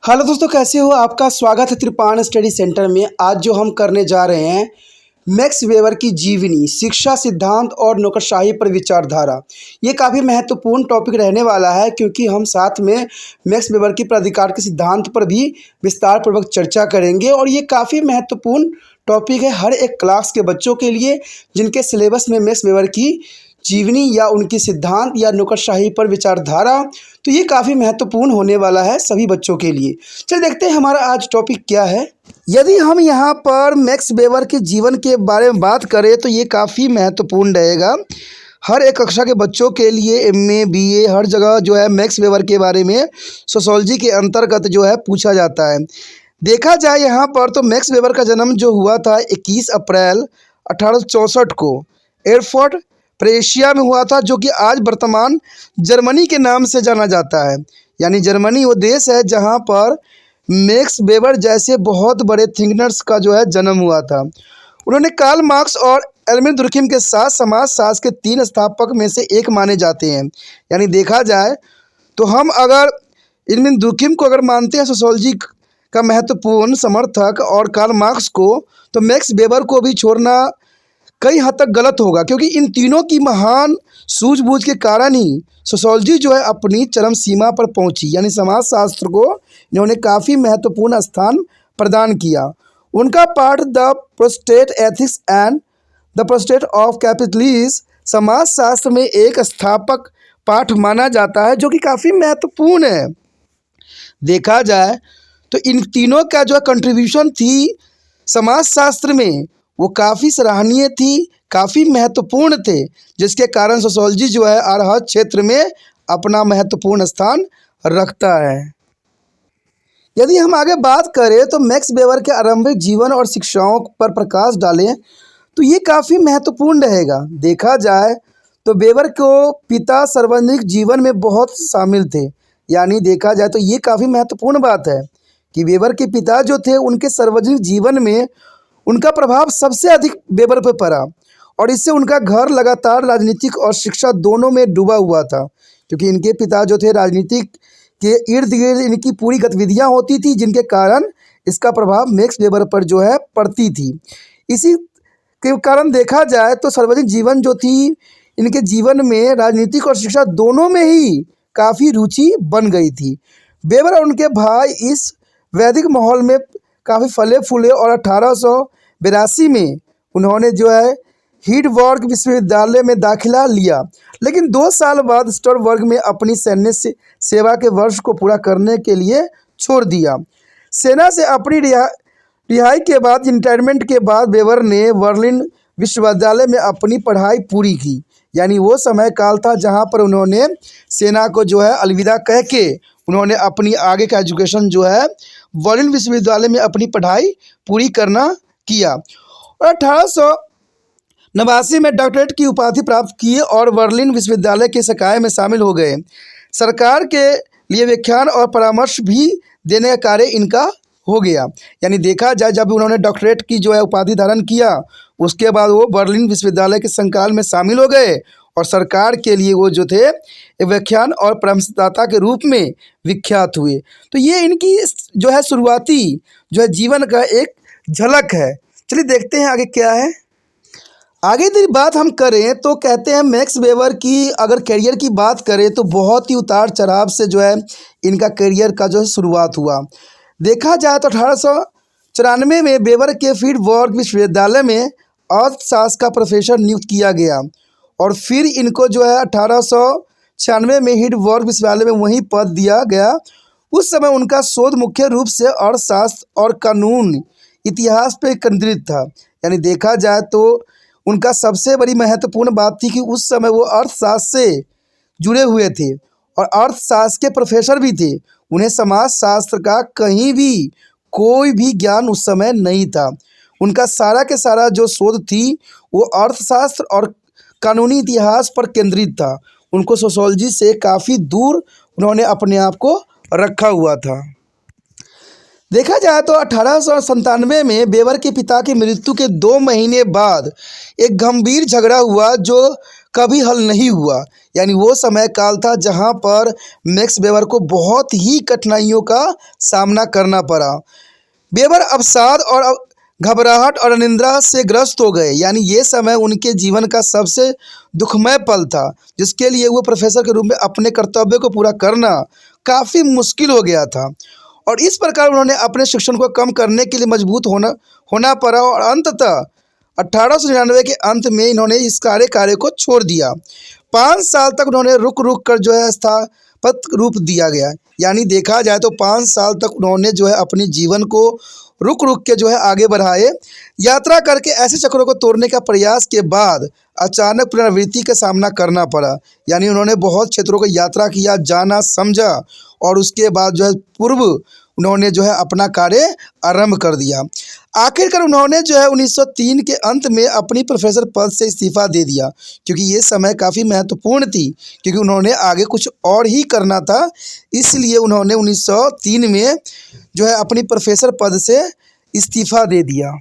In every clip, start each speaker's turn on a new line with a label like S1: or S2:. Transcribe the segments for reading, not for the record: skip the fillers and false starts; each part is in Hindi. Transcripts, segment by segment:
S1: हेलो दोस्तों, कैसे हो? आपका स्वागत है त्रिपाण स्टडी सेंटर में। आज जो हम करने जा रहे हैं मैक्स वेबर की जीवनी, शिक्षा सिद्धांत और नौकरशाही पर विचारधारा। ये काफ़ी महत्वपूर्ण टॉपिक रहने वाला है क्योंकि हम साथ में मैक्स वेबर की प्राधिकार के सिद्धांत पर भी विस्तार पूर्वक चर्चा करेंगे। और ये काफ़ी महत्वपूर्ण टॉपिक है हर एक क्लास के बच्चों के लिए जिनके सिलेबस में मैक्स वेबर की जीवनी या उनकी सिद्धांत या नौकरशाही पर विचारधारा, तो ये काफ़ी महत्वपूर्ण होने वाला है सभी बच्चों के लिए। चलिए देखते हैं हमारा आज टॉपिक क्या है। यदि हम यहाँ पर मैक्स वेबर के जीवन के बारे में बात करें तो ये काफ़ी महत्वपूर्ण रहेगा हर एक कक्षा के बच्चों के लिए। एमए बीए हर जगह जो है मैक्स वेबर के बारे में सोशियोलॉजी के अंतर्गत जो है पूछा जाता है। देखा जाए यहाँ पर तो मैक्स वेबर का जन्म जो हुआ था 21 अप्रैल 1864 को एरफर्ट प्रेशिया में हुआ था, जो कि आज वर्तमान जर्मनी के नाम से जाना जाता है। यानी जर्मनी वो देश है जहाँ पर मैक्स वेबर जैसे बहुत बड़े थिंकर्स का जो है जन्म हुआ था। उन्होंने कार्ल मार्क्स और एडमिन दुर्खिम के साथ समाजशास्त्र के 3 स्थापक में से एक माने जाते हैं। यानी देखा जाए तो हम अगर एडमिन दुर्खिम को अगर मानते हैं सोशियोलॉजी का महत्वपूर्ण समर्थक और कार्ल मार्क्स को, तो मैक्स वेबर को भी छोड़ना कई हद तक गलत होगा, क्योंकि इन तीनों की महान सूझबूझ के कारण ही सोशियोलॉजी जो है अपनी चरम सीमा पर पहुंची। यानी समाजशास्त्र को इन्होंने काफ़ी महत्वपूर्ण स्थान प्रदान किया। उनका पाठ the prostate ethics and the prostate of capitalism समाजशास्त्र में एक स्थापक पाठ माना जाता है, जो कि काफ़ी महत्वपूर्ण है। देखा जाए तो इन तीनों का जो कंट्रीब्यूशन थी समाजशास्त्र में वो काफ़ी सराहनीय थी, काफ़ी महत्वपूर्ण थे, जिसके कारण सोशियोलॉजी जो है हर क्षेत्र में अपना महत्वपूर्ण स्थान रखता है। यदि हम आगे बात करें तो मैक्स वेबर के आरंभिक जीवन और शिक्षाओं पर प्रकाश डालें तो ये काफ़ी महत्वपूर्ण रहेगा। देखा जाए तो वेबर को पिता सार्वजनिक जीवन में बहुत शामिल थे। यानी देखा जाए तो ये काफ़ी महत्वपूर्ण बात है कि वेबर के पिता जो थे उनके सार्वजनिक जीवन में उनका प्रभाव सबसे अधिक वेबर पर पड़ा, और इससे उनका घर लगातार राजनीतिक और शिक्षा दोनों में डूबा हुआ था, क्योंकि इनके पिता जो थे राजनीतिक के इर्द गिर्द इनकी पूरी गतिविधियां होती थी, जिनके कारण इसका प्रभाव मैक्स वेबर पर जो है पड़ती थी। इसी के कारण देखा जाए तो सार्वजनिक जीवन जो थी इनके जीवन में राजनीतिक और शिक्षा दोनों में ही काफ़ी रुचि बन गई थी। वेबर और उनके भाई इस वैदिक माहौल में काफ़ी फले फूले और 1882 में उन्होंने जो है हिडवर्ग विश्वविद्यालय में दाखिला लिया, लेकिन 2 साल बाद स्टर्बर्ग में अपनी सैन्य सेवा के वर्ष को पूरा करने के लिए छोड़ दिया। सेना से अपनी रिहाई के बाद रिटायरमेंट के बाद वेबर ने बर्लिन विश्वविद्यालय में अपनी पढ़ाई पूरी की। यानी वो समय काल था जहाँ पर उन्होंने सेना को जो है अलविदा कह के उन्होंने अपनी आगे का एजुकेशन जो है बर्लिन विश्वविद्यालय में अपनी पढ़ाई पूरी करना किया, और 1889 में डॉक्टरेट की उपाधि प्राप्त किए और बर्लिन विश्वविद्यालय के संकाय में शामिल हो गए। सरकार के लिए व्याख्यान और परामर्श भी देने का कार्य इनका हो गया। यानी देखा जाए जब उन्होंने डॉक्टरेट की जो है उपाधि धारण किया, उसके बाद वो बर्लिन विश्वविद्यालय के संकाय में शामिल हो गए और सरकार के लिए वो जो थे एक व्याख्यान और परामर्शदाता के रूप में विख्यात हुए। तो ये इनकी जो है शुरुआती जो है जीवन का एक झलक है। चलिए देखते हैं आगे क्या है। आगे यदि बात हम करें तो कहते हैं मैक्स वेबर की अगर करियर की बात करें तो बहुत ही उतार चढ़ाव से जो है इनका करियर का जो है शुरुआत हुआ। देखा जाए तो 1894 में वेबर के हिडवर्ग विश्वविद्यालय में अर्थशास्त्र का प्रोफेसर नियुक्त किया गया, और फिर इनको जो है 1896 में हिडवर्ग विश्वविद्यालय में वही पद दिया गया। उस समय उनका शोध मुख्य रूप से अर्थशास्त्र और कानून इतिहास पर केंद्रित था। यानी देखा जाए तो उनका सबसे बड़ी महत्वपूर्ण बात थी कि उस समय वो अर्थशास्त्र से जुड़े हुए थे और अर्थशास्त्र के प्रोफेसर भी थे। उन्हें समाजशास्त्र का कहीं भी कोई भी ज्ञान उस समय नहीं था। उनका सारा के सारा जो शोध थी वो अर्थशास्त्र और कानूनी इतिहास पर केंद्रित था। उनको सोशियोलॉजी से काफ़ी दूर उन्होंने अपने आप को रखा हुआ था। देखा जाए तो 1897 में वेबर के पिता की मृत्यु के 2 महीने बाद एक गंभीर झगड़ा हुआ जो कभी हल नहीं हुआ। यानी वो समय काल था जहाँ पर मैक्स वेबर को बहुत ही कठिनाइयों का सामना करना पड़ा। वेबर अवसाद और घबराहट और अनिद्रा से ग्रस्त हो गए। यानी ये समय उनके जीवन का सबसे दुखमय पल था, जिसके लिए वो प्रोफेसर के रूप में अपने कर्तव्य को पूरा करना काफ़ी मुश्किल हो गया था। और इस प्रकार उन्होंने अपने शिक्षण को कम करने के लिए मजबूत होना पड़ा और अंततः 1899 के अंत में इन्होंने इस कार्य को छोड़ दिया। 5 साल तक उन्होंने रुक रुक कर जो है स्थापित रूप दिया गया। यानी देखा जाए तो 5 साल तक उन्होंने जो है अपने जीवन को रुक रुक के जो है आगे बढ़ाए। यात्रा करके ऐसे चक्रों को तोड़ने का प्रयास के बाद अचानक पुनरावृत्ति का सामना करना पड़ा। यानी उन्होंने बहुत क्षेत्रों को यात्रा किया, जाना समझा और उसके बाद जो है पूर्व उन्होंने जो है अपना कार्य आरंभ कर दिया। आखिरकार उन्होंने जो है 1903 के अंत में अपनी प्रोफेसर पद से इस्तीफ़ा दे दिया, क्योंकि ये समय काफ़ी महत्वपूर्ण थी, क्योंकि उन्होंने आगे कुछ और ही करना था। इसलिए उन्होंने 1903 में जो है अपनी प्रोफेसर पद से इस्तीफ़ा दे दिया।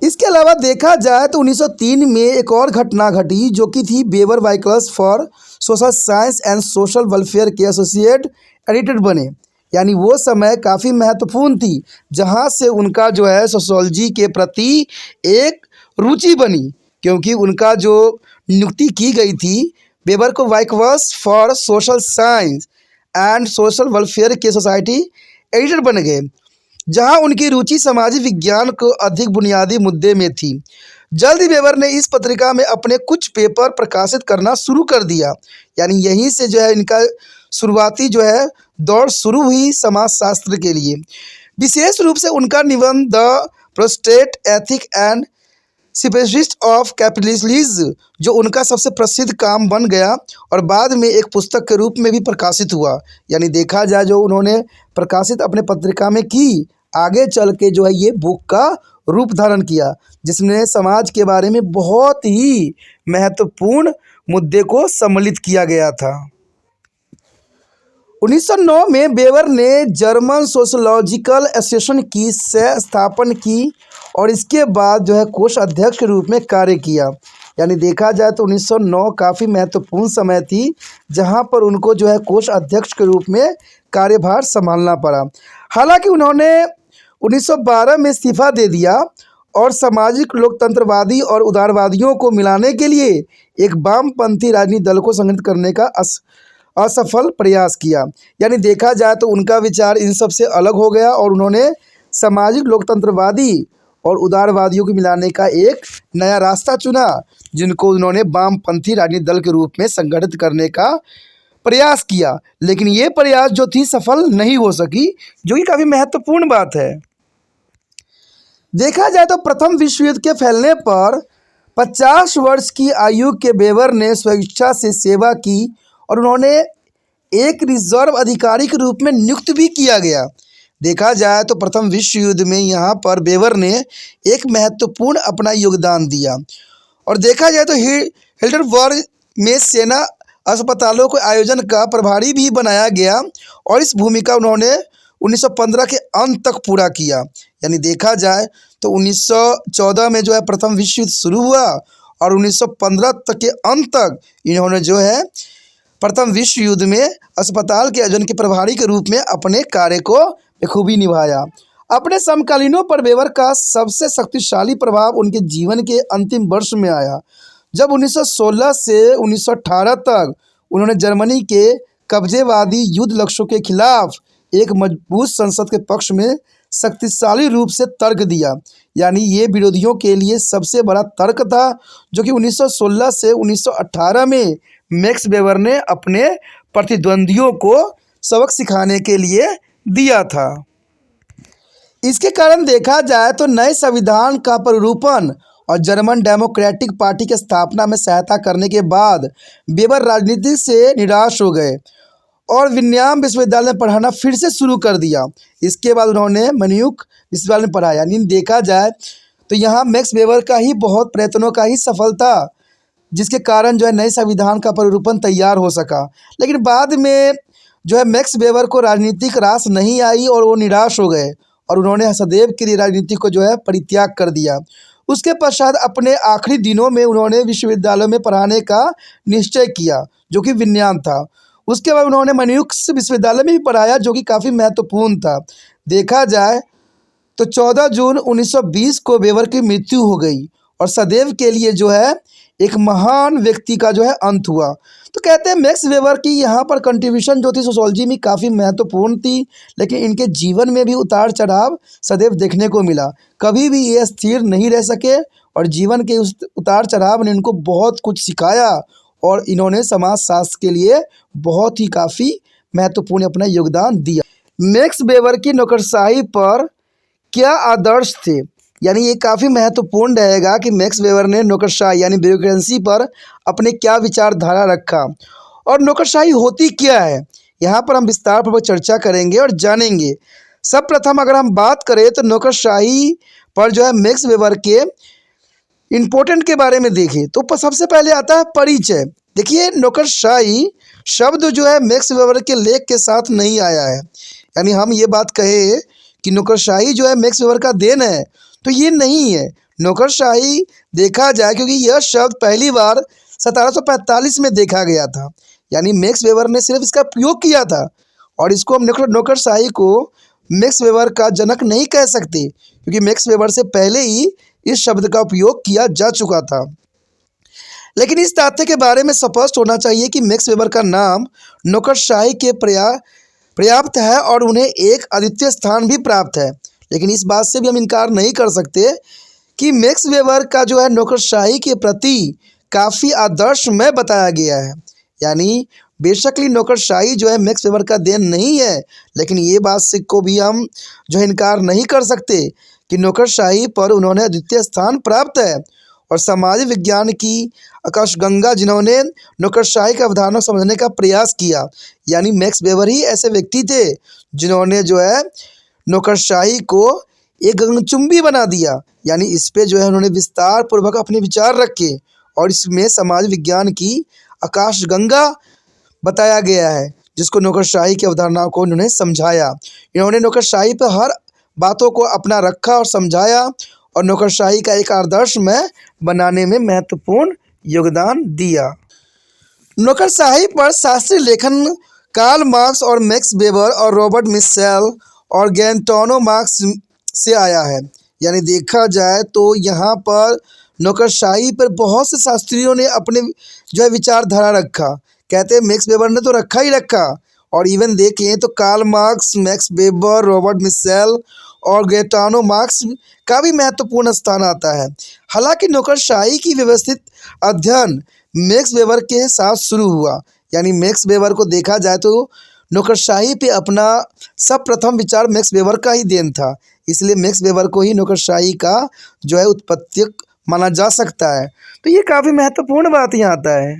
S1: इसके अलावा देखा जाए तो 1903 में एक और घटना घटी, जो कि थी weber वाइकल्स for social science and social welfare के एसोसिएट एडिटर बने। यानी वो समय काफ़ी महत्वपूर्ण थी, जहाँ से उनका जो है सोशोलॉजी के प्रति एक रुचि बनी, क्योंकि उनका जो नियुक्ति की गई थी, वेबर को वाइकल्स for social science and social welfare के सोसाइटी एडिटर बन गए, जहां उनकी रुचि सामाजिक विज्ञान को अधिक बुनियादी मुद्दे में थी। जल्द ही वेबर ने इस पत्रिका में अपने कुछ पेपर प्रकाशित करना शुरू कर दिया। यानी यहीं से जो है इनका शुरुआती जो है दौड़ शुरू हुई समाजशास्त्र के लिए। विशेष रूप से उनका निबंध the protestant ethic and spirit of capitalism, जो उनका सबसे प्रसिद्ध काम बन गया और बाद में एक पुस्तक के रूप में भी प्रकाशित हुआ। यानी देखा जाए जो उन्होंने प्रकाशित अपने पत्रिका में की, आगे चल के जो है ये बुक का रूप धारण किया, जिसमें समाज के बारे में बहुत ही महत्वपूर्ण मुद्दे को सम्मिलित किया गया था। 1909 में वेबर ने जर्मन सोशोलॉजिकल एसोसिएशन की स्थापना की और इसके बाद जो है कोष अध्यक्ष के रूप में कार्य किया। यानी देखा जाए तो 1909 काफ़ी महत्वपूर्ण समय थी, जहां पर उनको जो है कोष अध्यक्ष के रूप में कार्यभार संभालना पड़ा। हालांकि उन्होंने 1912 में इस्तीफा दे दिया और सामाजिक लोकतंत्रवादी और उदारवादियों को मिलाने के लिए एक वामपंथी राजनीतिक दल को संगठित करने का असफल प्रयास किया। यानी देखा जाए तो उनका विचार इन सब से अलग हो गया और उन्होंने सामाजिक लोकतंत्रवादी और उदारवादियों को मिलाने का एक नया रास्ता चुना, जिनको उन्होंने वामपंथी राजनीतिक दल के रूप में संगठित करने का प्रयास किया। लेकिन ये प्रयास जो थी सफल नहीं हो सकी, जो कि काफ़ी महत्वपूर्ण बात है। देखा जाए तो प्रथम विश्व युद्ध के फैलने पर 50 वर्ष की आयु के वेबर ने स्वेच्छा से सेवा की और उन्होंने एक रिजर्व अधिकारी के रूप में नियुक्त भी किया गया। देखा जाए तो प्रथम विश्व युद्ध में यहाँ पर वेबर ने एक महत्वपूर्ण अपना योगदान दिया। और देखा जाए तो हिल्डनबर्ग में सेना अस्पतालों के आयोजन का प्रभारी भी बनाया गया और इस भूमिका उन्होंने 1915 के अंत तक पूरा किया। यानी देखा जाए तो 1914 में जो है प्रथम विश्व युद्ध शुरू हुआ और 1915 तक के अंत तक इन्होंने जो है प्रथम विश्व युद्ध में अस्पताल के आयोजन के प्रभारी के रूप में अपने कार्य को बखूबी निभाया। अपने समकालीनों पर वेबर का सबसे शक्तिशाली प्रभाव उनके जीवन के अंतिम वर्ष में आया, जब 1916 से 1918 तक उन्होंने जर्मनी के कब्जेवादी युद्ध लक्ष्यों के खिलाफ एक मजबूत संसद के पक्ष में शक्तिशाली रूप से तर्क दिया। यानी ये विरोधियों के लिए सबसे बड़ा तर्क था, जो कि 1916 से 1918 में मैक्स वेबर ने अपने प्रतिद्वंदियों को सबक सिखाने के लिए दिया था। इसके कारण देखा जाए तो नए संविधान का प्रारूपण और जर्मन डेमोक्रेटिक पार्टी की स्थापना में सहायता करने के बाद वेबर राजनीति से निराश हो गए और विलियम विश्वविद्यालय में पढ़ाना फिर से शुरू कर दिया। इसके बाद उन्होंने म्यूनिख विश्वविद्यालय में पढ़ाया। यानी देखा जाए तो यहाँ मैक्स वेबर का ही बहुत प्रयत्नों का ही सफलता, जिसके कारण जो है नए संविधान का प्रारूपण तैयार हो सका। लेकिन बाद में जो है मैक्स वेबर को राजनीतिक रास नहीं आई और वो निराश हो गए और उन्होंने सदैव के लिए राजनीति को जो है परित्याग कर दिया। उसके पश्चात अपने आखिरी दिनों में उन्होंने विश्वविद्यालय में पढ़ाने का निश्चय किया, जो कि विज्ञान था। उसके बाद उन्होंने मन्युक्स विश्वविद्यालय में भी पढ़ाया, जो कि काफ़ी महत्वपूर्ण था। देखा जाए तो 14 जून 1920 को वेबर की मृत्यु हो गई और सदैव के लिए जो है एक महान व्यक्ति का जो है अंत हुआ। तो कहते हैं मैक्स वेबर की यहाँ पर कंट्रीब्यूशन जो थी सोशियोलॉजी में काफ़ी महत्वपूर्ण थी, लेकिन इनके जीवन में भी उतार चढ़ाव सदैव देखने को मिला। कभी भी ये स्थिर नहीं रह सके और जीवन के उस उतार चढ़ाव ने इनको बहुत कुछ सिखाया और इन्होंने समाजशास्त्र के लिए बहुत ही काफ़ी महत्वपूर्ण अपना योगदान दिया। मैक्स वेबर की नौकरशाही पर क्या आदर्श थे, यानी ये काफ़ी महत्वपूर्ण रहेगा कि मैक्स वेबर ने नौकरशाही यानी ब्यूरोक्रेसी पर अपने क्या विचारधारा रखा और नौकरशाही होती क्या है, यहाँ पर हम विस्तारपूर्वक चर्चा करेंगे और जानेंगे। सब प्रथम अगर हम बात करें तो नौकरशाही पर जो है मैक्स वेबर के इम्पोर्टेंट के बारे में देखें तो सबसे पहले आता है परिचय। देखिए, नौकरशाही शब्द जो है मैक्स वेबर के लेख के साथ नहीं आया है, यानी हम ये बात कहें कि नौकरशाही जो है मैक्स वेबर का देन है तो ये नहीं है। नौकरशाही देखा जाए क्योंकि यह शब्द पहली बार 1745 में देखा गया था, यानी मैक्स वेबर ने सिर्फ इसका प्रयोग किया था और इसको हम नौकरशाही को मैक्स वेबर का जनक नहीं कह सकते, क्योंकि मैक्स वेबर से पहले ही इस शब्द का उपयोग किया जा चुका था। लेकिन इस तथ्य के बारे में स्पष्ट होना चाहिए कि मैक्स वेबर का नाम नौकरशाही के पर्याप्त है और उन्हें एक अद्वितीय स्थान भी प्राप्त है। लेकिन इस बात से भी हम इनकार नहीं कर सकते कि मैक्स वेबर का जो है नौकरशाही के प्रति काफ़ी आदर्शमय बताया गया है। यानी बेशकली नौकरशाही जो है मैक्स वेबर का देन नहीं है, लेकिन ये बात से को भी हम जो है इनकार नहीं कर सकते कि नौकरशाही पर उन्होंने अद्वितीय स्थान प्राप्त है। और सामाजिक विज्ञान की आकाशगंगा जिन्होंने नौकरशाही का अवधारणा समझने का प्रयास किया, यानी मैक्स वेबर ही ऐसे व्यक्ति थे जिन्होंने जो है नौकरशाही को एक गगनचुंबी बना दिया। यानी इस पे जो है उन्होंने विस्तार पूर्वक अपने विचार रखे और इसमें समाज विज्ञान की आकाशगंगा बताया गया है, जिसको नौकरशाही की अवधारणा को उन्होंने समझाया। इन्होंने नौकरशाही पर हर बातों को अपना रखा और समझाया और नौकरशाही का एक आदर्श में बनाने में महत्वपूर्ण योगदान दिया। नौकरशाही पर शास्त्रीय लेखन कार्ल मार्क्स और मैक्स वेबर और रॉबर्ट मिशेल और गैंटोनो मार्क्स से आया है। यानी देखा जाए तो यहाँ पर नौकरशाही पर बहुत से शास्त्रियों ने अपने जो है विचारधारा रखा। कहते हैं मैक्स वेबर ने तो रखा ही रखा, और इवन देखें तो Karl Marx, Max Weber, Robert Michel और गैंटोनो मार्क्स का भी महत्वपूर्ण स्थान आता है। हालांकि नौकरशाही की व्यवस्थित अध्ययन मैक्स वेबर के साथ शुरू हुआ। यानी मैक्स वेबर को देखा जाए तो नौकरशाही पे अपना सब प्रथम विचार मैक्स वेबर का ही देन था, इसलिए मैक्स वेबर को ही नौकरशाही का जो है उत्पत्तिक माना जा सकता है। तो ये काफ़ी महत्वपूर्ण बात यहाँ आता है।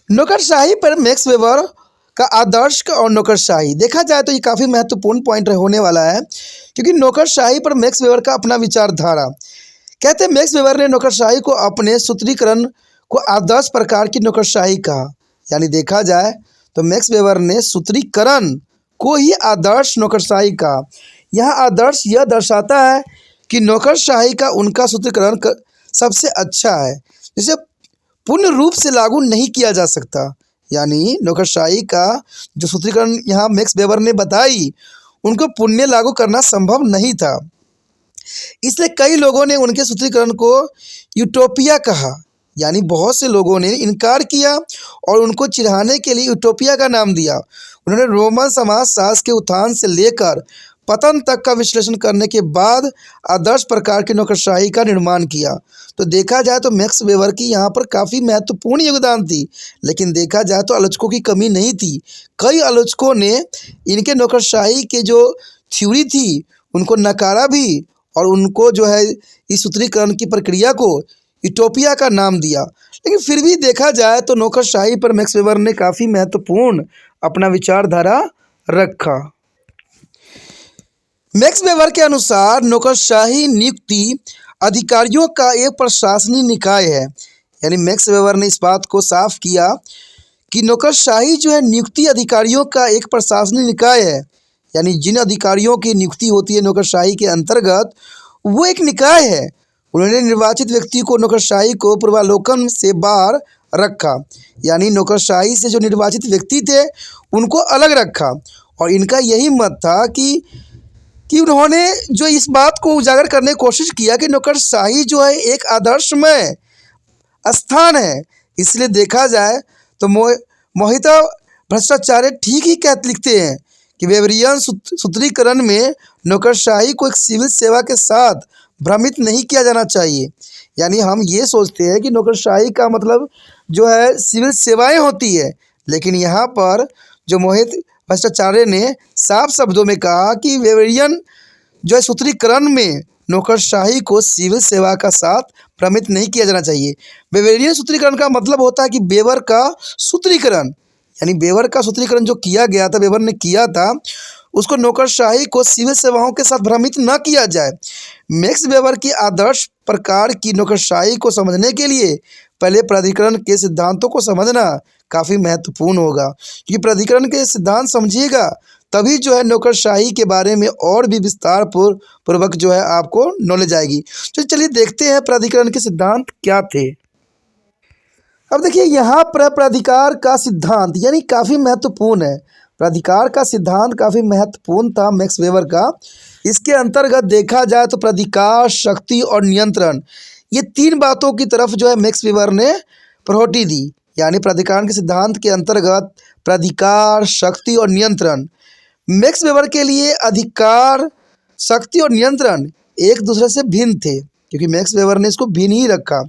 S1: नौकरशाही पर मैक्स वेबर का आदर्श और नौकरशाही देखा जाए तो ये काफ़ी महत्वपूर्ण पॉइंट होने वाला है, क्योंकि नौकरशाही पर मैक्स वेबर का अपना विचारधारा। कहते हैं मैक्स वेबर ने नौकरशाही को अपने सूत्रीकरण को आदर्श प्रकार की नौकरशाही कहा। यानी देखा जाए तो मैक्स वेबर ने सूत्रीकरण को ही आदर्श नौकरशाही कहा। यह आदर्श यह दर्शाता है कि नौकरशाही का उनका सूत्रीकरण सबसे अच्छा है, जिसे पूर्ण रूप से लागू नहीं किया जा सकता। यानी नौकरशाही का जो सूत्रीकरण यहाँ मैक्स वेबर ने बताई, उनको पुण्य लागू करना संभव नहीं था। इसलिए कई लोगों ने उनके सूत्रीकरण को यूटोपिया कहा। यानी बहुत से लोगों ने इनकार किया और उनको चिढ़ाने के लिए यूटोपिया का नाम दिया। उन्होंने रोमन समाजशास्त्र के उत्थान से लेकर पतन तक का विश्लेषण करने के बाद आदर्श प्रकार की नौकरशाही का निर्माण किया। तो देखा जाए तो मैक्स वेबर की यहाँ पर काफ़ी महत्वपूर्ण योगदान थी, लेकिन देखा जाए तो आलोचकों की कमी नहीं थी। कई आलोचकों ने इनके नौकरशाही के जो थ्योरी थी उनको नकारा भी और उनको जो है इस सूत्रीकरण की प्रक्रिया को यूटोपिया का नाम दिया। लेकिन फिर भी देखा जाए तो नौकरशाही पर मैक्स वेबर ने काफ़ी महत्वपूर्ण अपना विचारधारा रखा। मैक्स वेबर के अनुसार नौकरशाही नियुक्ति अधिकारियों का एक प्रशासनिक निकाय है। यानी मैक्स वेबर ने इस बात को साफ किया कि नौकरशाही जो है नियुक्ति अधिकारियों का एक प्रशासनिक निकाय है। यानी जिन अधिकारियों की नियुक्ति होती है नौकरशाही के अंतर्गत, वो एक निकाय है उन्होंने निर्वाचित व्यक्ति को नौकरशाही को पूर्वावलोकन से बाहर रखा, यानी नौकरशाही से जो निर्वाचित व्यक्ति थे उनको अलग रखा। और इनका यही मत था कि उन्होंने जो इस बात को उजागर करने की कोशिश किया कि नौकरशाही जो है एक आदर्शमय स्थान है। इसलिए देखा जाए तो मोहिता भट्टाचार्य ठीक ही लिखते हैं कि वेबरियन सूत्रीकरण में नौकरशाही को एक सिविल सेवा के साथ भ्रमित नहीं किया जाना चाहिए। यानी हम ये सोचते हैं कि नौकरशाही का मतलब जो है सिविल सेवाएं होती है, लेकिन यहाँ पर जो मोहित भट्टाचार्य ने साफ शब्दों में कहा कि वेबरियन जो है सूत्रीकरण में नौकरशाही को सिविल सेवा का साथ भ्रमित नहीं किया जाना चाहिए। वेबरियन सूत्रीकरण का मतलब होता है कि वेबर का सूत्रीकरण, यानी वेबर का सूत्रीकरण जो किया गया था, वेबर ने किया था, उसको नौकरशाही को सिविल सेवाओं के साथ भ्रमित न किया जाए। मैक्स वेबर की आदर्श प्रकार की नौकरशाही को समझने के लिए पहले प्राधिकरण के सिद्धांतों को समझना काफ़ी महत्वपूर्ण होगा, क्योंकि प्राधिकरण के सिद्धांत समझिएगा तभी जो है नौकरशाही के बारे में और भी विस्तार पूर्वक जो है आपको नॉलेज आएगी। तो चलिए देखते हैं प्राधिकरण के सिद्धांत क्या थे। अब देखिए यहाँ पर प्राधिकार का सिद्धांत यानी काफ़ी महत्वपूर्ण है। प्राधिकार का सिद्धांत काफ़ी महत्वपूर्ण था मैक्स वेबर का। इसके अंतर्गत देखा जाए तो प्राधिकार, शक्ति और नियंत्रण, ये तीन बातों की तरफ जो है मैक्स वेबर ने प्रायोरिटी दी। यानी प्राधिकरण के सिद्धांत के अंतर्गत प्राधिकार, शक्ति और नियंत्रण। मैक्स वेबर के लिए अधिकार, शक्ति और नियंत्रण एक दूसरे से भिन्न थे, क्योंकि मैक्स वेबर ने इसको भिन्न ही रखा।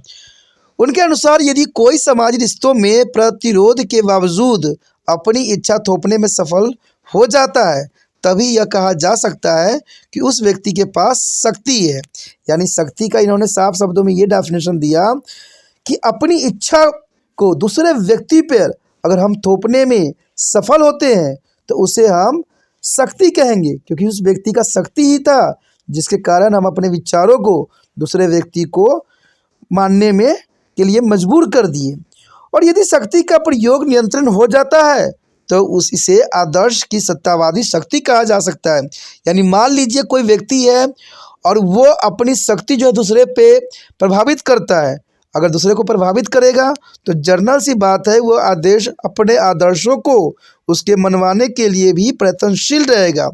S1: उनके अनुसार यदि कोई सामाजिक रिश्तों में प्रतिरोध के बावजूद अपनी इच्छा थोपने में सफल हो जाता है, तभी यह कहा जा सकता है कि उस व्यक्ति के पास शक्ति है। यानी शक्ति का इन्होंने साफ शब्दों में ये डेफिनेशन दिया कि अपनी इच्छा को दूसरे व्यक्ति पर अगर हम थोपने में सफल होते हैं तो उसे हम शक्ति कहेंगे, क्योंकि उस व्यक्ति का शक्ति ही था जिसके कारण हम अपने विचारों को दूसरे व्यक्ति को मानने में के लिए मजबूर कर दिए। और यदि शक्ति का प्रयोग नियंत्रण हो जाता है तो इसे आदर्श की सत्तावादी शक्ति कहा जा सकता है। यानी मान लीजिए कोई व्यक्ति है और वो अपनी शक्ति जो है दूसरे पे प्रभावित करता है। अगर दूसरे को प्रभावित करेगा तो जर्नल सी बात है, वो आदेश अपने आदर्शों को उसके मनवाने के लिए भी प्रयत्नशील रहेगा।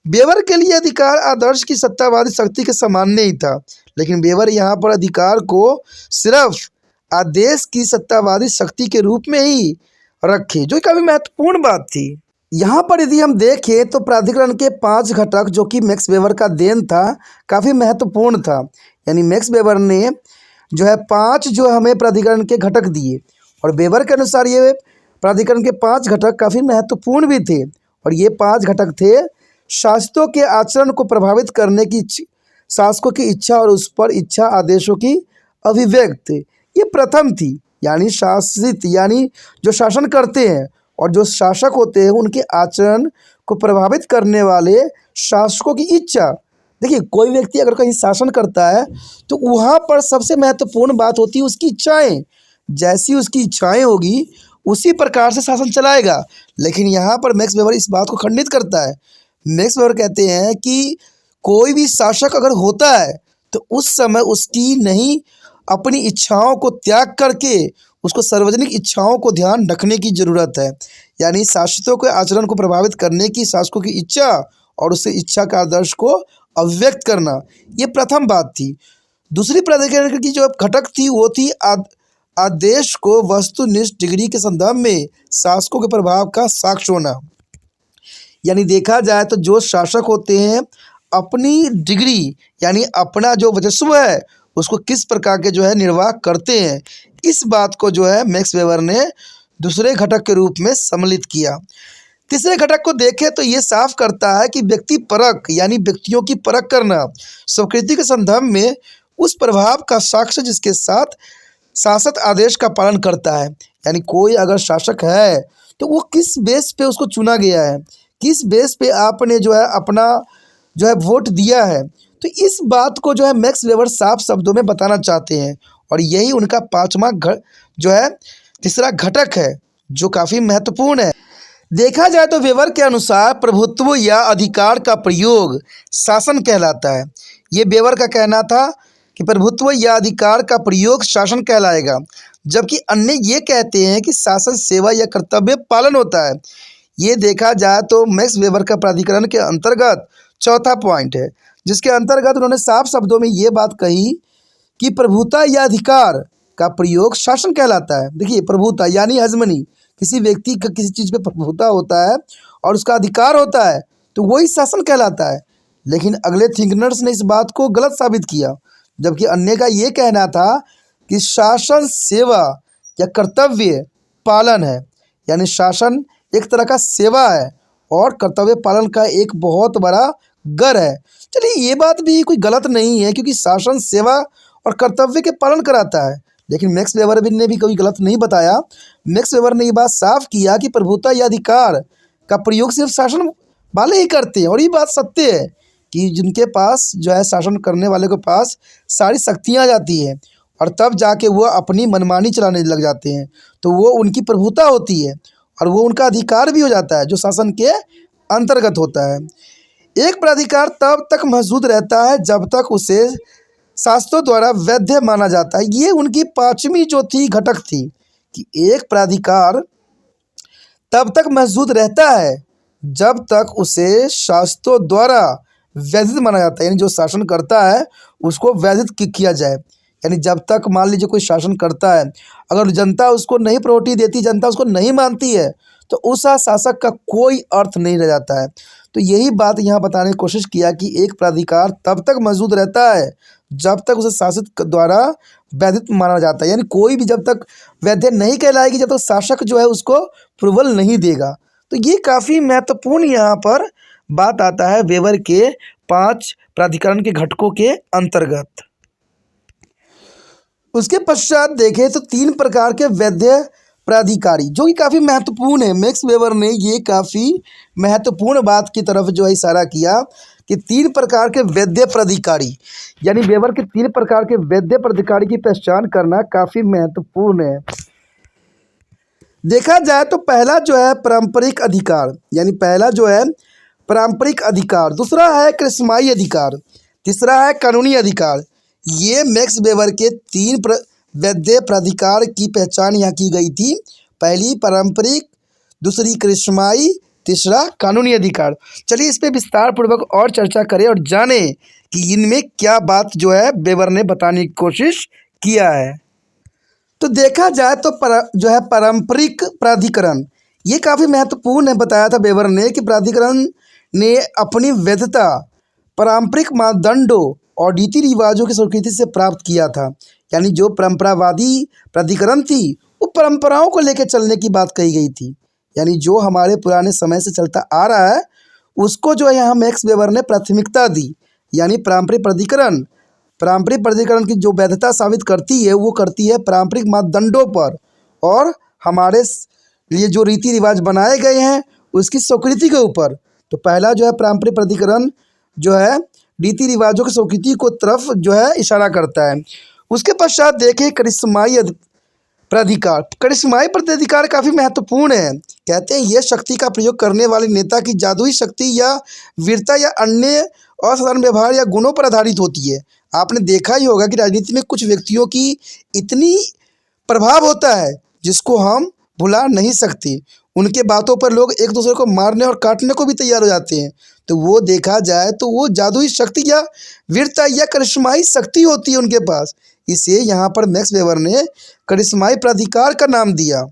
S1: वेबर के लिए अधिकार आदर्श की सत्तावादी शक्ति के समान नहीं था, लेकिन वेबर यहाँ पर अधिकार को सिर्फ आदेश की सत्तावादी शक्ति के रूप में ही रखे, जो काफ़ी महत्वपूर्ण बात थी। यहाँ पर यदि हम देखें तो प्राधिकरण के 5 घटक जो कि मैक्स वेबर का देन था, काफ़ी महत्वपूर्ण था। यानी मैक्स वेबर ने जो है 5 जो हमें प्राधिकरण के घटक दिए, और वेबर के अनुसार ये प्राधिकरण के 5 घटक काफ़ी महत्वपूर्ण भी थे। और ये 5 घटक थे: शासकों के आचरण को प्रभावित करने की शासकों की इच्छा और उस पर इच्छा आदेशों की अभिव्यक्ति, ये प्रथम थी। यानी शासित यानी जो शासन करते हैं और जो शासक होते हैं उनके आचरण को प्रभावित करने वाले शासकों की इच्छा। देखिए, कोई व्यक्ति अगर कहीं शासन करता है तो वहाँ पर सबसे महत्वपूर्ण बात होती है उसकी इच्छाएं। जैसी उसकी इच्छाएं होगी उसी प्रकार से शासन चलाएगा। लेकिन यहाँ पर मैक्स वेबर इस बात को खंडित करता है। मैक्स वेबर कहते हैं कि कोई भी शासक अगर होता है तो उस समय उसकी नहीं अपनी इच्छाओं को त्याग करके उसको सार्वजनिक इच्छाओं को ध्यान रखने की ज़रूरत है। यानी शासितों के आचरण को प्रभावित करने की शासकों की इच्छा और उससे इच्छा का आदर्श को अभिव्यक्त करना, ये प्रथम बात थी। दूसरी प्राधिकरण की जो घटक थी वो थी आदेश को वस्तुनिष्ठ डिग्री के संदर्भ में शासकों के प्रभाव का साक्ष्य होना। यानी देखा जाए तो जो शासक होते हैं अपनी डिग्री यानी अपना जो वर्चस्व है उसको किस प्रकार के जो है निर्वाह करते हैं, इस बात को जो है मैक्स वेबर ने दूसरे घटक के रूप में सम्मिलित किया। तीसरे घटक को देखें तो ये साफ करता है कि व्यक्ति परख यानी व्यक्तियों की परख करना स्वीकृति के संदर्भ में उस प्रभाव का साक्ष्य जिसके साथ शासक आदेश का पालन करता है। यानी कोई अगर शासक है तो वो किस बेस पे उसको चुना गया है, किस बेस पे आपने जो है अपना जो है वोट दिया है। तो इस बात को जो है मैक्स वेबर साफ शब्दों में बताना चाहते हैं, और यही उनका 5वां जो है तीसरा घटक है जो काफ़ी महत्वपूर्ण है। देखा जाए तो वेबर के अनुसार प्रभुत्व या अधिकार का प्रयोग शासन कहलाता है। ये वेबर का कहना था कि प्रभुत्व या अधिकार का प्रयोग शासन कहलाएगा, जबकि अन्य ये कहते हैं कि शासन सेवा या कर्तव्य पालन होता है। ये देखा जाए तो मैक्स वेबर का प्राधिकरण के अंतर्गत चौथा पॉइंट है, जिसके अंतर्गत उन्होंने साफ शब्दों में ये बात कही कि प्रभुता या अधिकार का प्रयोग शासन कहलाता है। देखिए, प्रभुता यानी हेजमनी, किसी व्यक्ति का किसी चीज़ पे प्रभुता होता है और उसका अधिकार होता है तो वही शासन कहलाता है। लेकिन अगले थिंकनर्स ने इस बात को गलत साबित किया, जबकि अन्य का ये कहना था कि शासन सेवा या कर्तव्य पालन है, यानी शासन एक तरह का सेवा है और कर्तव्य पालन का एक बहुत बड़ा गर है। चलिए, ये बात भी कोई गलत नहीं है, क्योंकि शासन सेवा और कर्तव्य के पालन कराता है। लेकिन मैक्स वेबर भी ने भी कोई गलत नहीं बताया। मैक्स वेबर ने ये बात साफ किया कि प्रभुता या अधिकार का प्रयोग सिर्फ शासन वाले ही करते हैं, और ये बात सत्य है कि जिनके पास जो है शासन करने वाले के पास सारी शक्तियाँ आ जाती हैं और तब जाके वो अपनी मनमानी चलाने लग जाते हैं, तो वो उनकी प्रभुता होती है और वो उनका अधिकार भी हो जाता है जो शासन के अंतर्गत होता है। एक प्राधिकार तब तक मौजूद रहता है जब तक उसे शास्त्रों द्वारा वैध माना जाता है। ये उनकी पांचवी जो थी घटक थी कि एक प्राधिकार तब तक मौजूद रहता है जब तक उसे शास्त्रों द्वारा वैधित माना जाता है, यानी जो शासन करता है उसको वैधित किया जाए। यानी जब तक मान लीजिए कोई शासन करता है, अगर जनता उसको नहीं प्रायोरिटी देती, जनता उसको नहीं मानती है, तो उस शासक का कोई अर्थ नहीं रह जाता है। तो यही बात यहाँ बताने की कोशिश किया कि एक प्राधिकार तब तक मौजूद रहता है जब तक उसे शासक द्वारा वैधित माना जाता है, यानी कोई भी जब तक वैध नहीं कहलाएगी जब तक शासक जो है उसको अप्रूवल नहीं देगा। तो ये काफ़ी महत्वपूर्ण यहाँ पर बात आता है वेबर के 5 प्राधिकरण के घटकों के अंतर्गत। उसके पश्चात देखें तो 3 प्रकार के वैध प्राधिकारी, जो कि काफ़ी महत्वपूर्ण है। मैक्स वेबर ने ये काफ़ी महत्वपूर्ण बात की तरफ जो है इशारा किया कि 3 प्रकार के वैध प्राधिकारी, यानी वेबर के 3 प्रकार के वैध प्राधिकारी की पहचान करना काफ़ी महत्वपूर्ण है। देखा जाए तो पहला जो है पारंपरिक अधिकार, यानी पहला जो है पारंपरिक अधिकार, दूसरा है करिश्माई अधिकार, तीसरा है कानूनी अधिकार। ये मैक्स वेबर के 3 वैध प्राधिकार की पहचान यहाँ की गई थी। पहली पारंपरिक, दूसरी करिश्माई, तीसरा कानूनी अधिकार। चलिए इस पे विस्तार पूर्वक और चर्चा करें और जानें कि इनमें क्या बात जो है वेबर ने बताने की कोशिश किया है। तो देखा जाए तो जो है पारंपरिक प्राधिकरण, ये काफ़ी महत्वपूर्ण है। बताया था वेबर ने कि प्राधिकरण ने अपनी वैधता पारंपरिक मानदंडों और रीति रिवाजों की स्वीकृति से प्राप्त किया था। यानी जो परंपरावादी प्राधिकरण थी वो परंपराओं को लेकर चलने की बात कही गई थी, यानी जो हमारे पुराने समय से चलता आ रहा है उसको जो है यहाँ मैक्स वेबर ने प्राथमिकता दी। यानी पारंपरिक प्राधिकरण की जो वैधता साबित करती है वो करती है पारंपरिक मानदंडों पर और हमारे लिए जो रीति रिवाज बनाए गए हैं उसकी स्वीकृति के ऊपर। तो पहला जो है पारंपरिक प्राधिकरण जो है रीति रिवाजों की स्वीकृति को तरफ जो है इशारा करता है। उसके पश्चात देखें करिश्माई प्राधिकार। करिश्माई प्राधिकार काफ़ी महत्वपूर्ण है। कहते हैं यह शक्ति का प्रयोग करने वाले नेता की जादुई शक्ति या वीरता या अन्य असाधारण व्यवहार या गुणों पर आधारित होती है। आपने देखा ही होगा कि राजनीति में कुछ व्यक्तियों की इतनी प्रभाव होता है जिसको हम भुला नहीं सकते। उनके बातों पर लोग एक दूसरे को मारने और काटने को भी तैयार हो जाते हैं। तो वो देखा जाए तो वो जादुई शक्ति या वीरता या करिश्माई शक्ति होती है उनके पास। इसे यहाँ पर मैक्स वेबर ने करिश्माई प्राधिकार का नाम दिया।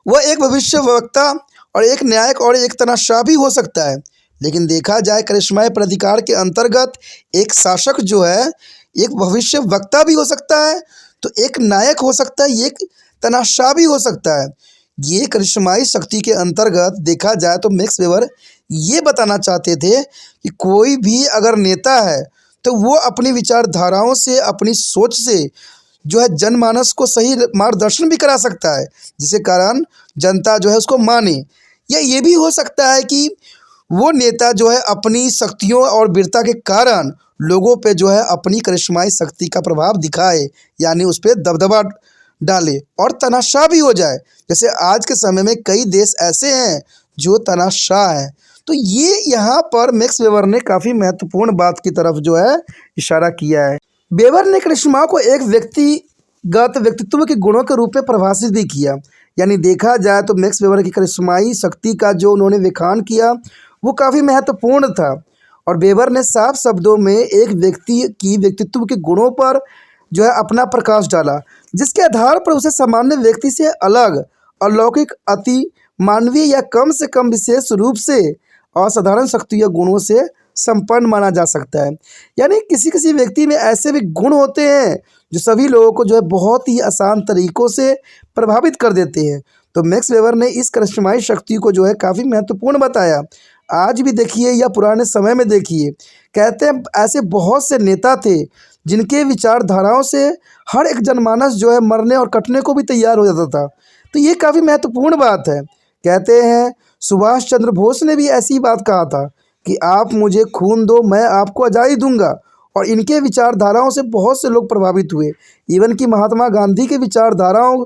S1: वह एक भविष्यवक्ता और एक न्यायक और एक तनाशाह भी हो सकता है। लेकिन देखा जाए करिश्माई प्राधिकार के अंतर्गत एक शासक जो है एक भविष्यवक्ता भी हो सकता है, तो एक नायक हो सकता है, एक तनाशाह भी हो सकता है। ये करिश्माई शक्ति के अंतर्गत देखा जाए तो मैक्स वेबर ये बताना चाहते थे कि कोई भी अगर नेता है तो वो अपनी विचारधाराओं से, अपनी सोच से जो है जनमानस को सही मार्गदर्शन भी करा सकता है, जिसके कारण जनता जो है उसको माने। या ये भी हो सकता है कि वो नेता जो है अपनी शक्तियों और वीरता के कारण लोगों पे जो है अपनी करिश्माई शक्ति का प्रभाव दिखाए, यानी उस पर दबदबा डाले और तनाशाह भी हो जाए। जैसे आज के समय में कई देश ऐसे हैं जो तनाशाह हैं। तो ये यहाँ पर मैक्स वेबर ने काफ़ी महत्वपूर्ण बात की तरफ जो है इशारा किया है। बेवर ने करिश्मा को एक व्यक्तिगत व्यक्तित्व के गुणों के रूप में परिभाषित भी किया। यानी देखा जाए तो मैक्स वेबर की करिश्माई शक्ति का जो उन्होंने व्याख्यान किया वो काफ़ी महत्वपूर्ण था। और वेबर ने साफ शब्दों में एक व्यक्ति की व्यक्तित्व के गुणों पर जो है अपना प्रकाश डाला, जिसके आधार पर उसे सामान्य व्यक्ति से अलग, अलौकिक, अति मानवीय या कम से कम विशेष रूप से असाधारण शक्ति या गुणों से संपन्न माना जा सकता है। यानी किसी किसी व्यक्ति में ऐसे भी गुण होते हैं जो सभी लोगों को जो है बहुत ही आसान तरीक़ों से प्रभावित कर देते हैं। तो मैक्स वेबर ने इस करिश्माई शक्ति को जो है काफ़ी महत्वपूर्ण बताया। आज भी देखिए या पुराने समय में देखिए, कहते हैं ऐसे बहुत से नेता थे जिनके विचारधाराओं से हर एक जनमानस जो है मरने और कटने को भी तैयार हो जाता था। तो ये काफ़ी महत्वपूर्ण बात है। कहते हैं सुभाष चंद्र बोस ने भी ऐसी बात कहा था कि आप मुझे खून दो, मैं आपको आज़ादी दूंगा। और इनके विचारधाराओं से बहुत से लोग प्रभावित हुए। इवन कि महात्मा गांधी के विचारधाराओं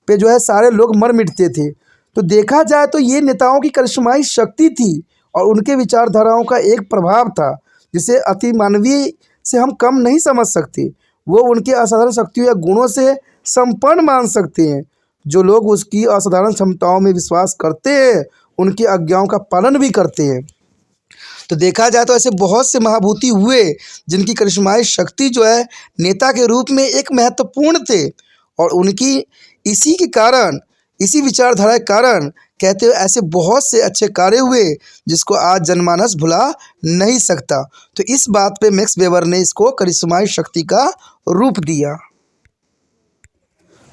S1: पे जो है सारे लोग मर मिटते थे। तो देखा जाए तो ये नेताओं की करिश्माई शक्ति थी और उनके विचारधाराओं का एक प्रभाव था जिसे अति मानवीय से हम कम नहीं समझ सकते। वो उनके असाधारण शक्तियों या गुणों से संपन्न मान सकते हैं। जो लोग उसकी असाधारण क्षमताओं में विश्वास करते हैं उनकी आज्ञाओं का पालन भी करते हैं। तो देखा जाए तो ऐसे बहुत से महाभूति हुए जिनकी करिश्माई शक्ति जो है नेता के रूप में एक महत्वपूर्ण थे। और उनकी इसी के कारण, इसी विचारधारा के कारण कहते हुए ऐसे बहुत से अच्छे कार्य हुए जिसको आज जनमानस भुला नहीं सकता। तो इस बात पे मैक्स वेबर ने इसको करिश्माई शक्ति का रूप दिया।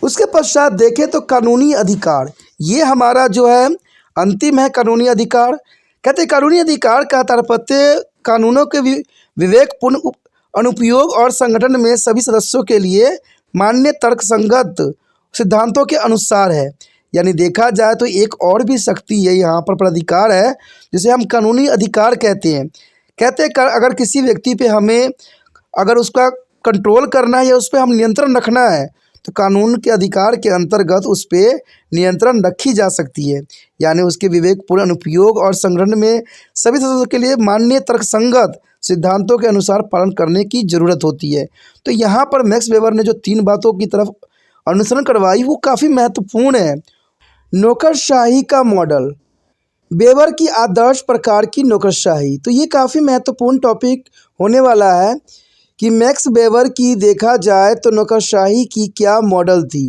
S1: उसके पश्चात देखें तो कानूनी अधिकार, ये हमारा जो है अंतिम है कानूनी अधिकार। कहते हैं कानूनी अधिकार का तात्पर्य कानूनों के विवेकपूर्ण अनुप्रयोग और संगठन में सभी सदस्यों के लिए मान्य तर्कसंगत सिद्धांतों के अनुसार है। यानी देखा जाए तो एक और भी शक्ति है यहाँ पर अधिकार है जिसे हम कानूनी अधिकार कहते हैं। कहते हैं अगर किसी व्यक्ति पे हमें अगर उसका कंट्रोल करना है या उस पर हम नियंत्रण रखना है तो कानून के अधिकार के अंतर्गत उस पर नियंत्रण रखी जा सकती है। यानी उसके विवेकपूर्ण अनुप्रयोग और संगठन में सभी सदस्यों के लिए मान्य तर्कसंगत सिद्धांतों के अनुसार पालन करने की ज़रूरत होती है। तो यहाँ पर मैक्स वेबर ने जो 3 बातों की तरफ अनुसरण करवाई वो काफ़ी महत्वपूर्ण है। नौकरशाही का मॉडल, वेबर की आदर्श प्रकार की नौकरशाही। तो ये काफ़ी महत्वपूर्ण टॉपिक होने वाला है कि मैक्स वेबर की देखा जाए तो नौकरशाही की क्या मॉडल थी।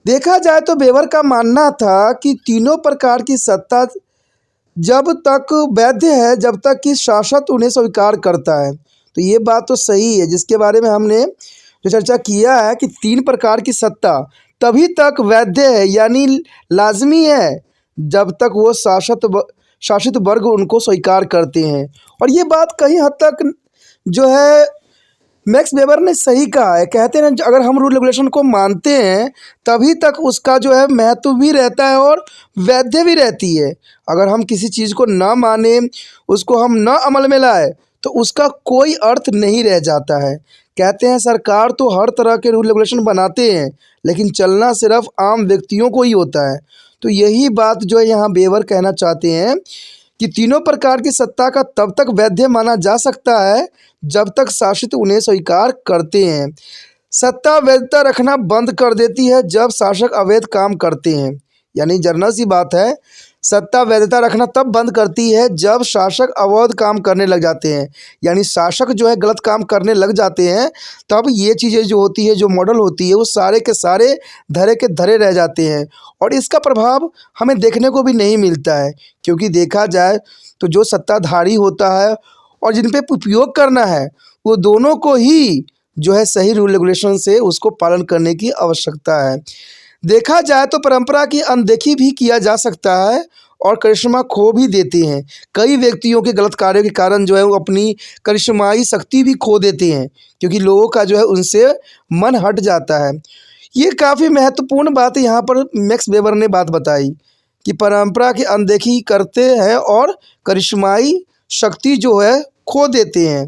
S1: देखा जाए तो वेबर का मानना था कि तीनों प्रकार की सत्ता जब तक वैध है जब तक कि शासक उन्हें स्वीकार करता है। तो ये बात तो सही है जिसके बारे में हमने जो चर्चा किया है कि 3 प्रकार की सत्ता तभी तक वैध है यानी लाजमी है जब तक वो शासित वर्ग उनको स्वीकार करते हैं। और ये बात कहीं हद तक जो है मैक्स वेबर ने सही कहा है। कहते हैं अगर हम रूल रेगुलेशन को मानते हैं तभी तक उसका जो है महत्व भी रहता है और वैध भी रहती है। अगर हम किसी चीज़ को ना माने, उसको हम ना अमल में लाए तो उसका कोई अर्थ नहीं रह जाता है। कहते हैं सरकार तो हर तरह के रूल रेगुलेशन बनाते हैं लेकिन चलना सिर्फ आम व्यक्तियों को ही होता है। तो यही बात जो है यहाँ वेबर कहना चाहते हैं कि तीनों प्रकार की सत्ता का तब तक वैध माना जा सकता है जब तक शासित उन्हें स्वीकार करते हैं। सत्ता वैधता रखना बंद कर देती है जब शासक अवैध काम करते हैं। यानी जर्नल सी बात है, सत्ता वैधता रखना तब बंद करती है जब शासक अवैध काम करने लग जाते हैं। यानी शासक जो है गलत काम करने लग जाते हैं तब ये चीज़ें जो होती है, जो मॉडल होती है, वो सारे के सारे धरे के धरे रह जाते हैं और इसका प्रभाव हमें देखने को भी नहीं मिलता है। क्योंकि देखा जाए तो जो सत्ताधारी होता है और जिन पे उपयोग करना है वो दोनों को ही जो है सही रूल रेगुलेशन से उसको पालन करने की आवश्यकता है। देखा जाए तो परंपरा की अनदेखी भी किया जा सकता है और करिश्मा खो भी देते हैं। कई व्यक्तियों के गलत कार्यों के कारण जो है वो अपनी करिश्माई शक्ति भी खो देते हैं क्योंकि लोगों का जो है उनसे मन हट जाता है। ये काफ़ी महत्वपूर्ण बात यहाँ पर मैक्स वेबर ने बात बताई कि परंपरा की अनदेखी करते हैं और करिश्माई शक्ति जो है खो देते हैं।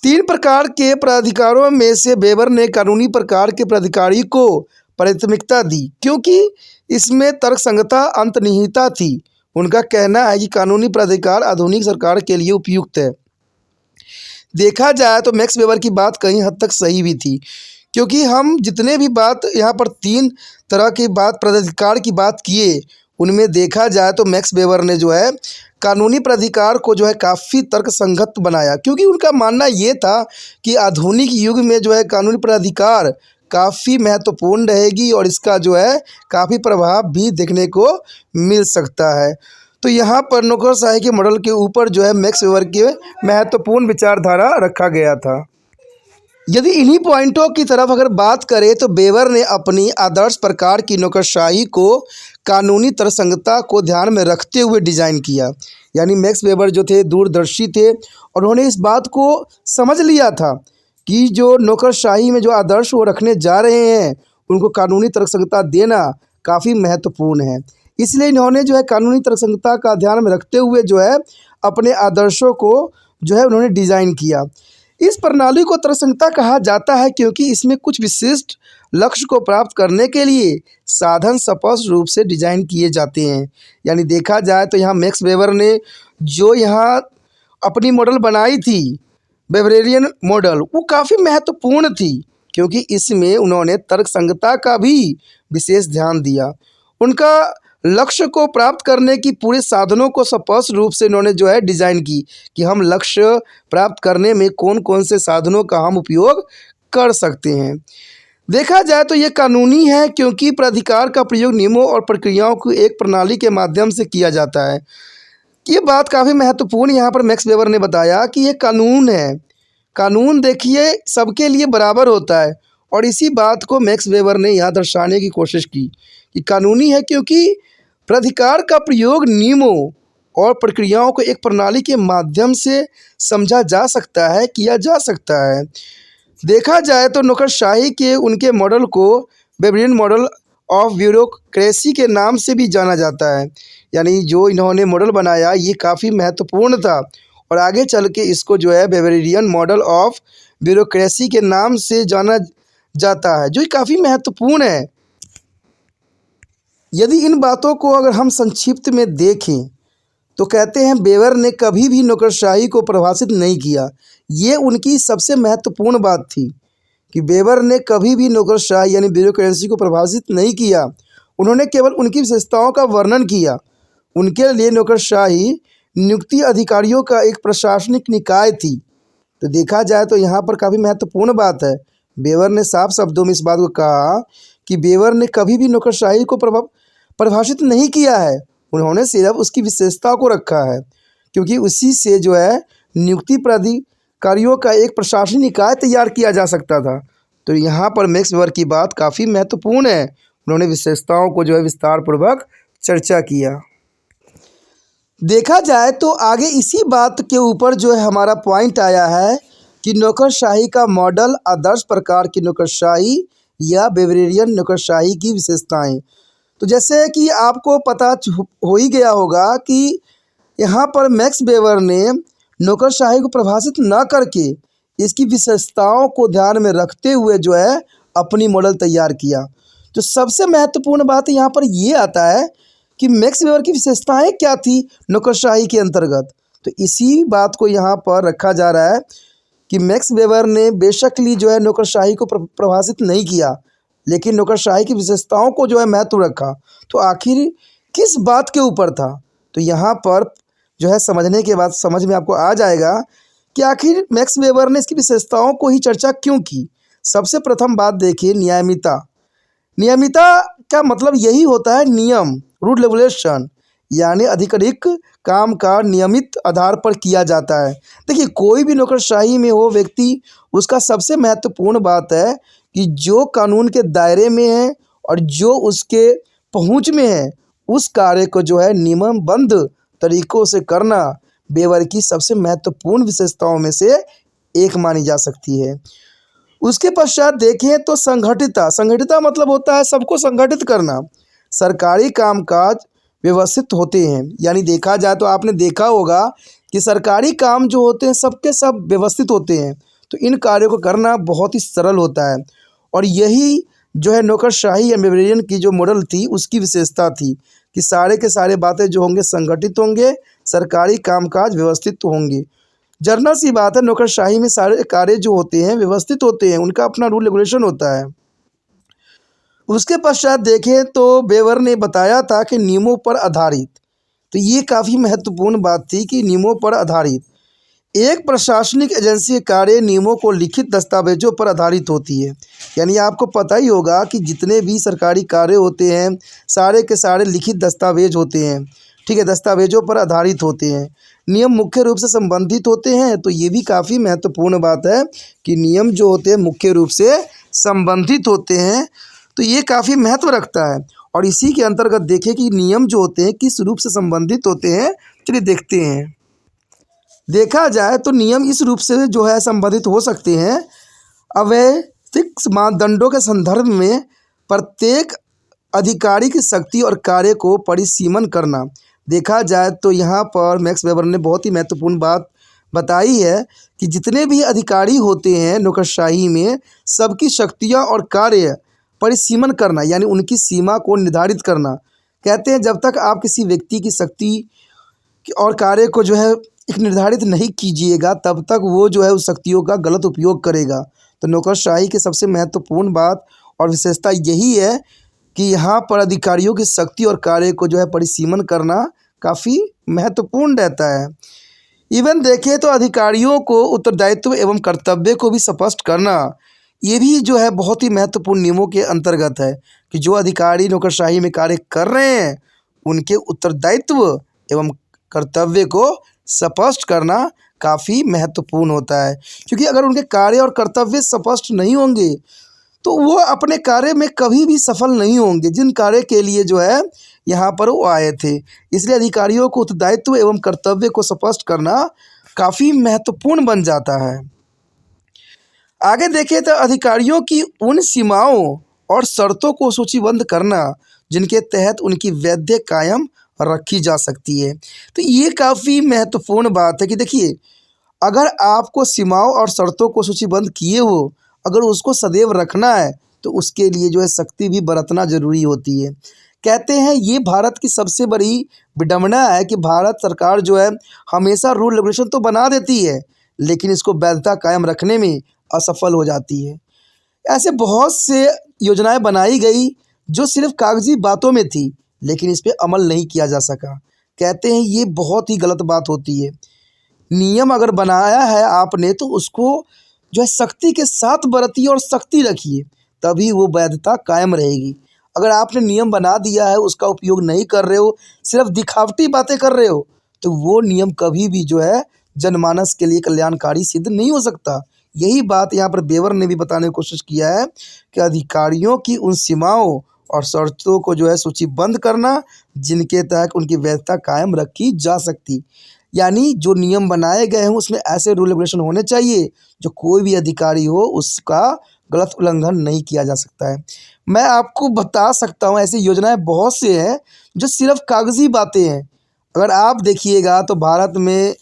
S1: 3 प्रकार के प्राधिकारों में से वेबर ने कानूनी प्रकार के प्राधिकारी को प्राथमिकता दी क्योंकि इसमें तर्कसंगता अंतर्निहितता थी। उनका कहना है कि कानूनी प्राधिकार आधुनिक सरकार के लिए उपयुक्त है। देखा जाए तो मैक्स वेबर की बात कहीं हद तक सही भी थी, क्योंकि हम जितने भी बात यहाँ पर 3 तरह की बात प्राधिकार की बात किए, उनमें देखा जाए तो मैक्स वेबर ने जो है कानूनी प्राधिकार को जो है काफ़ी तर्कसंगत बनाया, क्योंकि उनका मानना ये था कि आधुनिक युग में जो है कानूनी प्राधिकार काफ़ी महत्वपूर्ण रहेगी और इसका जो है काफ़ी प्रभाव भी देखने को मिल सकता है। तो यहाँ पर नौकरशाही के मॉडल के ऊपर जो है मैक्स वेबर के महत्वपूर्ण विचारधारा रखा गया था। यदि इन्हीं पॉइंटों की तरफ अगर बात करें तो वेबर ने अपनी आदर्श प्रकार की नौकरशाही को कानूनी तरसंगता को ध्यान में रखते हुए डिज़ाइन किया। यानी मैक्स वेबर जो थे दूरदर्शी थे और उन्होंने इस बात को समझ लिया था कि जो नौकरशाही में जो आदर्श वो रखने जा रहे हैं उनको कानूनी तरसंगता देना काफ़ी महत्वपूर्ण है। इसलिए इन्होंने जो है कानूनी तरसंगता का ध्यान में रखते हुए जो है अपने आदर्शों को जो है उन्होंने डिज़ाइन किया। इस प्रणाली को तरसंगता कहा जाता है क्योंकि इसमें कुछ विशिष्ट लक्ष्य को प्राप्त करने के लिए साधन स्पष्ट रूप से डिजाइन किए जाते हैं। यानी देखा जाए तो यहाँ मैक्स वेबर ने जो यहाँ अपनी मॉडल बनाई थी वेबरेरियन मॉडल, वो काफ़ी महत्वपूर्ण थी क्योंकि इसमें उन्होंने तर्कसंगता का भी विशेष ध्यान दिया। उनका लक्ष्य को प्राप्त करने की पूरे साधनों को स्पष्ट रूप से इन्होंने जो है डिज़ाइन की कि हम लक्ष्य प्राप्त करने में कौन कौन से साधनों का हम उपयोग कर सकते हैं। देखा जाए तो ये कानूनी है क्योंकि प्राधिकार का प्रयोग नियमों और प्रक्रियाओं की एक प्रणाली के माध्यम से किया जाता है। ये बात काफ़ी महत्वपूर्ण यहाँ पर मैक्स वेबर ने बताया कि ये कानून है। कानून देखिए सबके लिए बराबर होता है और इसी बात को मैक्स वेबर ने यहाँ दर्शाने की कोशिश की कि कानूनी है क्योंकि प्राधिकार का प्रयोग नियमों और प्रक्रियाओं को एक प्रणाली के माध्यम से समझा जा सकता है, किया जा सकता है। देखा जाए तो नौकरशाही के उनके मॉडल को वेबरियन मॉडल ऑफ ब्यूरोक्रेसी के नाम से भी जाना जाता है। यानी जो इन्होंने मॉडल बनाया ये काफ़ी महत्वपूर्ण था और आगे चल के इसको जो है वेबरियन मॉडल ऑफ ब्यूरोक्रेसी के नाम से जाना जाता है, जो काफ़ी महत्वपूर्ण है। यदि इन बातों को अगर हम संक्षिप्त में देखें तो कहते हैं वेबर ने कभी भी नौकरशाही को परिभाषित नहीं किया। ये उनकी सबसे महत्वपूर्ण बात थी कि वेबर ने कभी भी नौकरशाही यानी ब्यूरोक्रेसी को परिभाषित नहीं किया। उन्होंने केवल उनकी विशेषताओं का वर्णन किया। उनके लिए नौकरशाही नियुक्ति अधिकारियों का एक प्रशासनिक निकाय थी। तो देखा जाए तो यहाँ पर काफ़ी महत्वपूर्ण बात है। वेबर ने साफ शब्दों में इस बात को कहा कि वेबर ने कभी भी नौकरशाही को परिभाषित नहीं किया है। उन्होंने सिर्फ उसकी विशेषता को रखा है क्योंकि उसी से जो है नियुक्ति प्राधिकारियों का एक प्रशासनिक निकाय तैयार किया जा सकता था। तो यहाँ पर मैक्स वेबर की बात काफ़ी महत्वपूर्ण है। उन्होंने विशेषताओं को जो है विस्तारपूर्वक चर्चा किया। देखा जाए तो आगे इसी बात के ऊपर जो है हमारा पॉइंट आया है कि नौकरशाही का मॉडल आदर्श प्रकार की नौकरशाही या वेबरेरियन नौकरशाही की विशेषताएं। तो जैसे कि आपको पता हो ही गया होगा कि यहाँ पर मैक्स वेबर ने नौकरशाही को परिभाषित न करके इसकी विशेषताओं को ध्यान में रखते हुए जो है अपनी मॉडल तैयार किया। तो सबसे महत्वपूर्ण बात यहाँ पर ये आता है कि मैक्स वेबर की विशेषताएं क्या थी नौकरशाही के अंतर्गत। तो इसी बात को यहाँ पर रखा जा रहा है कि मैक्स वेबर ने बेशकली जो है नौकरशाही को परिभाषित नहीं किया, लेकिन नौकरशाही की विशेषताओं को जो है महत्व रखा। तो आखिर किस बात के ऊपर था? तो यहाँ पर जो है समझने के बाद समझ में आपको आ जाएगा कि आखिर मैक्स वेबर ने इसकी विशेषताओं को ही चर्चा क्यों की। सबसे प्रथम बात देखिए नियमितता। नियमितता का मतलब यही होता है नियम, रूल रेगुलेशन, यानी अधिकारिक काम का नियमित आधार पर किया जाता है। देखिए कोई भी नौकरशाही में हो व्यक्ति, उसका सबसे महत्वपूर्ण बात है कि जो कानून के दायरे में है और जो उसके पहुंच में है उस कार्य को जो है नियमबद्ध तरीक़ों से करना वेबर की सबसे महत्वपूर्ण विशेषताओं में से एक मानी जा सकती है। उसके पश्चात देखें तो संगठितता। संगठितता मतलब होता है सबको संगठित करना। सरकारी कामकाज व्यवस्थित होते हैं। यानी देखा जाए तो आपने देखा होगा कि सरकारी काम जो होते हैं सबके सब व्यवस्थित होते हैं। तो इन कार्यों को करना बहुत ही सरल होता है और यही जो है नौकरशाही या वेबरेरियन की जो मॉडल थी उसकी विशेषता थी कि सारे के सारे बातें जो होंगे संगठित होंगे, सरकारी कामकाज व्यवस्थित होंगे। जर्नल सी बात है, नौकरशाही में सारे कार्य जो होते हैं व्यवस्थित होते हैं, उनका अपना रूल रेगुलेशन होता है। उसके पश्चात देखें तो वेबर ने बताया था कि नियमों पर आधारित, तो ये काफ़ी महत्वपूर्ण बात थी कि नियमों पर आधारित एक प्रशासनिक एजेंसी के कार्य नियमों को लिखित दस्तावेजों पर आधारित होती है। यानी आपको पता ही होगा कि जितने भी सरकारी कार्य होते हैं सारे के सारे लिखित दस्तावेज होते हैं, ठीक है, दस्तावेजों पर आधारित होते हैं। नियम मुख्य रूप से संबंधित होते हैं, तो ये भी काफ़ी महत्वपूर्ण बात है कि नियम जो होते हैं मुख्य रूप से संबंधित होते हैं, तो ये काफ़ी महत्व रखता है। और इसी के अंतर्गत देखें कि नियम जो होते हैं किस रूप से संबंधित होते हैं, चलिए देखते हैं। देखा जाए तो नियम इस रूप से जो है संबंधित हो सकते हैं, अवैधिक मानदंडों के संदर्भ में प्रत्येक अधिकारी की शक्ति और कार्य को परिसीमन करना। देखा जाए तो यहाँ पर मैक्स वेबर ने बहुत ही महत्वपूर्ण बात बताई है कि जितने भी अधिकारी होते हैं नौकरशाही में, सबकी शक्तियाँ और कार्य परिसीमन करना, यानी उनकी सीमा को निर्धारित करना। कहते हैं जब तक आप किसी व्यक्ति की शक्ति और कार्य को जो है एक निर्धारित नहीं कीजिएगा तब तक वो जो है उस शक्तियों का गलत उपयोग करेगा। तो नौकरशाही की सबसे महत्वपूर्ण बात और विशेषता यही है कि यहाँ पर अधिकारियों की शक्ति और कार्य को जो है परिसीमन करना काफ़ी महत्वपूर्ण रहता है। इवन देखें तो अधिकारियों को उत्तरदायित्व एवं कर्तव्य को भी स्पष्ट करना, ये भी जो है बहुत ही महत्वपूर्ण नियमों के अंतर्गत है कि जो अधिकारी नौकरशाही में कार्य कर रहे हैं उनके उत्तरदायित्व एवं कर्तव्य को स्पष्ट करना काफ़ी महत्वपूर्ण होता है। क्योंकि अगर उनके कार्य और कर्तव्य स्पष्ट नहीं होंगे तो वो अपने कार्य में कभी भी सफल नहीं होंगे, जिन कार्य के लिए जो है यहाँ पर वो आए थे। इसलिए अधिकारियों को उत्तरदायित्व एवं कर्तव्य को स्पष्ट करना काफ़ी महत्वपूर्ण बन जाता है। आगे देखें तो अधिकारियों की उन सीमाओं और शर्तों को सूचीबद्ध करना जिनके तहत उनकी वैधता कायम रखी जा सकती है। तो ये काफ़ी महत्वपूर्ण बात है कि देखिए, अगर आपको सीमाओं और शर्तों को सूचीबद्ध किए हो, अगर उसको सदैव रखना है तो उसके लिए जो है सख्ती भी बरतना ज़रूरी होती है। कहते हैं ये भारत की सबसे बड़ी विडंबना है कि भारत सरकार जो है हमेशा रूल रेगुलेशन तो बना देती है लेकिन इसको वैधता कायम रखने में असफल हो जाती है। ऐसे बहुत से योजनाएं बनाई गई जो सिर्फ कागजी बातों में थी लेकिन इस पे अमल नहीं किया जा सका। कहते हैं ये बहुत ही गलत बात होती है। नियम अगर बनाया है आपने तो उसको जो है सख्ती के साथ बरतिए और सख्ती रखिए, तभी वो वैधता कायम रहेगी। अगर आपने नियम बना दिया है उसका उपयोग नहीं कर रहे हो, सिर्फ दिखावटी बातें कर रहे हो, तो वो नियम कभी भी जो है जनमानस के लिए कल्याणकारी सिद्ध नहीं हो सकता। यही बात यहाँ पर वेबर ने भी बताने की कोशिश किया है कि अधिकारियों की उन सीमाओं और शर्तों को जो है सूचीबद्ध करना जिनके तहत उनकी वैधता कायम रखी जा सकती। यानी जो नियम बनाए गए हैं उसमें ऐसे रूल रेगुलेशन होने चाहिए जो कोई भी अधिकारी हो उसका गलत उल्लंघन नहीं किया जा सकता है। मैं आपको बता सकता हूँ ऐसी योजनाएं बहुत से हैं जो सिर्फ कागजी बातें हैं। अगर आप देखिएगा तो भारत में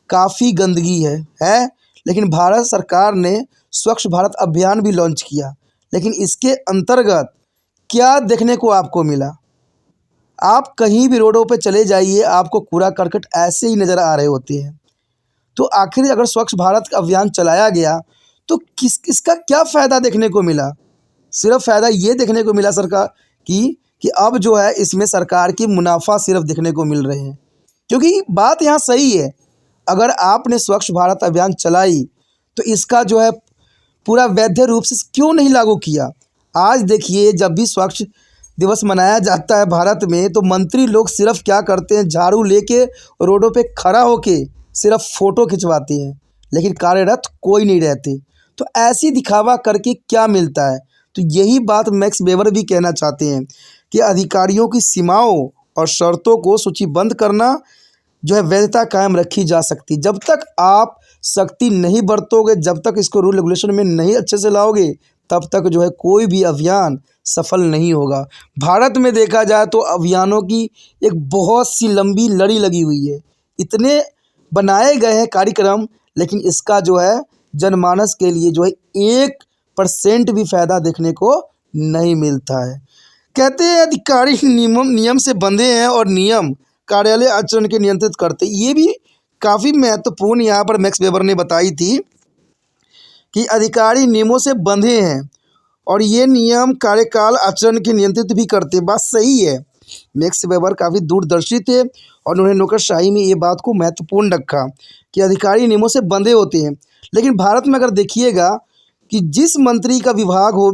S1: काफ़ी गंदगी है, लेकिन भारत सरकार ने स्वच्छ भारत अभियान भी लॉन्च किया, लेकिन इसके अंतर्गत क्या देखने को आपको मिला? आप कहीं भी रोडों पे चले जाइए आपको कूड़ा करकट ऐसे ही नज़र आ रहे होते हैं। तो आखिर अगर स्वच्छ भारत का अभियान चलाया गया तो इसका क्या फ़ायदा देखने को मिला? सिर्फ फ़ायदा ये देखने को मिला सरकार कि अब जो है इसमें सरकार की मुनाफा सिर्फ देखने को मिल रहे हैं। क्योंकि बात यहाँ सही है, अगर आपने स्वच्छ भारत अभियान चलाई तो इसका जो है पूरा वैध रूप से क्यों नहीं लागू किया? आज देखिए जब भी स्वच्छ दिवस मनाया जाता है भारत में तो मंत्री लोग सिर्फ क्या करते हैं, झाड़ू लेके रोडों पे खड़ा होके सिर्फ फ़ोटो खिंचवाते हैं, लेकिन कार्यरत कोई नहीं रहते। तो ऐसी दिखावा करके क्या मिलता है? तो यही बात मैक्स वेबर भी कहना चाहते हैं कि अधिकारियों की सीमाओं और शर्तों को सूचीबद्ध करना जो है वैधता कायम रखी जा सकती। जब तक आप सख्ती नहीं बरतोगे, जब तक इसको रूल रेगुलेशन में नहीं अच्छे से लाओगे, तब तक जो है कोई भी अभियान सफल नहीं होगा। भारत में देखा जाए तो अभियानों की एक बहुत सी लंबी लड़ी लगी हुई है, इतने बनाए गए हैं कार्यक्रम, लेकिन इसका जो है जनमानस के लिए जो है 1% भी फ़ायदा देखने को नहीं मिलता है। कहते हैं अधिकारी नियम से बंधे हैं और नियम कार्यालय आचरण के नियंत्रित करते। ये भी काफ़ी महत्वपूर्ण यहाँ पर मैक्स वेबर ने बताई थी कि अधिकारी नियमों से बंधे हैं और ये नियम कार्यकाल आचरण के नियंत्रित भी करते हैं। बात सही है। मैक्स वेबर काफ़ी दूरदर्शी थे और उन्होंने नौकरशाही में ये बात को महत्वपूर्ण रखा कि अधिकारी नियमों से बंधे होते हैं। लेकिन भारत में अगर देखिएगा कि जिस मंत्री का विभाग हो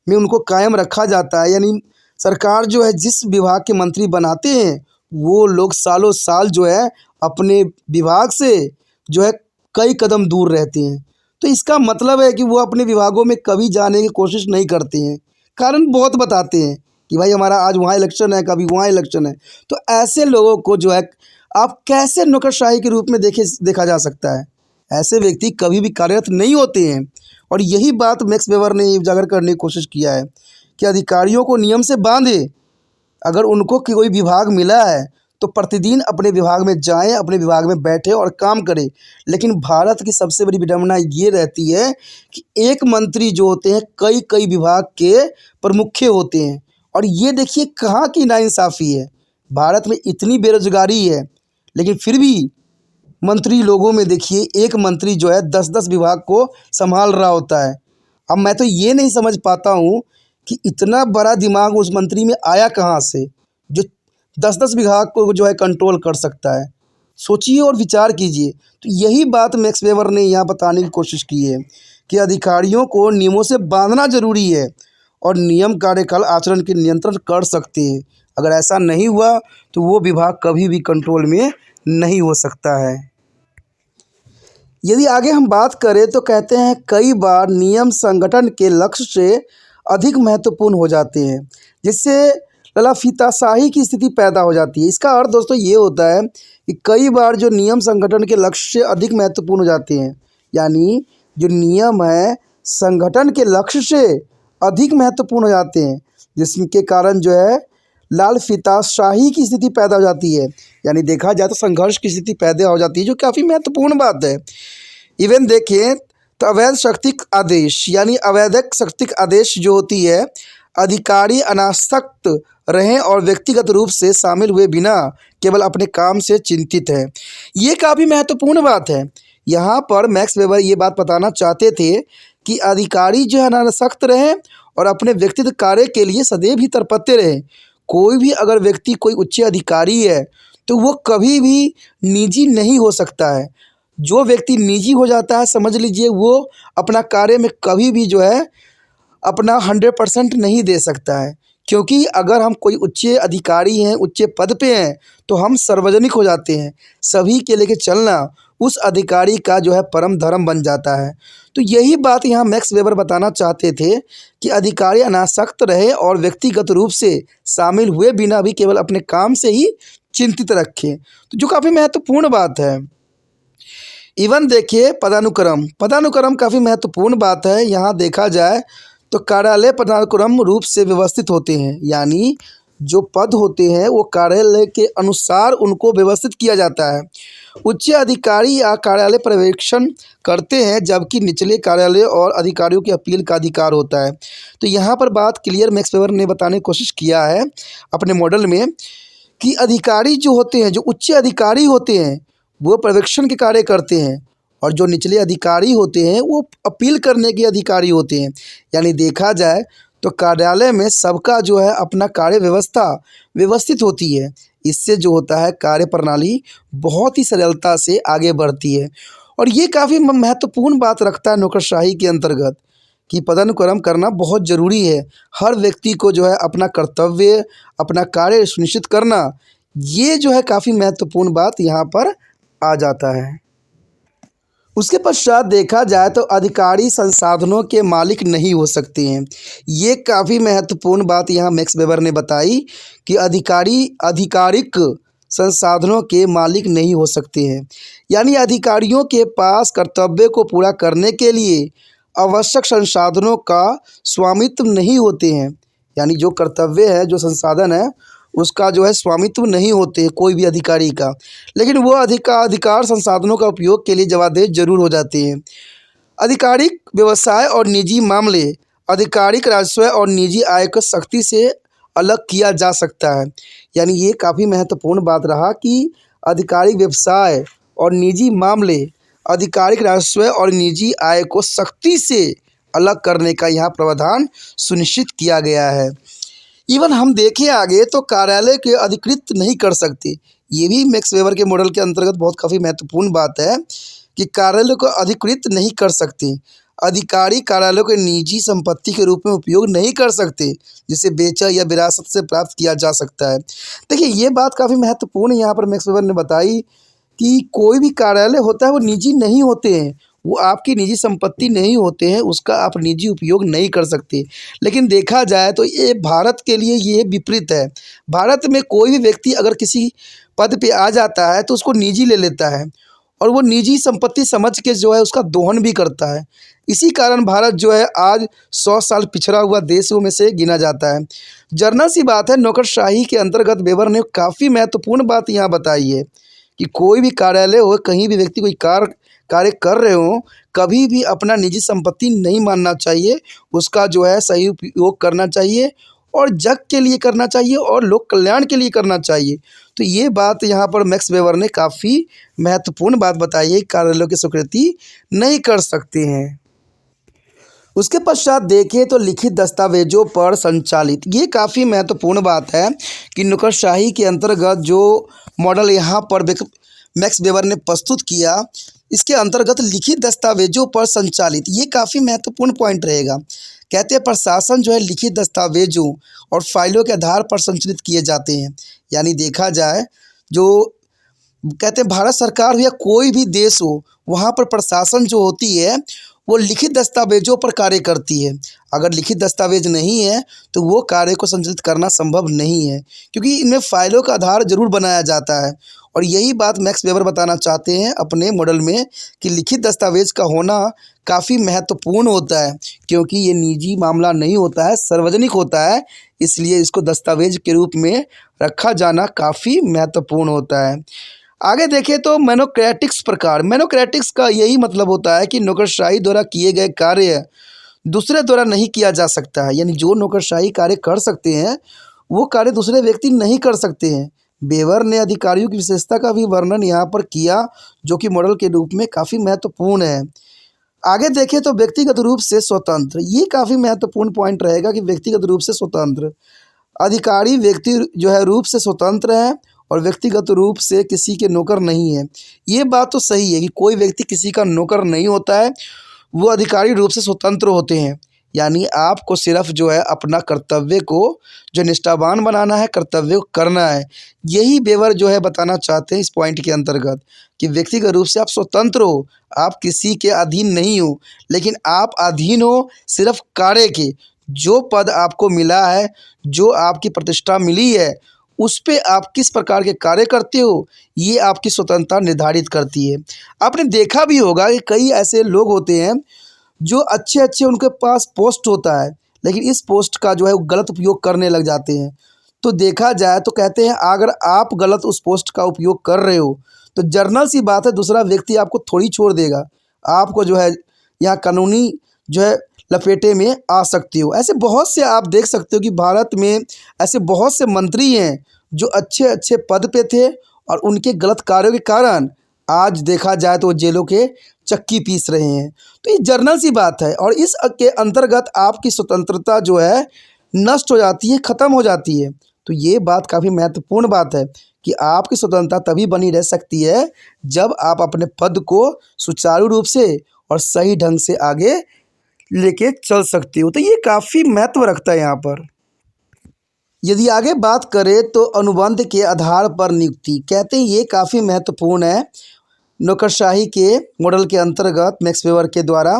S1: में उनको कायम रखा जाता है, यानी सरकार जो है जिस विभाग के मंत्री बनाते हैं वो लोग सालों साल जो है अपने विभाग से जो है कई कदम दूर रहते हैं। तो इसका मतलब है कि वो अपने विभागों में कभी जाने की कोशिश नहीं करते हैं। कारण बहुत बताते हैं कि भाई हमारा आज वहाँ इलेक्शन है, कभी वहाँ इलेक्शन है। तो ऐसे लोगों को जो है आप कैसे नौकरशाही के रूप में देखा जा सकता है। ऐसे व्यक्ति कभी भी कार्यरत नहीं होते हैं और यही बात मैक्स वेबर ने उजागर करने की कोशिश किया है कि अधिकारियों को नियम से बांधे। अगर उनको कोई विभाग मिला है तो प्रतिदिन अपने विभाग में जाएं, अपने विभाग में बैठे और काम करें। लेकिन भारत की सबसे बड़ी विडंबना ये रहती है कि एक मंत्री जो होते हैं कई कई विभाग के प्रमुख होते हैं। और ये देखिए कहाँ की नाइंसाफ़ी है। भारत में इतनी बेरोजगारी है लेकिन फिर भी मंत्री लोगों में देखिए एक मंत्री जो है 10-10 विभाग को संभाल रहा होता है। अब मैं तो ये नहीं समझ पाता हूँ कि इतना बड़ा दिमाग उस मंत्री में आया कहाँ से, जो 10-10 विभाग को जो है कंट्रोल कर सकता है। सोचिए और विचार कीजिए। तो यही बात मैक्स वेबर ने यहाँ बताने की कोशिश की है कि अधिकारियों को नियमों से बांधना जरूरी है और नियम कार्यकाल आचरण के नियंत्रण कर सकते हैं। अगर ऐसा नहीं हुआ तो वो विभाग कभी भी कंट्रोल में नहीं हो सकता है। यदि आगे हम बात करें तो कहते हैं कई बार नियम संगठन के लक्ष्य से अधिक महत्वपूर्ण हो जाते हैं, जिससे ललाफिताशाही की स्थिति पैदा हो जाती है। इसका अर्थ दोस्तों ये होता है कि कई बार जो नियम संगठन के लक्ष्य से अधिक महत्वपूर्ण हो जाते हैं, यानी जो नियम है संगठन के लक्ष्य से अधिक महत्वपूर्ण हो जाते हैं, जिसके कारण जो है लालफिताशाही की स्थिति पैदा हो जाती है। यानी देखा जाए तो संघर्ष की स्थिति पैदा हो जाती है, जो काफ़ी महत्वपूर्ण बात है। इवन देखें तो अवैध शक्तिक आदेश यानी अवैधक शक्तिक आदेश जो होती है, अधिकारी अनासक्त रहें और व्यक्तिगत रूप से शामिल हुए बिना केवल अपने काम से चिंतित है। ये काफ़ी महत्वपूर्ण बात है। यहाँ पर मैक्स वेबर ये बात बताना चाहते थे कि अधिकारी जो है अनासक्त रहें और अपने व्यक्तिगत कार्य के लिए सदैव ही तत्पर रहें। कोई भी अगर व्यक्ति कोई उच्च अधिकारी है तो वो कभी भी निजी नहीं हो सकता है। जो व्यक्ति निजी हो जाता है समझ लीजिए वो अपना कार्य में कभी भी जो है अपना 100% नहीं दे सकता है। क्योंकि अगर हम कोई उच्च अधिकारी हैं, उच्च पद पे हैं, तो हम सार्वजनिक हो जाते हैं। सभी के लेके चलना उस अधिकारी का जो है परम धर्म बन जाता है। तो यही बात यहाँ मैक्स वेबर बताना चाहते थे कि अधिकारी अनासक्त रहे और व्यक्तिगत रूप से शामिल हुए बिना भी केवल अपने काम से ही चिंतित रखें, तो जो काफ़ी महत्वपूर्ण बात है। इवन देखिए पदानुक्रम काफ़ी महत्वपूर्ण बात है। यहाँ देखा जाए तो कार्यालय पदानुक्रम रूप से व्यवस्थित होते हैं, यानी जो पद होते हैं वो कार्यालय के अनुसार उनको व्यवस्थित किया जाता है। उच्च अधिकारी या कार्यालय पर्यवेक्षण करते हैं, जबकि निचले कार्यालय और अधिकारियों की अपील का अधिकार होता है। तो यहाँ पर बात क्लियर मैक्स वेबर ने बताने की कोशिश किया है अपने मॉडल में कि अधिकारी जो होते हैं, जो उच्च अधिकारी होते हैं, वो पर्यवेक्षण के कार्य करते हैं और जो निचले अधिकारी होते हैं वो अपील करने के अधिकारी होते हैं। यानी देखा जाए तो कार्यालय में सबका जो है अपना कार्य व्यवस्था व्यवस्थित होती है। इससे जो होता है कार्य प्रणाली बहुत ही सरलता से आगे बढ़ती है। और ये काफ़ी महत्वपूर्ण बात रखता है नौकरशाही के अंतर्गत कि पदानुक्रम करना बहुत ज़रूरी है। हर व्यक्ति को जो है अपना कर्तव्य, अपना कार्य सुनिश्चित करना, ये जो है काफ़ी महत्वपूर्ण बात यहाँ पर आ जाता है। उसके पश्चात देखा जाए तो अधिकारी संसाधनों के मालिक नहीं हो सकते हैं। ये काफ़ी महत्वपूर्ण बात यहाँ मैक्स वेबर ने बताई कि अधिकारी आधिकारिक संसाधनों के मालिक नहीं हो सकते हैं। यानी अधिकारियों के पास कर्तव्य को पूरा करने के लिए आवश्यक संसाधनों का स्वामित्व नहीं होते हैं। यानी जो कर्तव्य है, जो संसाधन है, उसका जो है स्वामित्व नहीं होते कोई भी अधिकारी का, लेकिन वो अधिकार संसाधनों का उपयोग के लिए जवाबदेह जरूर हो जाते हैं। आधिकारिक व्यवसाय और निजी मामले आधिकारिक राजस्व और निजी आय को सख्ती से अलग किया जा सकता है। यानी ये काफ़ी महत्वपूर्ण बात रहा कि आधिकारिक व्यवसाय और निजी मामले, आधिकारिक राजस्व और निजी आय को सख्ती से अलग करने का यहाँ प्रावधान सुनिश्चित किया गया है। इवन हम देखें आगे तो कार्यालय के अधिकृत नहीं कर सकते। ये भी मैक्स वेबर के मॉडल के अंतर्गत बहुत काफ़ी महत्वपूर्ण बात है कि कार्यालय को अधिकृत नहीं कर सकते। अधिकारी कार्यालय को निजी संपत्ति के रूप में उपयोग नहीं कर सकते जिसे बेचा या विरासत से प्राप्त किया जा सकता है। देखिए ये बात काफ़ी महत्वपूर्ण यहाँ पर मैक्स वेबर ने बताई कि कोई भी कार्यालय होता है वो निजी नहीं होते हैं, वो आपकी निजी संपत्ति नहीं होते हैं, उसका आप निजी उपयोग नहीं कर सकते। लेकिन देखा जाए तो ये भारत के लिए ये विपरीत है। भारत में कोई भी व्यक्ति अगर किसी पद पे आ जाता है तो उसको निजी ले लेता है और वो निजी संपत्ति समझ के जो है उसका दोहन भी करता है। इसी कारण भारत जो है आज 100 साल पिछड़ा हुआ देशों में से गिना जाता है। जर्नल सी बात है, नौकरशाही के अंतर्गत वेबर ने काफ़ी महत्वपूर्ण बात यहाँ बताई है कि कोई भी कार्यालय हो, कहीं भी व्यक्ति कोई कार्य कर रहे हो, कभी भी अपना निजी संपत्ति नहीं मानना चाहिए, उसका जो है सही उपयोग करना चाहिए और जग के लिए करना चाहिए और लोक कल्याण के लिए करना चाहिए। तो ये बात यहाँ पर मैक्स वेबर ने काफ़ी महत्वपूर्ण बात बताई है, कार्यालयों की स्वीकृति नहीं कर सकते हैं। उसके पश्चात देखें तो लिखित दस्तावेजों पर संचालित, ये काफ़ी महत्वपूर्ण बात है कि नौकरशाही के अंतर्गत जो मॉडल यहाँ पर मैक्स वेबर ने प्रस्तुत किया, इसके अंतर्गत लिखित दस्तावेजों पर संचालित, ये काफ़ी महत्वपूर्ण पॉइंट रहेगा। कहते हैं प्रशासन जो है लिखित दस्तावेजों और फाइलों के आधार पर संचालित किए जाते हैं। यानी देखा जाए जो कहते हैं भारत सरकार हो या कोई भी देश हो, वहाँ पर प्रशासन जो होती है वो लिखित दस्तावेजों पर कार्य करती है। अगर लिखित दस्तावेज नहीं है तो वो कार्य को संचालित करना संभव नहीं है, क्योंकि इनमें फाइलों का आधार जरूर बनाया जाता है। और यही बात मैक्स वेबर बताना चाहते हैं अपने मॉडल में कि लिखित दस्तावेज का होना काफ़ी महत्वपूर्ण होता है, क्योंकि ये निजी मामला नहीं होता है, सार्वजनिक होता है, इसलिए इसको दस्तावेज के रूप में रखा जाना काफ़ी महत्वपूर्ण होता है। आगे देखें तो मेनोक्रेटिक्स प्रकार, मेनोक्रेटिक्स का यही मतलब होता है कि नौकरशाही द्वारा किए गए कार्य दूसरे द्वारा नहीं किया जा सकता है। यानी जो नौकरशाही कार्य कर सकते हैं वो कार्य दूसरे व्यक्ति नहीं कर सकते हैं। वेबर ने अधिकारियों की विशेषता का भी वर्णन यहाँ पर किया, जो कि मॉडल के रूप में काफ़ी महत्वपूर्ण है। आगे देखें तो व्यक्तिगत रूप से स्वतंत्र, ये काफ़ी महत्वपूर्ण पॉइंट रहेगा कि व्यक्तिगत रूप से स्वतंत्र, अधिकारी व्यक्ति जो है रूप से स्वतंत्र है और व्यक्तिगत रूप से किसी के नौकर नहीं है। ये बात तो सही है कि कोई व्यक्ति किसी का नौकर नहीं होता है, वो अधिकारी रूप से स्वतंत्र होते हैं। यानी आपको सिर्फ जो है अपना कर्तव्य को जो निष्ठावान बनाना है, कर्तव्य को करना है। यही वेबर जो है बताना चाहते हैं इस पॉइंट के अंतर्गत कि व्यक्तिगत रूप से आप स्वतंत्र हो, आप किसी के अधीन नहीं हो, लेकिन आप अधीन हो सिर्फ कार्य के। जो पद आपको मिला है, जो आपकी प्रतिष्ठा मिली है, उस पे आप किस प्रकार के कार्य करते हो, ये आपकी स्वतंत्रता निर्धारित करती है। आपने देखा भी होगा कि कई ऐसे लोग होते हैं जो अच्छे अच्छे उनके पास पोस्ट होता है, लेकिन इस पोस्ट का जो है वो गलत उपयोग करने लग जाते हैं। तो देखा जाए तो कहते हैं अगर आप गलत उस पोस्ट का उपयोग कर रहे हो तो जर्नल सी बात है दूसरा व्यक्ति आपको थोड़ी छोड़ देगा, आपको जो है यहाँ कानूनी जो है लपेटे में आ सकते हो। ऐसे बहुत से आप देख सकते हो कि भारत में ऐसे बहुत से मंत्री हैं जो अच्छे अच्छे पद पे थे और उनके गलत कार्यों के कारण आज देखा जाए तो वो जेलों के चक्की पीस रहे हैं। तो ये जर्नल सी बात है और इस के अंतर्गत आपकी स्वतंत्रता जो है नष्ट हो जाती है, ख़त्म हो जाती है। तो ये बात काफ़ी महत्वपूर्ण बात है कि आपकी स्वतंत्रता तभी बनी रह सकती है जब आप अपने पद को सुचारू रूप से और सही ढंग से आगे लेके चल सकते हो। तो ये काफ़ी महत्व रखता है यहाँ पर। यदि आगे बात करें तो अनुबंध के आधार पर नियुक्ति, कहते हैं ये काफ़ी महत्वपूर्ण है। नौकरशाही के मॉडल के अंतर्गत मैक्स वेबर के द्वारा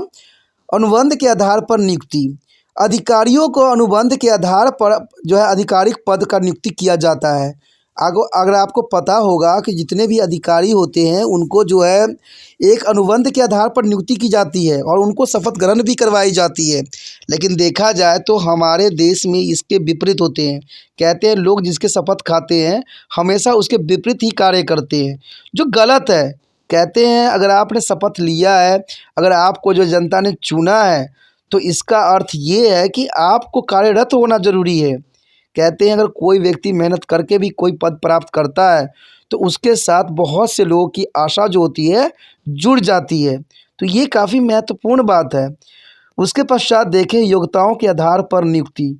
S1: अनुबंध के आधार पर नियुक्ति, अधिकारियों को अनुबंध के आधार पर जो है आधिकारिक पद का नियुक्ति किया जाता है। अगर आपको पता होगा कि जितने भी अधिकारी होते हैं उनको जो है एक अनुबंध के आधार पर नियुक्ति की जाती है और उनको शपथ ग्रहण भी करवाई जाती है। लेकिन देखा जाए तो हमारे देश में इसके विपरीत होते हैं। कहते हैं लोग जिसके शपथ खाते हैं हमेशा उसके विपरीत ही कार्य करते हैं, जो गलत है। कहते हैं अगर आपने शपथ लिया है, अगर आपको जो जनता ने चुना है, तो इसका अर्थ ये है कि आपको कार्यरत होना ज़रूरी है। कहते हैं अगर कोई व्यक्ति मेहनत करके भी कोई पद प्राप्त करता है तो उसके साथ बहुत से लोगों की आशा जो होती है जुड़ जाती है। तो ये काफ़ी महत्वपूर्ण बात है। उसके पश्चात देखें योग्यताओं के आधार पर नियुक्ति।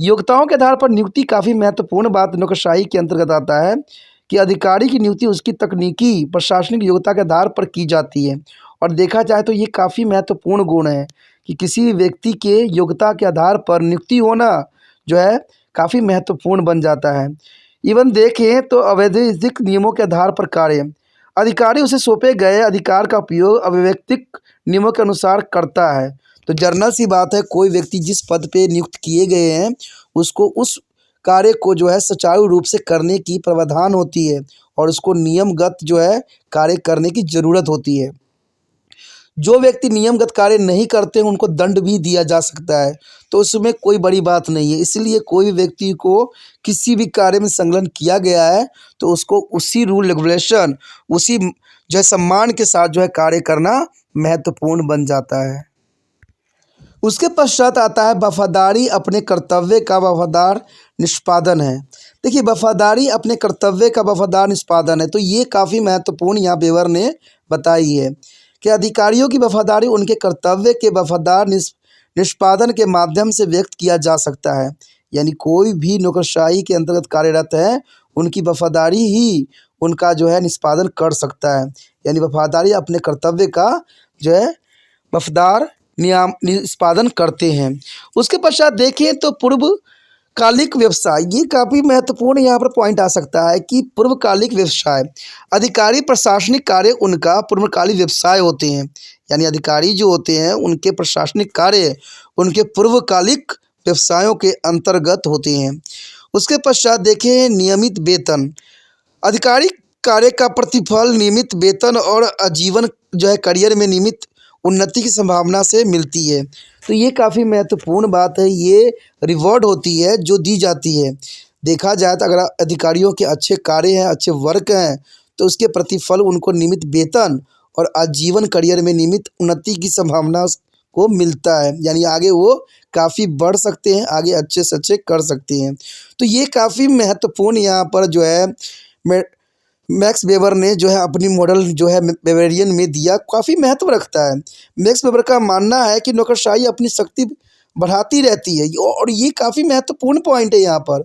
S1: योग्यताओं के आधार पर नियुक्ति काफ़ी महत्वपूर्ण बात नौकरशाही के अंतर्गत आता है कि अधिकारी की नियुक्ति उसकी तकनीकी प्रशासनिक योग्यता के आधार पर की जाती है। और देखा जाए तो ये काफ़ी महत्वपूर्ण गुण है कि किसी भी व्यक्ति के योग्यता के आधार पर नियुक्ति होना जो है काफ़ी महत्वपूर्ण बन जाता है। इवन देखें तो अवैधानिक नियमों के आधार पर कार्य। अधिकारी उसे सौंपे गए अधिकार का उपयोग अवैधानिक नियमों के अनुसार करता है। तो जर्नल सी बात है, कोई व्यक्ति जिस पद पे नियुक्त किए गए हैं उसको उस कार्य को जो है सुचारू रूप से करने की प्रावधान होती है और उसको नियमगत जो है कार्य करने की ज़रूरत होती है। जो व्यक्ति नियमगत कार्य नहीं करते हैं उनको दंड भी दिया जा सकता है, तो उसमें कोई बड़ी बात नहीं है। इसलिए कोई भी व्यक्ति को किसी भी कार्य में संलग्न किया गया है तो उसको उसी रूल रेगुलेशन उसी जो है सम्मान के साथ जो है कार्य करना महत्वपूर्ण बन जाता है। उसके पश्चात आता है वफादारी अपने कर्तव्य का वफादार निष्पादन है। देखिए वफादारी अपने कर्तव्य का वफादार निष्पादन है, तो ये काफ़ी महत्वपूर्ण यहाँ वेवर ने बताई है कि अधिकारियों की वफादारी उनके कर्तव्य के वफादार निष्पादन के माध्यम से व्यक्त किया जा सकता है। यानी कोई भी नौकरशाही के अंतर्गत कार्यरत है उनकी वफादारी ही उनका जो है निष्पादन कर सकता है। यानी वफादारी अपने कर्तव्य का जो है वफादार निष्पादन करते हैं। उसके पश्चात देखें तो पूर्वकालिक व्यवसाय, ये काफ़ी महत्वपूर्ण यहाँ पर पॉइंट आ सकता है कि पूर्वकालिक व्यवसाय अधिकारी प्रशासनिक कार्य उनका पूर्वकालिक व्यवसाय होते हैं। यानी अधिकारी जो होते हैं उनके प्रशासनिक कार्य उनके पूर्वकालिक व्यवसायों के अंतर्गत होते हैं। उसके पश्चात देखें नियमित वेतन। अधिकारी कार्य का प्रतिफल नियमित वेतन और आजीवन जो है करियर में नियमित उन्नति की संभावना से मिलती है। तो ये काफ़ी महत्वपूर्ण बात है, ये रिवॉर्ड होती है जो दी जाती है। देखा जाए तो अगर अधिकारियों के अच्छे कार्य हैं अच्छे वर्क हैं तो उसके प्रतिफल उनको नियमित वेतन और आजीवन करियर में नियमित उन्नति की संभावना को मिलता है। यानी आगे वो काफ़ी बढ़ सकते हैं, आगे अच्छे से अच्छे कर सकते हैं। तो ये काफ़ी महत्वपूर्ण यहाँ पर जो है मैक्स वेबर ने जो है अपनी मॉडल जो है वेबरियन में दिया, काफ़ी महत्व रखता है। मैक्स वेबर का मानना है कि नौकरशाही अपनी शक्ति बढ़ाती रहती है और ये काफ़ी महत्वपूर्ण पॉइंट है। यहाँ पर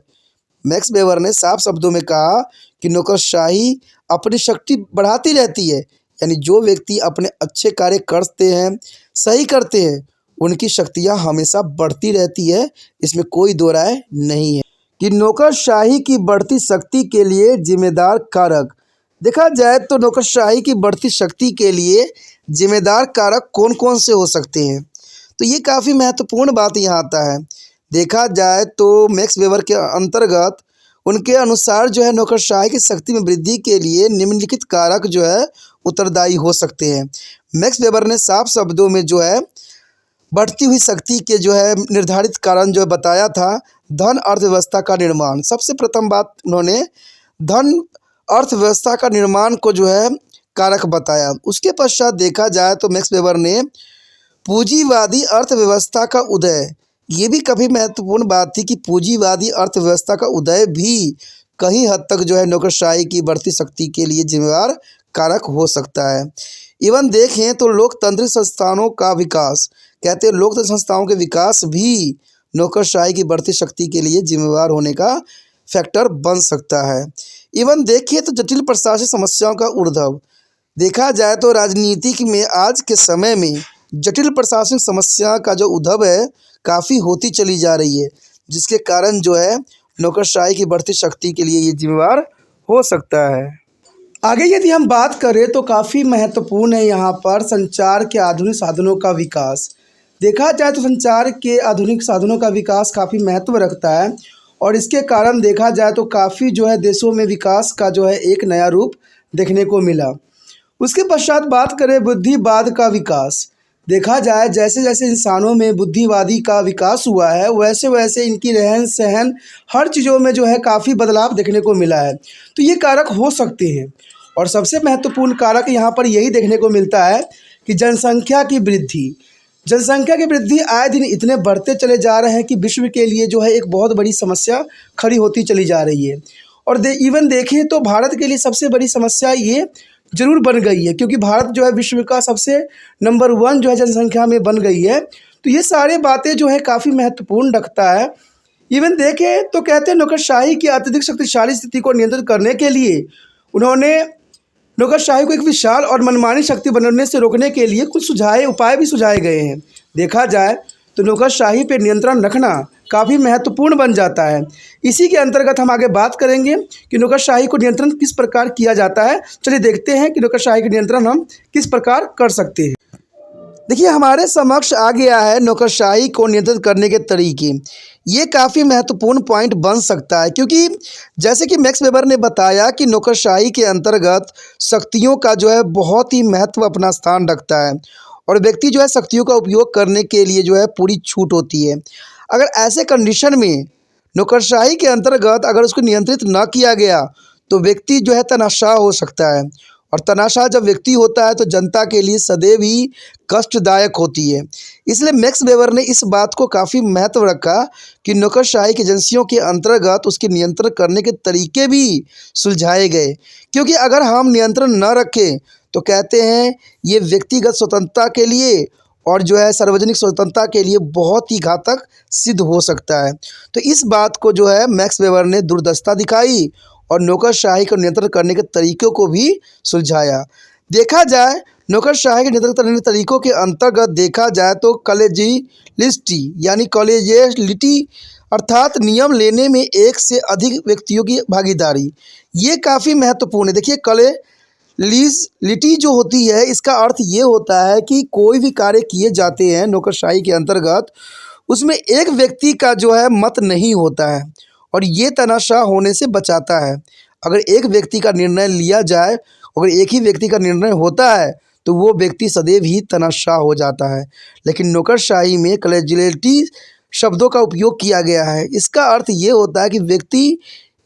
S1: मैक्स वेबर ने साफ शब्दों में कहा कि नौकरशाही अपनी शक्ति बढ़ाती रहती है। यानी जो व्यक्ति अपने अच्छे कार्य करते हैं सही करते हैं उनकी शक्तियाँ हमेशा बढ़ती रहती है, इसमें कोई दो राय नहीं है। कि नौकरशाही की बढ़ती शक्ति के लिए जिम्मेदार कारक। देखा जाए तो नौकरशाही की बढ़ती शक्ति के लिए जिम्मेदार कारक कौन कौन से हो सकते हैं, तो ये काफ़ी महत्वपूर्ण बात यहाँ आता है। देखा जाए तो मैक्स वेबर के अंतर्गत उनके अनुसार जो है नौकरशाही की शक्ति में वृद्धि के लिए निम्नलिखित कारक जो है उत्तरदायी हो सकते हैं। मैक्स वेबर ने साफ शब्दों में जो है बढ़ती हुई शक्ति के जो है निर्धारित कारण जो बताया था धन अर्थव्यवस्था का निर्माण। सबसे प्रथम बात उन्होंने धन अर्थव्यवस्था का निर्माण को जो है कारक बताया। उसके पश्चात देखा जाए तो मैक्स वेबर ने पूंजीवादी अर्थव्यवस्था का उदय, ये भी काफ़ी महत्वपूर्ण बात थी कि पूंजीवादी अर्थव्यवस्था का उदय भी कहीं हद तक जो है नौकरशाही की बढ़ती शक्ति के लिए जिम्मेदार कारक हो सकता है। इवन देखें तो लोकतांत्रिक संस्थानों का विकास, कहते हैं लोकतांत्रिक संस्थाओं के विकास भी नौकरशाही की बढ़ती शक्ति के लिए जिम्मेदार होने का फैक्टर बन सकता है। इवन देखिए तो जटिल प्रशासनिक समस्याओं का उद्भव। देखा जाए तो राजनीतिक में आज के समय में जटिल प्रशासनिक समस्या का जो उद्भव है काफ़ी होती चली जा रही है, जिसके कारण जो है नौकरशाही की बढ़ती शक्ति के लिए ये जिम्मेदार हो सकता है। आगे यदि हम बात करें तो काफ़ी महत्वपूर्ण है यहाँ पर संचार के आधुनिक साधनों का विकास। देखा जाए तो संचार के आधुनिक साधनों का विकास काफ़ी महत्व रखता है और इसके कारण देखा जाए तो काफ़ी जो है देशों में विकास का जो है एक नया रूप देखने को मिला। उसके पश्चात बात करें बुद्धिवाद का विकास। देखा जाए जैसे जैसे इंसानों में बुद्धिवादी का विकास हुआ है वैसे वैसे इनकी रहन सहन हर चीज़ों में जो है काफ़ी बदलाव देखने को मिला है। तो ये कारक हो सकते हैं और सबसे महत्वपूर्ण कारक यहाँ पर यही देखने को मिलता है कि जनसंख्या की वृद्धि। जनसंख्या की वृद्धि आए दिन इतने बढ़ते चले जा रहे हैं कि विश्व के लिए जो है एक बहुत बड़ी समस्या खड़ी होती चली जा रही है। और इवन देखें तो भारत के लिए सबसे बड़ी समस्या ये ज़रूर बन गई है, क्योंकि भारत जो है विश्व का सबसे नंबर 1 जो है जनसंख्या में बन गई है। तो ये सारी बातें जो है काफ़ी महत्वपूर्ण रखता है। इवन देखें तो कहते हैं नौकरशाही की अत्यधिक शक्तिशाली स्थिति को नियंत्रित करने के लिए उन्होंने नौकरशाही को एक विशाल और मनमानी शक्ति बनने से रोकने के लिए कुछ उपाय भी सुझाए गए हैं। देखा जाए तो नौकरशाही पर नियंत्रण रखना काफ़ी महत्वपूर्ण बन जाता है। इसी के अंतर्गत हम आगे बात करेंगे कि नौकरशाही को नियंत्रण किस प्रकार किया जाता है। चलिए देखते हैं कि नौकरशाही का नियंत्रण हम किस प्रकार कर सकते हैं। देखिए, हमारे समक्ष आ गया है नौकरशाही को नियंत्रित करने के तरीके। ये काफ़ी महत्वपूर्ण पॉइंट बन सकता है, क्योंकि जैसे कि मैक्स वेबर ने बताया कि नौकरशाही के अंतर्गत शक्तियों का जो है बहुत ही महत्व अपना स्थान रखता है और व्यक्ति जो है शक्तियों का उपयोग करने के लिए जो है पूरी छूट होती है। अगर ऐसे कंडीशन में नौकरशाही के अंतर्गत अगर उसको नियंत्रित ना किया गया तो व्यक्ति जो है तनाशाह हो सकता है, और तनाशाह जब व्यक्ति होता है तो जनता के लिए सदैव ही कष्टदायक होती है। इसलिए मैक्स वेबर ने इस बात को काफ़ी महत्व रखा कि नौकरशाही की एजेंसियों के अंतर्गत उसके नियंत्रण करने के तरीके भी सुलझाए गए, क्योंकि अगर हम नियंत्रण न रखें तो कहते हैं ये व्यक्तिगत स्वतंत्रता के लिए और जो है सार्वजनिक स्वतंत्रता के लिए बहुत ही घातक सिद्ध हो सकता है। तो इस बात को जो है मैक्स वेबर ने दूरदर्शिता दिखाई और नौकरशाही को नियंत्रण करने के तरीक़ों को भी सुलझाया। देखा जाए नौकरशाही के नियंत्रण करने के तरीक़ों के अंतर्गत देखा जाए तो कॉलेजियलिटी यानी कॉलेजियलिटी अर्थात नियम लेने में एक से अधिक व्यक्तियों की भागीदारी, ये काफ़ी महत्वपूर्ण है। देखिए, कॉलेजियलिटी जो होती है इसका अर्थ ये होता है कि कोई भी कार्य किए जाते हैं नौकरशाही के अंतर्गत उसमें एक व्यक्ति का जो है मत नहीं होता है और ये तनाशाह होने से बचाता है। अगर एक व्यक्ति का निर्णय लिया जाए, अगर एक ही व्यक्ति का निर्णय होता है तो वो व्यक्ति सदैव ही तनाशाह हो जाता है। लेकिन नौकरशाही में कॉलेजियलिटी शब्दों का उपयोग किया गया है। इसका अर्थ ये होता है कि व्यक्ति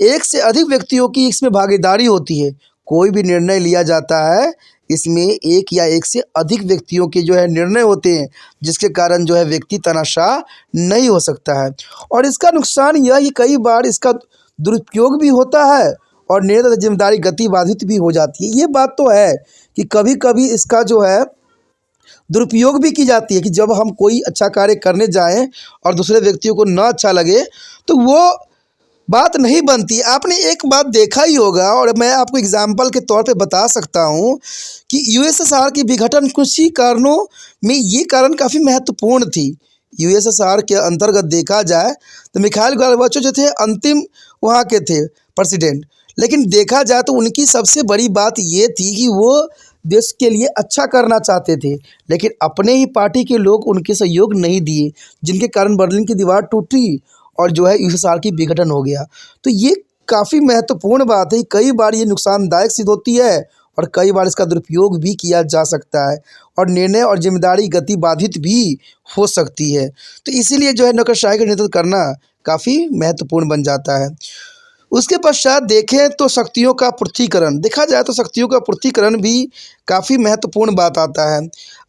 S1: एक से अधिक व्यक्तियों की इसमें भागीदारी होती है। कोई भी निर्णय लिया जाता है इसमें एक या एक से अधिक व्यक्तियों के जो है निर्णय होते हैं, जिसके कारण जो है व्यक्ति तनाशाह नहीं हो सकता है। और इसका नुकसान यह कि कई बार इसका दुरुपयोग भी होता है और निर्णय जिम्मेदारी गति बाधित भी हो जाती है। ये बात तो है कि कभी कभी इसका जो है दुरुपयोग भी की जाती है कि जब हम कोई अच्छा कार्य करने जाएं और दूसरे व्यक्तियों को ना अच्छा लगे तो वो बात नहीं बनती। आपने एक बात देखा ही होगा और मैं आपको एग्जाम्पल के तौर पे बता सकता हूँ कि यूएसएसआर की विघटन कुछ ही कारणों में ये कारण काफ़ी महत्वपूर्ण थी। यूएसएसआर के अंतर्गत देखा जाए तो मिखाइल गोर्बाचोव जो थे अंतिम वहाँ के थे प्रेसिडेंट, लेकिन देखा जाए तो उनकी सबसे बड़ी बात ये थी कि वो देश के लिए अच्छा करना चाहते थे, लेकिन अपने ही पार्टी के लोग उनके सहयोग नहीं दिए, जिनके कारण बर्लिन की दीवार टूटी और जो है यूएसएसआर की विघटन हो गया। तो ये काफ़ी महत्वपूर्ण बात है। कई बार ये नुकसानदायक सिद्ध होती है और कई बार इसका दुरुपयोग भी किया जा सकता है और निर्णय और जिम्मेदारी गति बाधित भी हो सकती है। तो इसीलिए जो है नौकरशाही का नेतृत्व करना काफ़ी महत्वपूर्ण बन जाता है। उसके पश्चात देखें तो शक्तियों का पृथकीकरण, देखा जाए तो शक्तियों का पृथकीकरण भी काफ़ी महत्वपूर्ण बात आता है।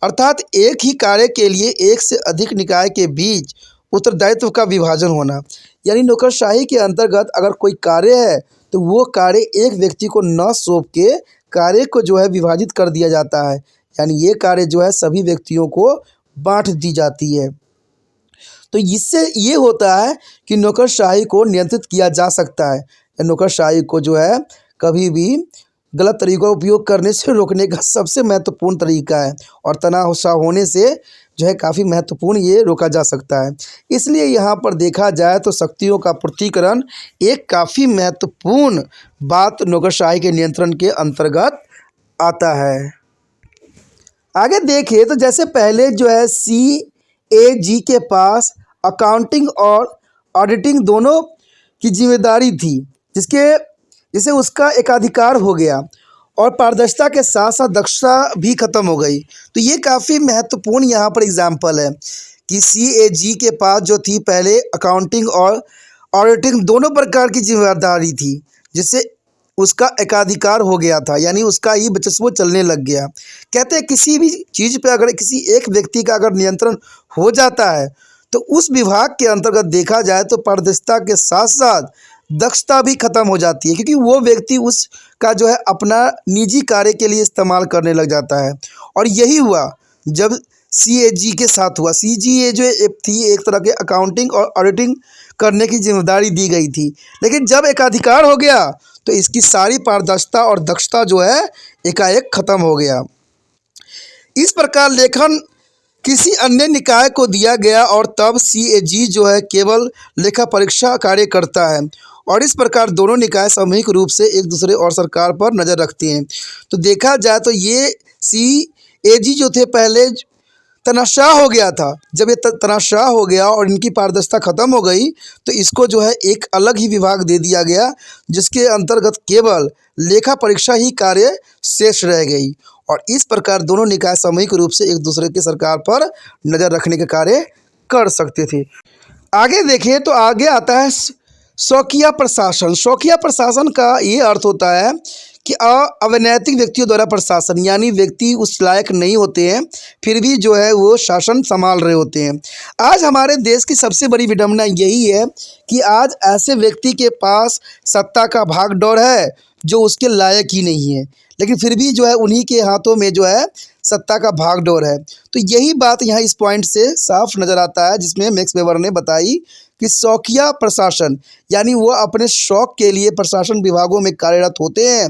S1: अर्थात एक ही कार्य के लिए एक से अधिक निकाय के बीच उत्तरदायित्व का विभाजन होना, यानी नौकरशाही के अंतर्गत अगर कोई कार्य है तो वो कार्य एक व्यक्ति को न सौंप के कार्य को जो है विभाजित कर दिया जाता है, यानी ये कार्य जो है सभी व्यक्तियों को बांट दी जाती है। तो इससे ये होता है कि नौकरशाही को नियंत्रित किया जा सकता है। नौकरशाही को जो है कभी भी गलत तरीक़ों का उपयोग करने से रोकने का सबसे महत्वपूर्ण तरीका है और तनाशाह होने से जो है काफ़ी महत्वपूर्ण ये रोका जा सकता है। इसलिए यहाँ पर देखा जाए तो शक्तियों का पृथकीकरण एक काफ़ी महत्वपूर्ण बात नौकरशाही के नियंत्रण के अंतर्गत आता है। आगे देखें तो जैसे पहले जो है CAG के पास अकाउंटिंग और ऑडिटिंग दोनों की जिम्मेदारी थी, जिसे उसका एकाधिकार हो गया और पारदर्शिता के साथ साथ दक्षता भी खत्म हो गई। तो ये काफ़ी महत्वपूर्ण यहाँ पर एग्जाम्पल है कि CAG के पास जो थी पहले अकाउंटिंग और ऑडिटिंग दोनों प्रकार की जिम्मेदारी थी, जिससे उसका एकाधिकार हो गया था, यानी उसका ही वर्चस्व चलने लग गया। कहते हैं किसी भी चीज़ पे अगर किसी एक व्यक्ति का अगर नियंत्रण हो जाता है तो उस विभाग के अंतर्गत देखा जाए तो पारदर्शिता के साथ साथ दक्षता भी खत्म हो जाती है, क्योंकि वो व्यक्ति उसका जो है अपना निजी कार्य के लिए इस्तेमाल करने लग जाता है। और यही हुआ जब सीएजी के साथ हुआ। सीजीए जो थी एक तरह के अकाउंटिंग और ऑडिटिंग करने की जिम्मेदारी दी गई थी, लेकिन जब एकाधिकार हो गया तो इसकी सारी पारदर्शिता और दक्षता जो है एकाएक खत्म हो गया। इस प्रकार लेखन किसी अन्य निकाय को दिया गया और तब सीएजी जो है केवल लेखा परीक्षा कार्य करता है, और इस प्रकार दोनों निकाय सामूहिक रूप से एक दूसरे और सरकार पर नज़र रखते हैं। तो देखा जाए तो ये सीएजी जो थे पहले तनाशाह हो गया था। जब ये तनाशाह हो गया और इनकी पारदर्शिता खत्म हो गई तो इसको जो है एक अलग ही विभाग दे दिया गया, जिसके अंतर्गत केवल लेखा परीक्षा ही कार्य शेष रह गई, और इस प्रकार दोनों निकाय सामूहिक रूप से एक दूसरे की सरकार पर नज़र रखने के कार्य कर सकते थे। आगे देखें तो आगे आता है शौकिया प्रशासन। शौकिया प्रशासन का ये अर्थ होता है कि अवैतनिक व्यक्तियों द्वारा प्रशासन, यानी व्यक्ति उस लायक नहीं होते हैं फिर भी जो है वो शासन संभाल रहे होते हैं। आज हमारे देश की सबसे बड़ी विडंबना यही है कि आज ऐसे व्यक्ति के पास सत्ता का भागदौड़ है जो उसके लायक ही नहीं है, लेकिन फिर भी जो है उन्हीं के हाथों में जो है सत्ता का भागदौड़ है। तो यही बात यहाँ इस पॉइंट से साफ नज़र आता है, जिसमें मैक्स वेबर ने बताई कि शौकिया प्रशासन यानी वो अपने शौक के लिए प्रशासन विभागों में कार्यरत होते हैं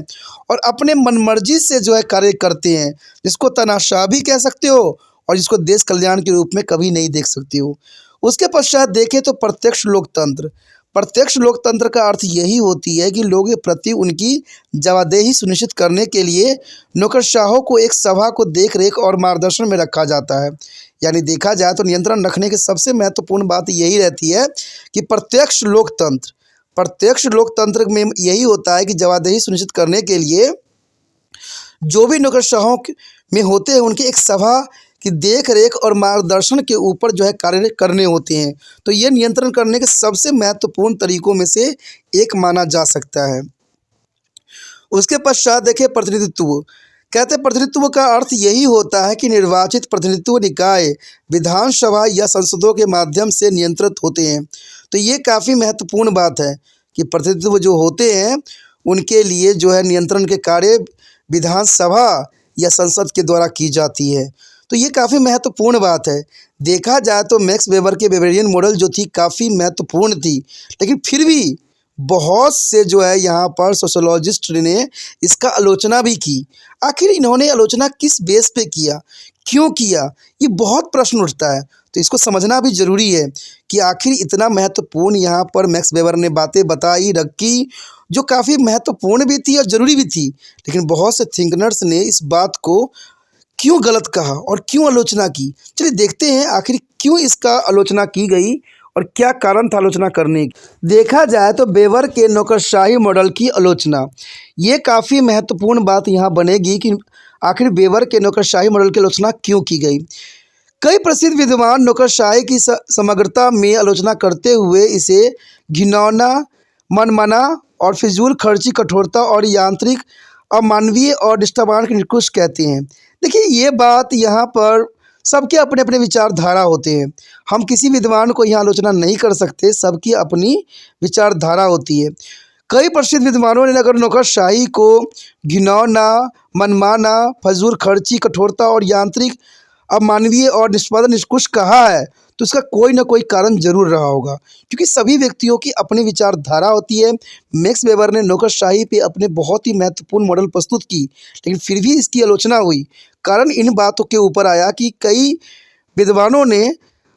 S1: और अपने मनमर्जी से जो है कार्य करते हैं, जिसको तानाशाह भी कह सकते हो और जिसको देश कल्याण के रूप में कभी नहीं देख सकते हो। उसके पश्चात देखें तो प्रत्यक्ष लोकतंत्र। प्रत्यक्ष लोकतंत्र का अर्थ यही होती है कि लोगों के प्रति उनकी जवाबदेही सुनिश्चित करने के लिए नौकरशाहों को एक सभा को देख रेख और मार्गदर्शन में रखा जाता है। यानी देखा जाए तो नियंत्रण रखने की सबसे महत्वपूर्ण बात यही रहती है कि प्रत्यक्ष लोकतंत्र में यही होता है कि जवाबदेही सुनिश्चित करने के लिए जो भी नौकरशाहों में होते हैं उनकी एक सभा कि देख रेख और मार्गदर्शन के ऊपर जो है कार्य करने होते हैं। तो ये नियंत्रण करने के सबसे महत्वपूर्ण तरीकों में से एक माना जा सकता है। उसके पश्चात देखें प्रतिनिधित्व। कहते प्रतिनिधित्व का अर्थ यही होता है कि निर्वाचित प्रतिनिधित्व निकाय विधानसभा या संसदों के माध्यम से नियंत्रित होते हैं। तो ये काफ़ी महत्वपूर्ण बात है कि प्रतिनिधित्व जो होते हैं उनके लिए जो है नियंत्रण के कार्य विधानसभा या संसद के द्वारा की जाती है। तो ये काफ़ी महत्वपूर्ण बात है। देखा जाए तो मैक्स वेबर के वेबरियन मॉडल जो थी काफ़ी महत्वपूर्ण थी, लेकिन फिर भी बहुत से जो है यहाँ पर सोशोलॉजिस्ट ने इसका आलोचना भी की। आखिर इन्होंने आलोचना किस बेस पे किया, क्यों किया, ये बहुत प्रश्न उठता है। तो इसको समझना भी ज़रूरी है कि आखिर इतना महत्वपूर्ण यहाँ पर मैक्स वेबर ने बातें बताई रखी जो काफ़ी महत्वपूर्ण भी थी और ज़रूरी भी थी, लेकिन बहुत से थिंकनर्स ने इस बात को क्यों गलत कहा और क्यों आलोचना की। चलिए देखते हैं आखिर क्यों इसका आलोचना की गई और क्या कारण था आलोचना करने की। देखा जाए तो वेबर के नौकरशाही मॉडल की आलोचना, ये काफ़ी महत्वपूर्ण बात यहाँ बनेगी कि आखिर वेबर के नौकरशाही मॉडल की आलोचना क्यों की गई। कई प्रसिद्ध विद्वान नौकरशाही की समग्रता में आलोचना करते हुए इसे घिनौना, मनमाना और फिजूल खर्ची, कठोरता और यांत्रिक, अमानवीय और निष्ठावान के निकृष्ट कहते हैं। देखिए ये बात यहाँ पर सबके अपने अपने विचारधारा होते हैं, हम किसी विद्वान को यहाँ आलोचना नहीं कर सकते, सबकी अपनी विचारधारा होती है। कई प्रसिद्ध विद्वानों ने अगर नौकरशाही को घिनौना, मनमाना, फजूल खर्ची, कठोरता और यांत्रिक, अमानवीय और निष्कृष्ट कहा है तो उसका कोई ना कोई कारण जरूर रहा होगा, क्योंकि सभी व्यक्तियों की अपनी विचारधारा होती है। मैक्स वेबर ने नौकरशाही पे अपने बहुत ही महत्वपूर्ण मॉडल प्रस्तुत की, लेकिन फिर भी इसकी आलोचना हुई। कारण इन बातों के ऊपर आया कि कई विद्वानों ने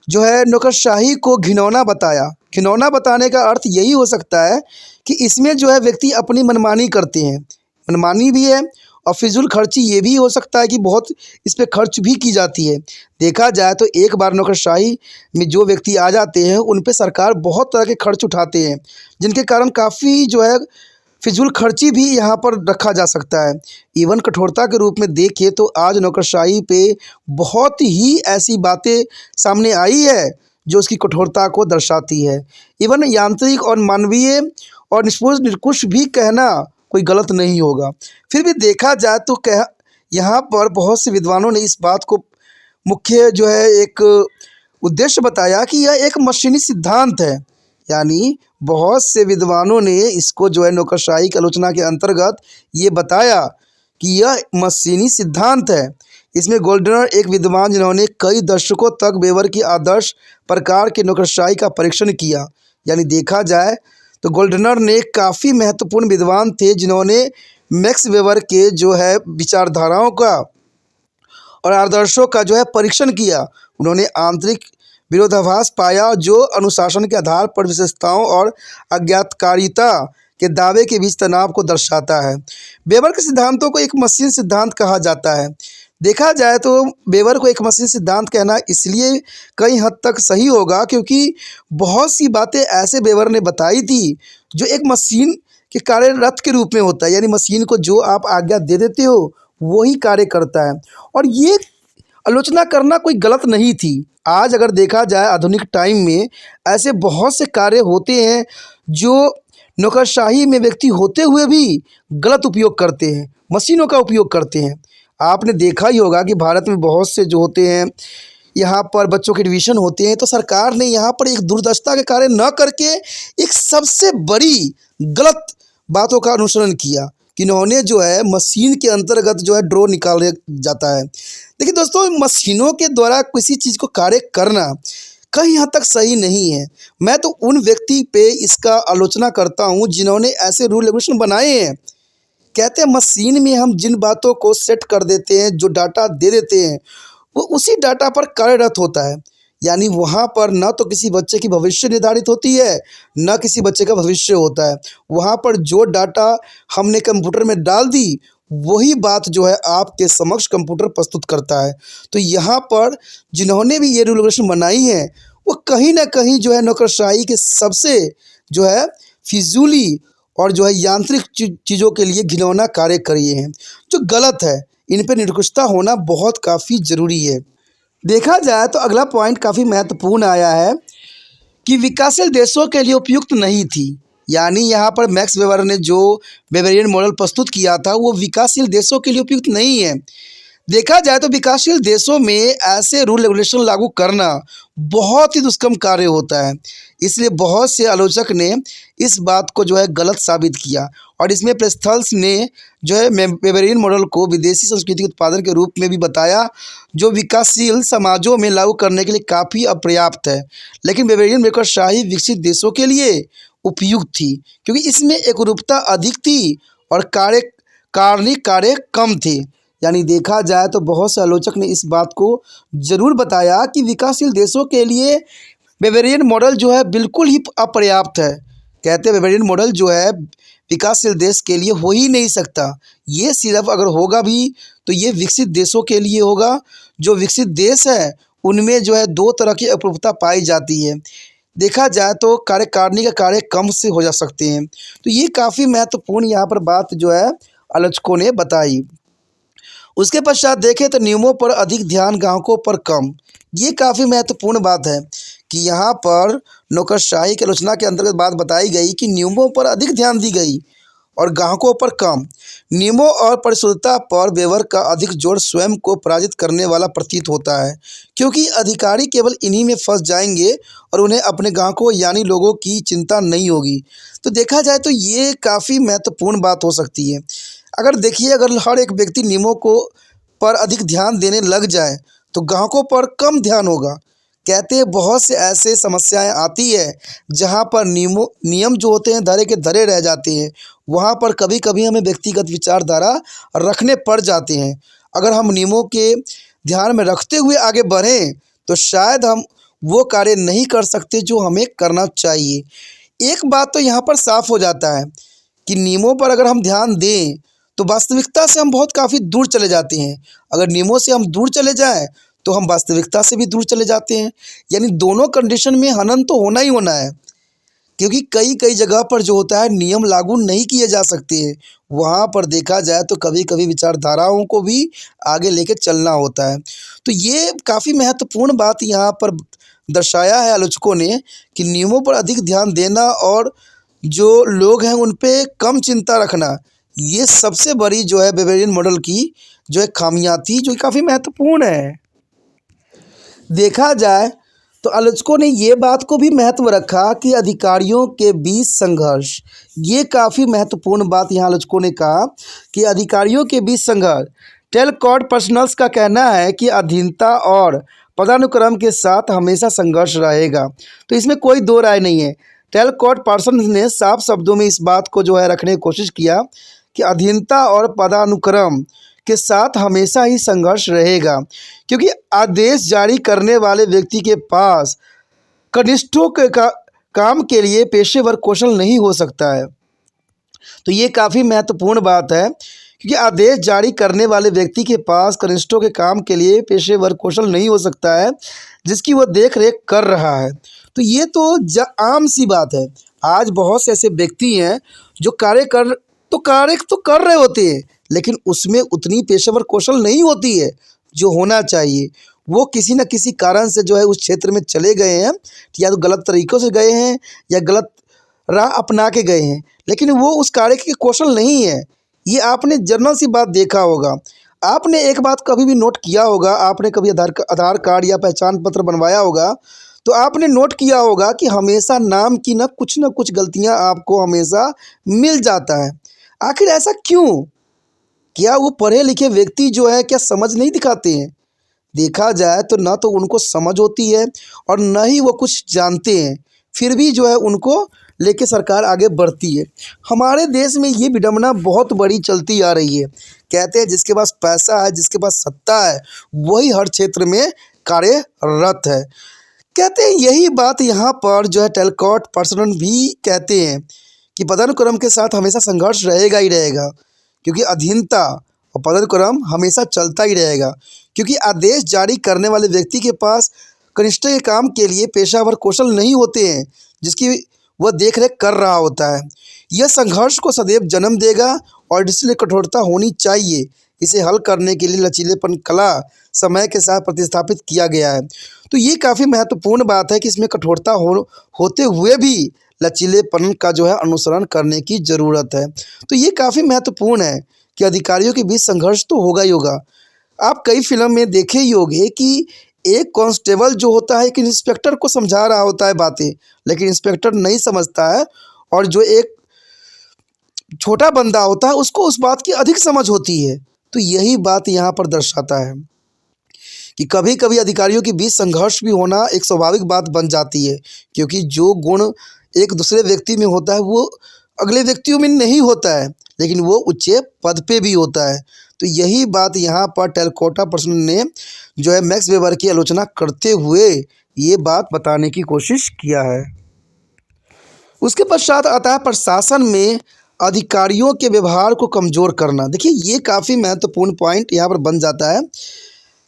S1: जो है नौकरशाही को घिनौना बताया। घिनौना बताने का अर्थ यही हो सकता है कि इसमें जो है व्यक्ति अपनी मनमानी करते हैं, मनमानी भी है, और फिजूल खर्ची ये भी हो सकता है कि बहुत इस पे खर्च भी की जाती है। देखा जाए तो एक बार नौकरशाही में जो व्यक्ति आ जाते हैं उन पे सरकार बहुत तरह के खर्च उठाते हैं, जिनके कारण काफ़ी जो है फिजूल खर्ची भी यहाँ पर रखा जा सकता है। इवन कठोरता के रूप में देखें तो आज नौकरशाही पे बहुत ही ऐसी बातें सामने आई है जो उसकी कठोरता को दर्शाती है। इवन यांत्रिक और मानवीय और निष्कृष्ट भी कहना कोई गलत नहीं होगा। फिर भी देखा जाए तो कह यहाँ पर बहुत से विद्वानों ने इस बात को मुख्य जो है एक उद्देश्य बताया कि यह एक मशीनी सिद्धांत है। यानी बहुत से विद्वानों ने इसको जो है नौकरशाही की आलोचना के अंतर्गत ये बताया कि यह मशीनी सिद्धांत है। इसमें गोल्डनर एक विद्वान जिन्होंने कई दशकों तक वेबर की आदर्श प्रकार के नौकरशाही का परीक्षण किया। यानी देखा जाए तो गोल्डनर ने काफ़ी महत्वपूर्ण विद्वान थे जिन्होंने मैक्स वेबर के जो है विचारधाराओं का और आदर्शों का जो है परीक्षण किया। उन्होंने आंतरिक विरोधाभास पाया जो अनुशासन के आधार पर विशेषताओं और अज्ञातकारिता के दावे के बीच तनाव को दर्शाता है। वेबर के सिद्धांतों को एक मशीन सिद्धांत कहा जाता है। देखा जाए तो वेबर को एक मशीन सिद्धांत कहना इसलिए कई हद तक सही होगा क्योंकि बहुत सी बातें ऐसे वेबर ने बताई थी जो एक मशीन के कार्यरत के रूप में होता है। यानी मशीन को जो आप आज्ञा दे देते हो वही कार्य करता है, और ये आलोचना करना कोई गलत नहीं थी। आज अगर देखा जाए आधुनिक टाइम में ऐसे बहुत से कार्य होते हैं जो नौकरशाही में व्यक्ति होते हुए भी गलत उपयोग करते हैं, मशीनों का उपयोग करते हैं। आपने देखा ही होगा कि भारत में बहुत से जो होते हैं यहाँ पर बच्चों के एडमिशन होते हैं, तो सरकार ने यहाँ पर एक दूरदर्शिता के कार्य न करके एक सबसे बड़ी गलत बातों का अनुसरण किया कि इन्होंने जो है मशीन के अंतर्गत जो है ड्रॉ निकाला जाता है। देखिए दोस्तों, मशीनों के द्वारा किसी चीज़ को कार्य करना कहीं हद तक सही नहीं है। मैं तो उन व्यक्ति पे इसका आलोचना करता हूँ जिन्होंने ऐसे रूल रेगुलेशन बनाए हैं। कहते हैं मशीन में हम जिन बातों को सेट कर देते हैं, जो डाटा दे देते हैं, वो उसी डाटा पर कार्यरत होता है। यानी वहाँ पर न तो किसी बच्चे की भविष्य निर्धारित होती है, न किसी बच्चे का भविष्य होता है। वहाँ पर जो डाटा हमने कंप्यूटर में डाल दी वही बात जो है आपके समक्ष कंप्यूटर प्रस्तुत करता है। तो यहाँ पर जिन्होंने भी ये रूल रेगुलेशन बनाई है वो कहीं ना कहीं जो है नौकरशाही के सबसे जो है फिजूली और जो है यांत्रिक चीज़ों के लिए घिनौना कार्य किए हैं, जो गलत है। इन पर निरंकुशता होना बहुत काफ़ी ज़रूरी है। देखा जाए तो अगला पॉइंट काफ़ी महत्वपूर्ण आया है कि विकासशील देशों के लिए उपयुक्त नहीं थी। यानी यहाँ पर मैक्स वेबर ने जो वेबरियन मॉडल प्रस्तुत किया था वो विकासशील देशों के लिए उपयुक्त नहीं है। देखा जाए तो विकासशील देशों में ऐसे रूल रेगुलेशन लागू करना बहुत ही दुष्कर्म कार्य होता है। इसलिए बहुत से आलोचक ने इस बात को जो है गलत साबित किया, और इसमें प्रेस्थल्स ने जो है वेबरियन मॉडल को विदेशी संस्कृति के उत्पादन के रूप में भी बताया जो विकासशील समाजों में लागू करने के लिए काफ़ी अपर्याप्त है। लेकिन वेबरियन नौकरशाही विकसित देशों के लिए उपयुक्त थी क्योंकि इसमें एकरूपता अधिक थी और कार्य कम थे। यानी देखा जाए तो बहुत से आलोचक ने इस बात को ज़रूर बताया कि विकासशील देशों के लिए वेबरियन मॉडल जो है बिल्कुल ही अपर्याप्त है। कहते हैं वेबरियन मॉडल जो है विकासशील देश के लिए हो ही नहीं सकता। ये सिर्फ अगर होगा भी तो ये विकसित देशों के लिए होगा। जो विकसित देश है उनमें जो है दो तरह की अपरूपता पाई जाती है। देखा जाए तो कार्यकारिणी का कार्य कम से हो जा सकते हैं। तो ये काफ़ी महत्वपूर्ण यहाँ पर बात जो है आलोचकों ने बताई। उसके पश्चात देखें तो नियमों पर अधिक ध्यान, ग्राहकों पर कम। ये काफ़ी महत्वपूर्ण बात है कि यहाँ पर नौकरशाही की आलोचना के अंतर्गत बात बताई गई कि नियमों पर अधिक ध्यान दी गई और ग्राहकों पर कम। नियमों और परिशुद्धता पर वेबर का अधिक जोर स्वयं को पराजित करने वाला प्रतीत होता है, क्योंकि अधिकारी केवल इन्हीं में फंस जाएंगे और उन्हें अपने ग्राहकों यानी लोगों की चिंता नहीं होगी। तो देखा जाए तो ये काफ़ी महत्वपूर्ण बात हो सकती है। अगर देखिए, अगर हर एक व्यक्ति नियमों को पर अधिक ध्यान देने लग जाए तो ग्राहकों पर कम ध्यान होगा। कहते हैं बहुत से ऐसे समस्याएं आती है जहां पर नियम जो होते हैं धरे के धरे रह जाते हैं। वहां पर कभी कभी हमें व्यक्तिगत विचारधारा रखने पड़ जाते हैं। अगर हम नियमों के ध्यान में रखते हुए आगे बढ़ें तो शायद हम वो कार्य नहीं कर सकते जो हमें करना चाहिए। एक बात तो यहाँ पर साफ हो जाता है कि नियमों पर अगर हम ध्यान दें तो वास्तविकता से हम बहुत काफ़ी दूर चले जाते हैं। अगर नियमों से हम दूर चले जाएं तो हम वास्तविकता से भी दूर चले जाते हैं। यानी दोनों कंडीशन में हनन तो होना ही होना है, क्योंकि कई जगह पर जो होता है नियम लागू नहीं किए जा सकते हैं। वहाँ पर देखा जाए तो कभी कभी विचारधाराओं को भी आगे लेके चलना होता है। तो ये काफ़ी महत्वपूर्ण बात यहाँ पर दर्शाया है आलोचकों ने कि नियमों पर अधिक ध्यान देना और जो लोग हैं उन पे कम चिंता रखना, ये सबसे बड़ी जो है बेवेरियन मॉडल की जो है खामियां थी, जो काफ़ी महत्वपूर्ण है। देखा जाए तो आलोचकों ने ये बात को भी महत्व रखा कि अधिकारियों के बीच संघर्ष, ये काफ़ी महत्वपूर्ण बात यहाँ आलोचकों ने कहा कि अधिकारियों के बीच संघर्ष। टेलकॉट पर्सनल्स का कहना है कि अधीनता और पदानुक्रम के साथ हमेशा संघर्ष रहेगा, तो इसमें कोई दो राय नहीं है। टेलकॉट पर्सनल्स ने साफ शब्दों में इस बात को जो है रखने की कोशिश किया कि अधीनता और पदानुक्रम के साथ हमेशा ही संघर्ष रहेगा, क्योंकि आदेश जारी करने वाले व्यक्ति के पास कनिष्ठों के काम के लिए पेशेवर कौशल नहीं हो सकता है। तो ये काफ़ी महत्वपूर्ण बात है, क्योंकि आदेश जारी करने वाले व्यक्ति के पास कनिष्ठों के काम के लिए पेशेवर कौशल नहीं हो सकता है जिसकी वह देख रेख कर रहा है। तो ये तो आम सी बात है। आज बहुत से ऐसे व्यक्ति हैं जो कार्य कर रहे होते हैं, लेकिन उसमें उतनी पेशेवर कौशल नहीं होती है जो होना चाहिए। वो किसी न किसी कारण से जो है उस क्षेत्र में चले गए हैं, या तो गलत तरीक़ों से गए हैं या गलत राह अपना के गए हैं, लेकिन वो उस कार्य के कौशल नहीं है। ये आपने जनरल सी बात देखा होगा। आपने एक बात कभी भी नोट किया होगा, आपने कभी आधार कार्ड या पहचान पत्र बनवाया होगा, तो आपने नोट किया होगा कि हमेशा नाम की न कुछ गलतियां आपको हमेशा मिल जाता है। आखिर ऐसा क्यों? क्या वो पढ़े लिखे व्यक्ति जो है क्या समझ नहीं दिखाते हैं? देखा जाए तो ना तो उनको समझ होती है और न ही वो कुछ जानते हैं, फिर भी जो है उनको लेके सरकार आगे बढ़ती है। हमारे देश में ये विडंबना बहुत बड़ी चलती आ रही है। कहते हैं जिसके पास पैसा है, जिसके पास सत्ता है, वही हर क्षेत्र में कार्यरत है। कहते हैं यही बात यहाँ पर जो है टेलकॉट पर्सन भी कहते हैं कि पदानुक्रम के साथ हमेशा संघर्ष रहेगा ही रहेगा, क्योंकि अधीनता और पदानुक्रम हमेशा चलता ही रहेगा, क्योंकि आदेश जारी करने वाले व्यक्ति के पास कनिष्ठ के काम के लिए पेशेवर कौशल नहीं होते हैं जिसकी वह देख रेख कर रहा होता है। यह संघर्ष को सदैव जन्म देगा और इसलिए कठोरता होनी चाहिए। इसे हल करने के लिए लचीलेपन कला समय के साथ प्रतिस्थापित किया गया है। तो ये काफ़ी महत्वपूर्ण बात है कि इसमें कठोरता होते हुए भी लचीलेपन का जो है अनुसरण करने की ज़रूरत है। तो ये काफ़ी महत्वपूर्ण है कि अधिकारियों के बीच संघर्ष तो होगा ही होगा। आप कई फिल्म में देखे ही होंगे कि एक कांस्टेबल जो होता है एक इंस्पेक्टर को समझा रहा होता है बातें, लेकिन इंस्पेक्टर नहीं समझता है, और जो एक छोटा बंदा होता है उसको उस बात की अधिक समझ होती है। तो यही बात यहाँ पर दर्शाता है कि कभी कभी अधिकारियों के बीच संघर्ष भी होना एक स्वाभाविक बात बन जाती है, क्योंकि जो गुण एक दूसरे व्यक्ति में होता है वो अगले व्यक्तियों में नहीं होता है, लेकिन वो उच्च पद पे भी होता है। तो यही बात यहाँ पर टेलकॉट पर्सन ने जो है मैक्स वेबर की आलोचना करते हुए ये बात बताने की कोशिश किया है। उसके पश्चात आता है प्रशासन में अधिकारियों के व्यवहार को कमज़ोर करना। देखिए ये काफ़ी महत्वपूर्ण पॉइंट यहाँ पर बन जाता है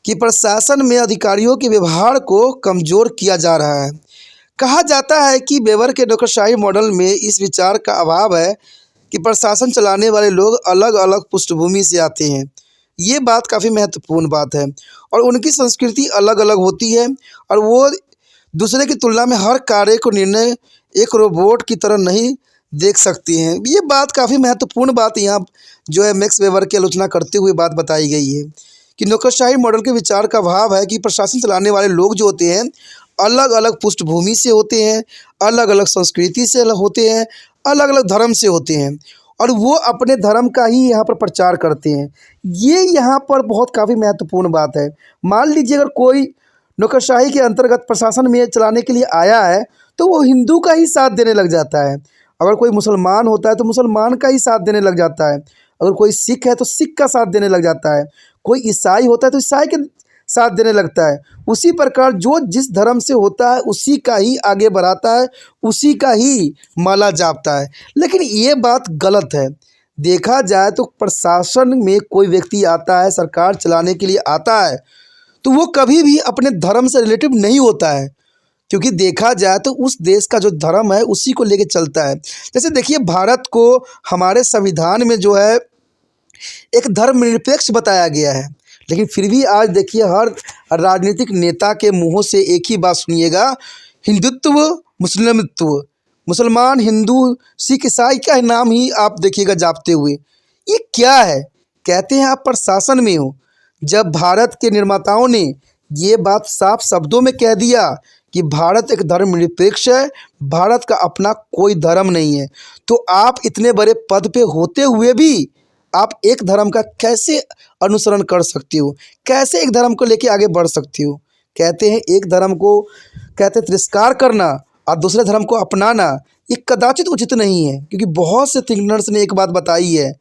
S1: कि प्रशासन में अधिकारियों के व्यवहार को कमज़ोर किया जा रहा है। कहा जाता है कि वेबर के नौकरशाही मॉडल में इस विचार का अभाव है कि प्रशासन चलाने वाले लोग अलग अलग पृष्ठभूमि से आते हैं। ये बात काफ़ी महत्वपूर्ण बात है, और उनकी संस्कृति अलग अलग होती है, और वो दूसरे की तुलना में हर कार्य को निर्णय एक रोबोट की तरह नहीं देख सकते हैं। ये बात काफ़ी महत्वपूर्ण बात यहाँ जो है मैक्स वेबर की आलोचना करते हुए बात बताई गई है कि नौकरशाही मॉडल के विचार का भाव है कि प्रशासन चलाने वाले लोग जो होते हैं अलग अलग पृष्ठभूमि से होते हैं, अलग अलग संस्कृति से होते हैं, अलग अलग धर्म से होते हैं, और वो अपने धर्म का ही यहाँ पर प्रचार करते हैं। ये यहाँ पर बहुत काफ़ी महत्वपूर्ण बात है। मान लीजिए अगर कोई नौकरशाही के अंतर्गत प्रशासन में चलाने के लिए आया है तो वो हिंदू का ही साथ देने लग जाता है। अगर कोई मुसलमान होता है तो मुसलमान का ही साथ देने लग जाता है। अगर कोई सिख है तो सिख का साथ देने लग जाता है। कोई ईसाई होता है तो ईसाई के साथ देने लगता है। उसी प्रकार जो जिस धर्म से होता है उसी का ही आगे बढ़ाता है, उसी का ही माला जापता है। लेकिन ये बात गलत है। देखा जाए तो प्रशासन में कोई व्यक्ति आता है, सरकार चलाने के लिए आता है, तो वो कभी भी अपने धर्म से रिलेटिव नहीं होता है, क्योंकि देखा जाए तो उस देश का जो धर्म है उसी को लेके चलता है। जैसे देखिए भारत को हमारे संविधान में जो है एक धर्मनिरपेक्ष बताया गया है, लेकिन फिर भी आज देखिए हर राजनीतिक नेता के मुंहों से एक ही बात सुनिएगा, हिंदुत्व मुस्लिमत्व, मुसलमान हिंदू सिख ईसाई का नाम ही आप देखिएगा जापते हुए। ये क्या है? कहते हैं आप प्रशासन में हो। जब भारत के निर्माताओं ने ये बात साफ शब्दों में कह दिया कि भारत एक धर्मनिरपेक्ष है, भारत का अपना कोई धर्म नहीं है, तो आप इतने बड़े पद पे होते हुए भी आप एक धर्म का कैसे अनुसरण कर सकते हो? कैसे एक धर्म को लेके आगे बढ़ सकते हो? कहते हैं एक धर्म को कहते हैं तिरस्कार करना और दूसरे धर्म को अपनाना ये कदाचित उचित नहीं है, क्योंकि बहुत से थिंकर्स ने एक बात बताई है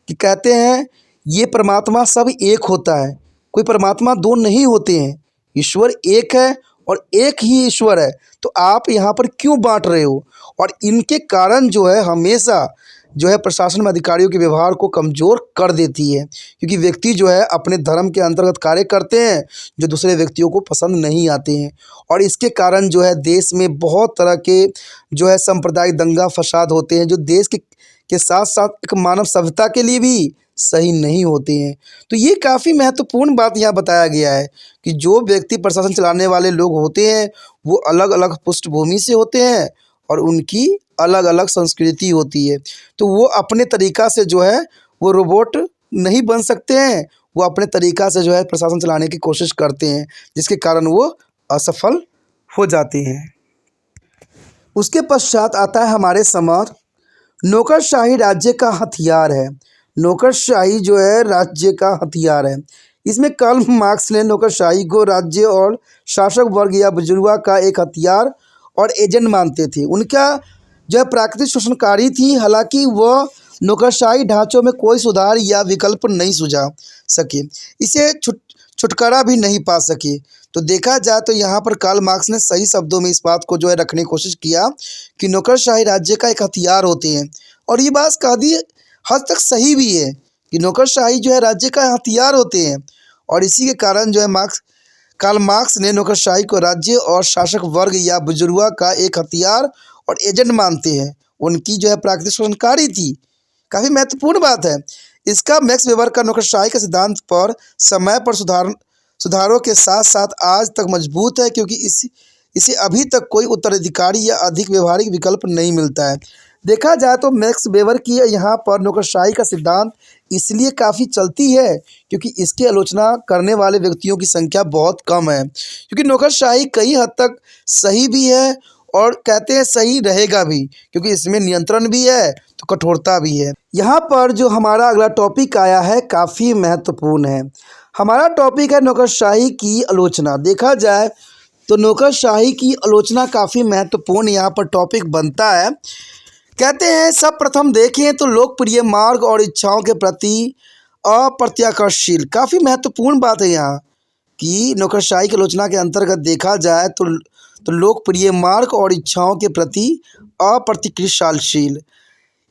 S1: कि कहते हैं ये परमात्मा सब एक होता है, कोई परमात्मा दो नहीं होते हैं, ईश्वर एक है और एक ही ईश्वर है। तो आप यहाँ पर क्यों बांट रहे हो? और इनके कारण जो है हमेशा जो है प्रशासन में अधिकारियों के व्यवहार को कमज़ोर कर देती है, क्योंकि व्यक्ति जो है अपने धर्म के अंतर्गत कार्य करते हैं जो दूसरे व्यक्तियों को पसंद नहीं आते हैं, और इसके कारण जो है देश में बहुत तरह के जो है सांप्रदायिक दंगा फसाद होते हैं, जो देश के साथ साथ एक मानव सभ्यता के लिए भी सही नहीं होते हैं। तो ये काफ़ी महत्वपूर्ण बात यहाँ बताया गया है कि जो व्यक्ति प्रशासन चलाने वाले लोग होते हैं वो अलग अलग पृष्ठभूमि से होते हैं और उनकी अलग अलग संस्कृति होती है। तो वो अपने तरीक़ा से जो है वो रोबोट नहीं बन सकते हैं, वो अपने तरीक़ा से जो है प्रशासन चलाने की कोशिश करते हैं, जिसके कारण वो असफल हो जाते हैं। उसके पश्चात आता है हमारे समक्ष नौकरशाही राज्य का हथियार है। नौकरशाही जो है राज्य का हथियार है। इसमें कार्ल मार्क्स ने नौकरशाही को राज्य और शासक वर्ग या बुजुर्गों का एक हथियार और एजेंट मानते थे। उनका जो है प्राकृतिक शोषणकारी थी, हालांकि वह नौकरशाही ढांचों में कोई सुधार या विकल्प नहीं सुझा सके, इसे छुटकारा भी नहीं पा सके। तो देखा जाए तो यहाँ पर कार्ल मार्क्स ने सही शब्दों में इस बात को जो है रखने की कोशिश किया कि नौकरशाही राज्य का एक हथियार होते हैं, और ये बात काफ़ी हद तक सही भी है कि नौकरशाही जो है राज्य का हथियार होते हैं, और इसी के कारण जो है कार्ल मार्क्स ने नौकरशाही को राज्य और शासक वर्ग या बुजुर्गों का एक हथियार और एजेंट मानते हैं। उनकी जो है प्राकृतिक शोषणकारी थी। काफ़ी महत्वपूर्ण बात है। इसका मैक्स वेबर का नौकरशाही के सिद्धांत पर समय पर सुधारों के साथ साथ आज तक मजबूत है, क्योंकि इसे अभी तक कोई उत्तराधिकारी या अधिक व्यवहारिक विकल्प नहीं मिलता है। देखा जाए तो मैक्स वेबर की यहाँ पर नौकरशाही का सिद्धांत इसलिए काफ़ी चलती है क्योंकि इसकी आलोचना करने वाले व्यक्तियों की संख्या बहुत कम है, क्योंकि नौकरशाही कई हद तक सही भी है और कहते हैं सही रहेगा भी, क्योंकि इसमें नियंत्रण भी है तो कठोरता भी है। यहाँ पर जो हमारा अगला टॉपिक आया है काफ़ी महत्वपूर्ण है। हमारा टॉपिक है नौकरशाही की आलोचना। देखा जाए तो नौकरशाही की आलोचना काफ़ी महत्वपूर्ण यहाँ पर टॉपिक बनता है। कहते हैं सब प्रथम देखें तो लोकप्रिय मार्ग और इच्छाओं के प्रति अप्रत्याकर्षशील। काफ़ी महत्वपूर्ण बात है यहाँ कि नौकरशाही की आलोचना के अंतर्गत देखा जाए तो लोकप्रिय मार्ग और इच्छाओं के प्रति अप्रतिक्रियाशील।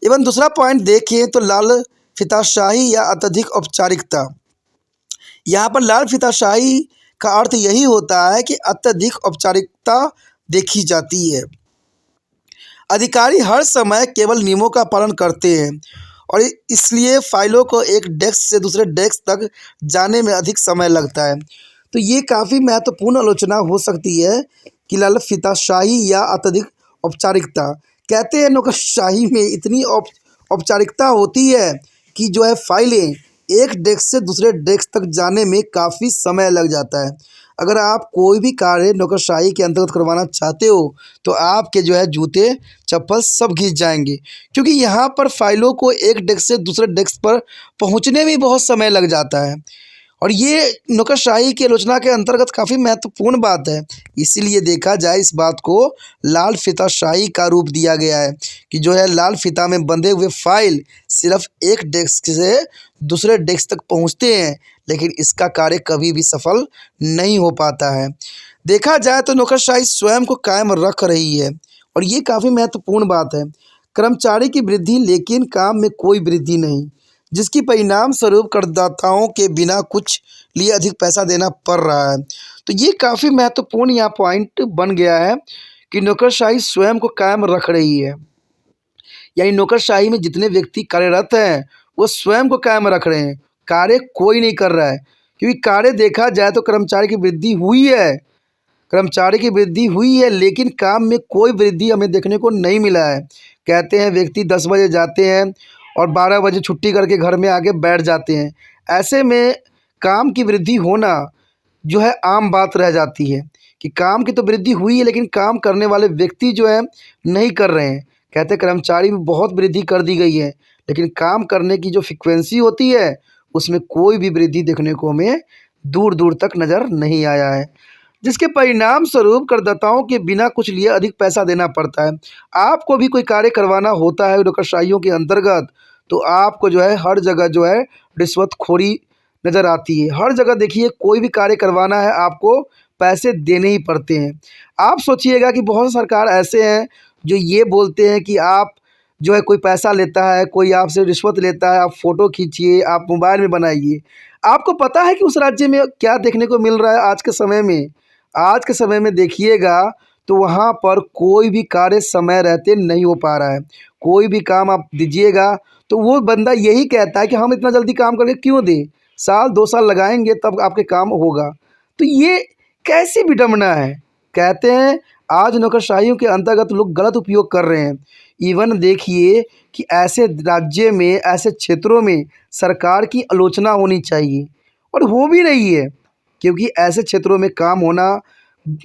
S1: एवं दूसरा पॉइंट देखें तो लाल फीताशाही या अत्यधिक औपचारिकता। यहाँ पर लाल फीताशाही का अर्थ यही होता है कि अत्यधिक औपचारिकता देखी जाती है। अधिकारी हर समय केवल नियमों का पालन करते हैं और इसलिए फाइलों को एक डेस्क से दूसरे डेस्क तक जाने में अधिक समय लगता है। तो ये काफ़ी महत्वपूर्ण आलोचना हो सकती है कि लाल फीताशाही या अत्यधिक औपचारिकता। कहते हैं नौकरशाही में इतनी औपचारिकता होती है कि जो है फाइलें एक डेस्क से दूसरे डेस्क तक जाने में काफ़ी समय लग जाता है। अगर आप कोई भी कार्य नौकरशाही के अंतर्गत करवाना चाहते हो तो आपके जो है जूते चप्पल सब घिस जाएंगे, क्योंकि यहाँ पर फाइलों को एक डेस्क से दूसरे डेस्क पर पहुँचने में बहुत समय लग जाता है, और ये नौकरशाही की आलोचना के अंतर्गत काफ़ी महत्वपूर्ण बात है। इसीलिए देखा जाए इस बात को लाल फीताशाही का रूप दिया गया है कि जो है लाल फीता में बंधे हुए फाइल सिर्फ एक डेस्क से दूसरे डेस्क तक पहुंचते हैं, लेकिन इसका कार्य कभी भी सफल नहीं हो पाता है। देखा जाए तो नौकरशाही स्वयं को कायम रख रही है, और ये काफ़ी महत्वपूर्ण बात है। कर्मचारी की वृद्धि लेकिन काम में कोई वृद्धि नहीं, जिसकी परिणाम स्वरूप करदाताओं के बिना कुछ लिए अधिक पैसा देना पड़ रहा है। तो ये काफ़ी महत्वपूर्ण यहाँ पॉइंट बन गया है कि नौकरशाही स्वयं को कायम रख रही है, यानी नौकरशाही में जितने व्यक्ति कार्यरत हैं वो स्वयं को कायम रख रहे हैं, कार्य कोई नहीं कर रहा है। क्योंकि कार्य देखा जाए तो कर्मचारी की वृद्धि हुई है, लेकिन काम में कोई वृद्धि हमें देखने को नहीं मिला है। कहते हैं व्यक्ति 10 बजे जाते हैं और 12 बजे छुट्टी करके घर में आके बैठ जाते हैं। ऐसे में काम की वृद्धि होना जो है आम बात रह जाती है कि काम की तो वृद्धि हुई है, लेकिन काम करने वाले व्यक्ति जो है नहीं कर रहे हैं। कहते हैं कर्मचारी में बहुत वृद्धि कर दी गई है, लेकिन काम करने की जो फ्रीक्वेंसी होती है उसमें कोई भी वृद्धि देखने को हमें दूर दूर तक नज़र नहीं आया है, जिसके परिणाम स्वरूप करदाताओं के बिना कुछ लिए अधिक पैसा देना पड़ता है। आपको भी कोई कार्य करवाना होता है नौकरशाहियों के अंतर्गत, तो आपको जो है हर जगह जो है रिश्वतखोरी नज़र आती है। हर जगह देखिए, कोई भी कार्य करवाना है आपको पैसे देने ही पड़ते हैं। आप सोचिएगा कि बहुत सरकार ऐसे हैं जो ये बोलते हैं कि आप जो है कोई पैसा लेता है, कोई आपसे रिश्वत लेता है, आप फ़ोटो खींचिए, आप मोबाइल में बनाइए। आपको पता है कि उस राज्य में क्या देखने को मिल रहा है आज के समय में? आज के समय में देखिएगा तो वहाँ पर कोई भी कार्य समय रहते नहीं हो पा रहा है। कोई भी काम आप दीजिएगा तो वो बंदा यही कहता है कि हम इतना जल्दी काम करके क्यों दें, साल 2 साल लगाएंगे तब आपके काम होगा। तो ये कैसी विडंबना है। कहते हैं आज नौकरशाहियों के अंतर्गत लोग गलत उपयोग कर रहे हैं। इवन देखिए कि ऐसे राज्य में, ऐसे क्षेत्रों में सरकार की आलोचना होनी चाहिए और हो भी रही है, क्योंकि ऐसे क्षेत्रों में काम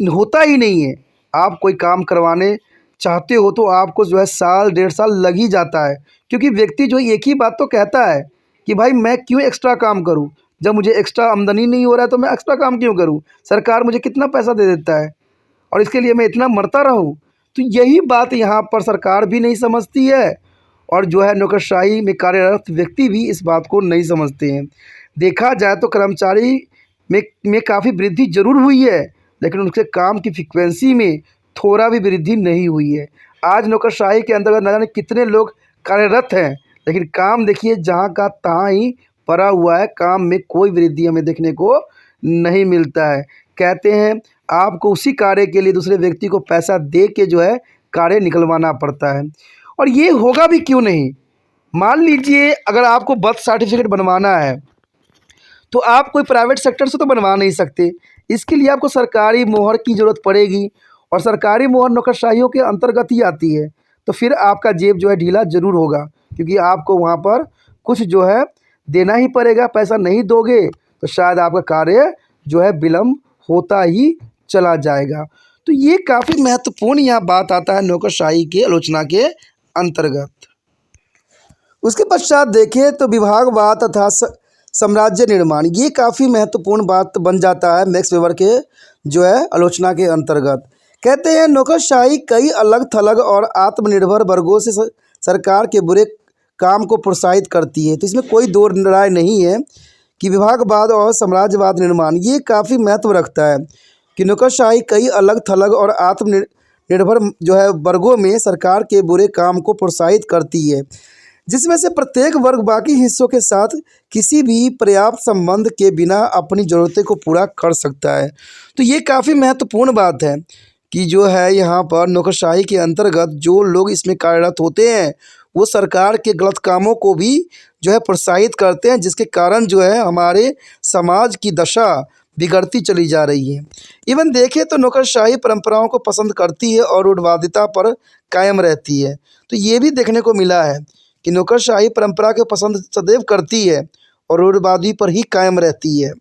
S1: होता ही नहीं है। आप कोई काम करवाने चाहते हो तो आपको जो है साल 1.5 साल लग ही जाता है, क्योंकि व्यक्ति जो एक ही बात तो कहता है कि भाई मैं क्यों एक्स्ट्रा काम करूं, जब मुझे एक्स्ट्रा आमदनी नहीं हो रहा है तो मैं एक्स्ट्रा काम क्यों करूं, सरकार मुझे कितना पैसा दे देता है और इसके लिए मैं इतना मरता रहूं। तो यही बात यहाँ पर सरकार भी नहीं समझती है और जो है नौकरशाही में कार्यरत व्यक्ति भी इस बात को नहीं समझते हैं। देखा जाए तो कर्मचारी में काफ़ी वृद्धि ज़रूर हुई है, लेकिन उनके काम की फ्रीक्वेंसी में थोड़ा भी वृद्धि नहीं हुई है। आज नौकरशाही के अंतर्गत न जाने कितने लोग कार्यरत हैं, लेकिन काम देखिए जहाँ का तहाँ ही पड़ा हुआ है। काम में कोई वृद्धि हमें देखने को नहीं मिलता है। कहते हैं आपको उसी कार्य के लिए दूसरे व्यक्ति को पैसा दे के जो है कार्य निकलवाना पड़ता है, और ये होगा भी क्यों नहीं। मान लीजिए अगर आपको बर्थ सर्टिफिकेट बनवाना है तो आप कोई प्राइवेट सेक्टर से तो बनवा नहीं सकते, इसके लिए आपको सरकारी मोहर की ज़रूरत पड़ेगी, और सरकारी मोहर नौकरशाहियों के अंतर्गत ही आती है। तो फिर आपका जेब जो है ढीला ज़रूर होगा, क्योंकि आपको वहाँ पर कुछ जो है देना ही पड़ेगा। पैसा नहीं दोगे तो शायद आपका कार्य जो है विलम्ब होता ही चला जाएगा। तो ये काफ़ी महत्वपूर्ण यहाँ बात आता है नौकरशाही के आलोचना के अंतर्गत। उसके पश्चात देखें तो विभागवाद तथा साम्राज्य निर्माण, ये काफ़ी महत्वपूर्ण बात बन जाता है मैक्स वेबर के जो है आलोचना के अंतर्गत। कहते हैं नौकरशाही कई अलग थलग और आत्मनिर्भर वर्गों से सरकार के बुरे काम को प्रोत्साहित करती है। तो इसमें कोई दो राय नहीं है कि विभागवाद और साम्राज्यवाद निर्माण ये काफ़ी महत्व रखता है कि नौकरशाही कई अलग थलग और आत्मनिर्भर जो है वर्गों में सरकार के बुरे काम को प्रोत्साहित करती है, जिसमें से प्रत्येक वर्ग बाकी हिस्सों के साथ किसी भी पर्याप्त संबंध के बिना अपनी ज़रूरतें को पूरा कर सकता है। तो ये काफ़ी महत्वपूर्ण बात है कि जो है यहाँ पर नौकरशाही के अंतर्गत जो लोग इसमें कार्यरत होते हैं वो सरकार के गलत कामों को भी जो है प्रोत्साहित करते हैं, जिसके कारण जो है हमारे समाज की दशा बिगड़ती चली जा रही है। इवन देखें तो नौकरशाही परंपराओं को पसंद करती है और रूढ़वादिता पर कायम रहती है। तो ये भी देखने को मिला है कि नौकरशाही परंपरा को पसंद सदैव करती है और रूढ़वादी पर ही कायम रहती है।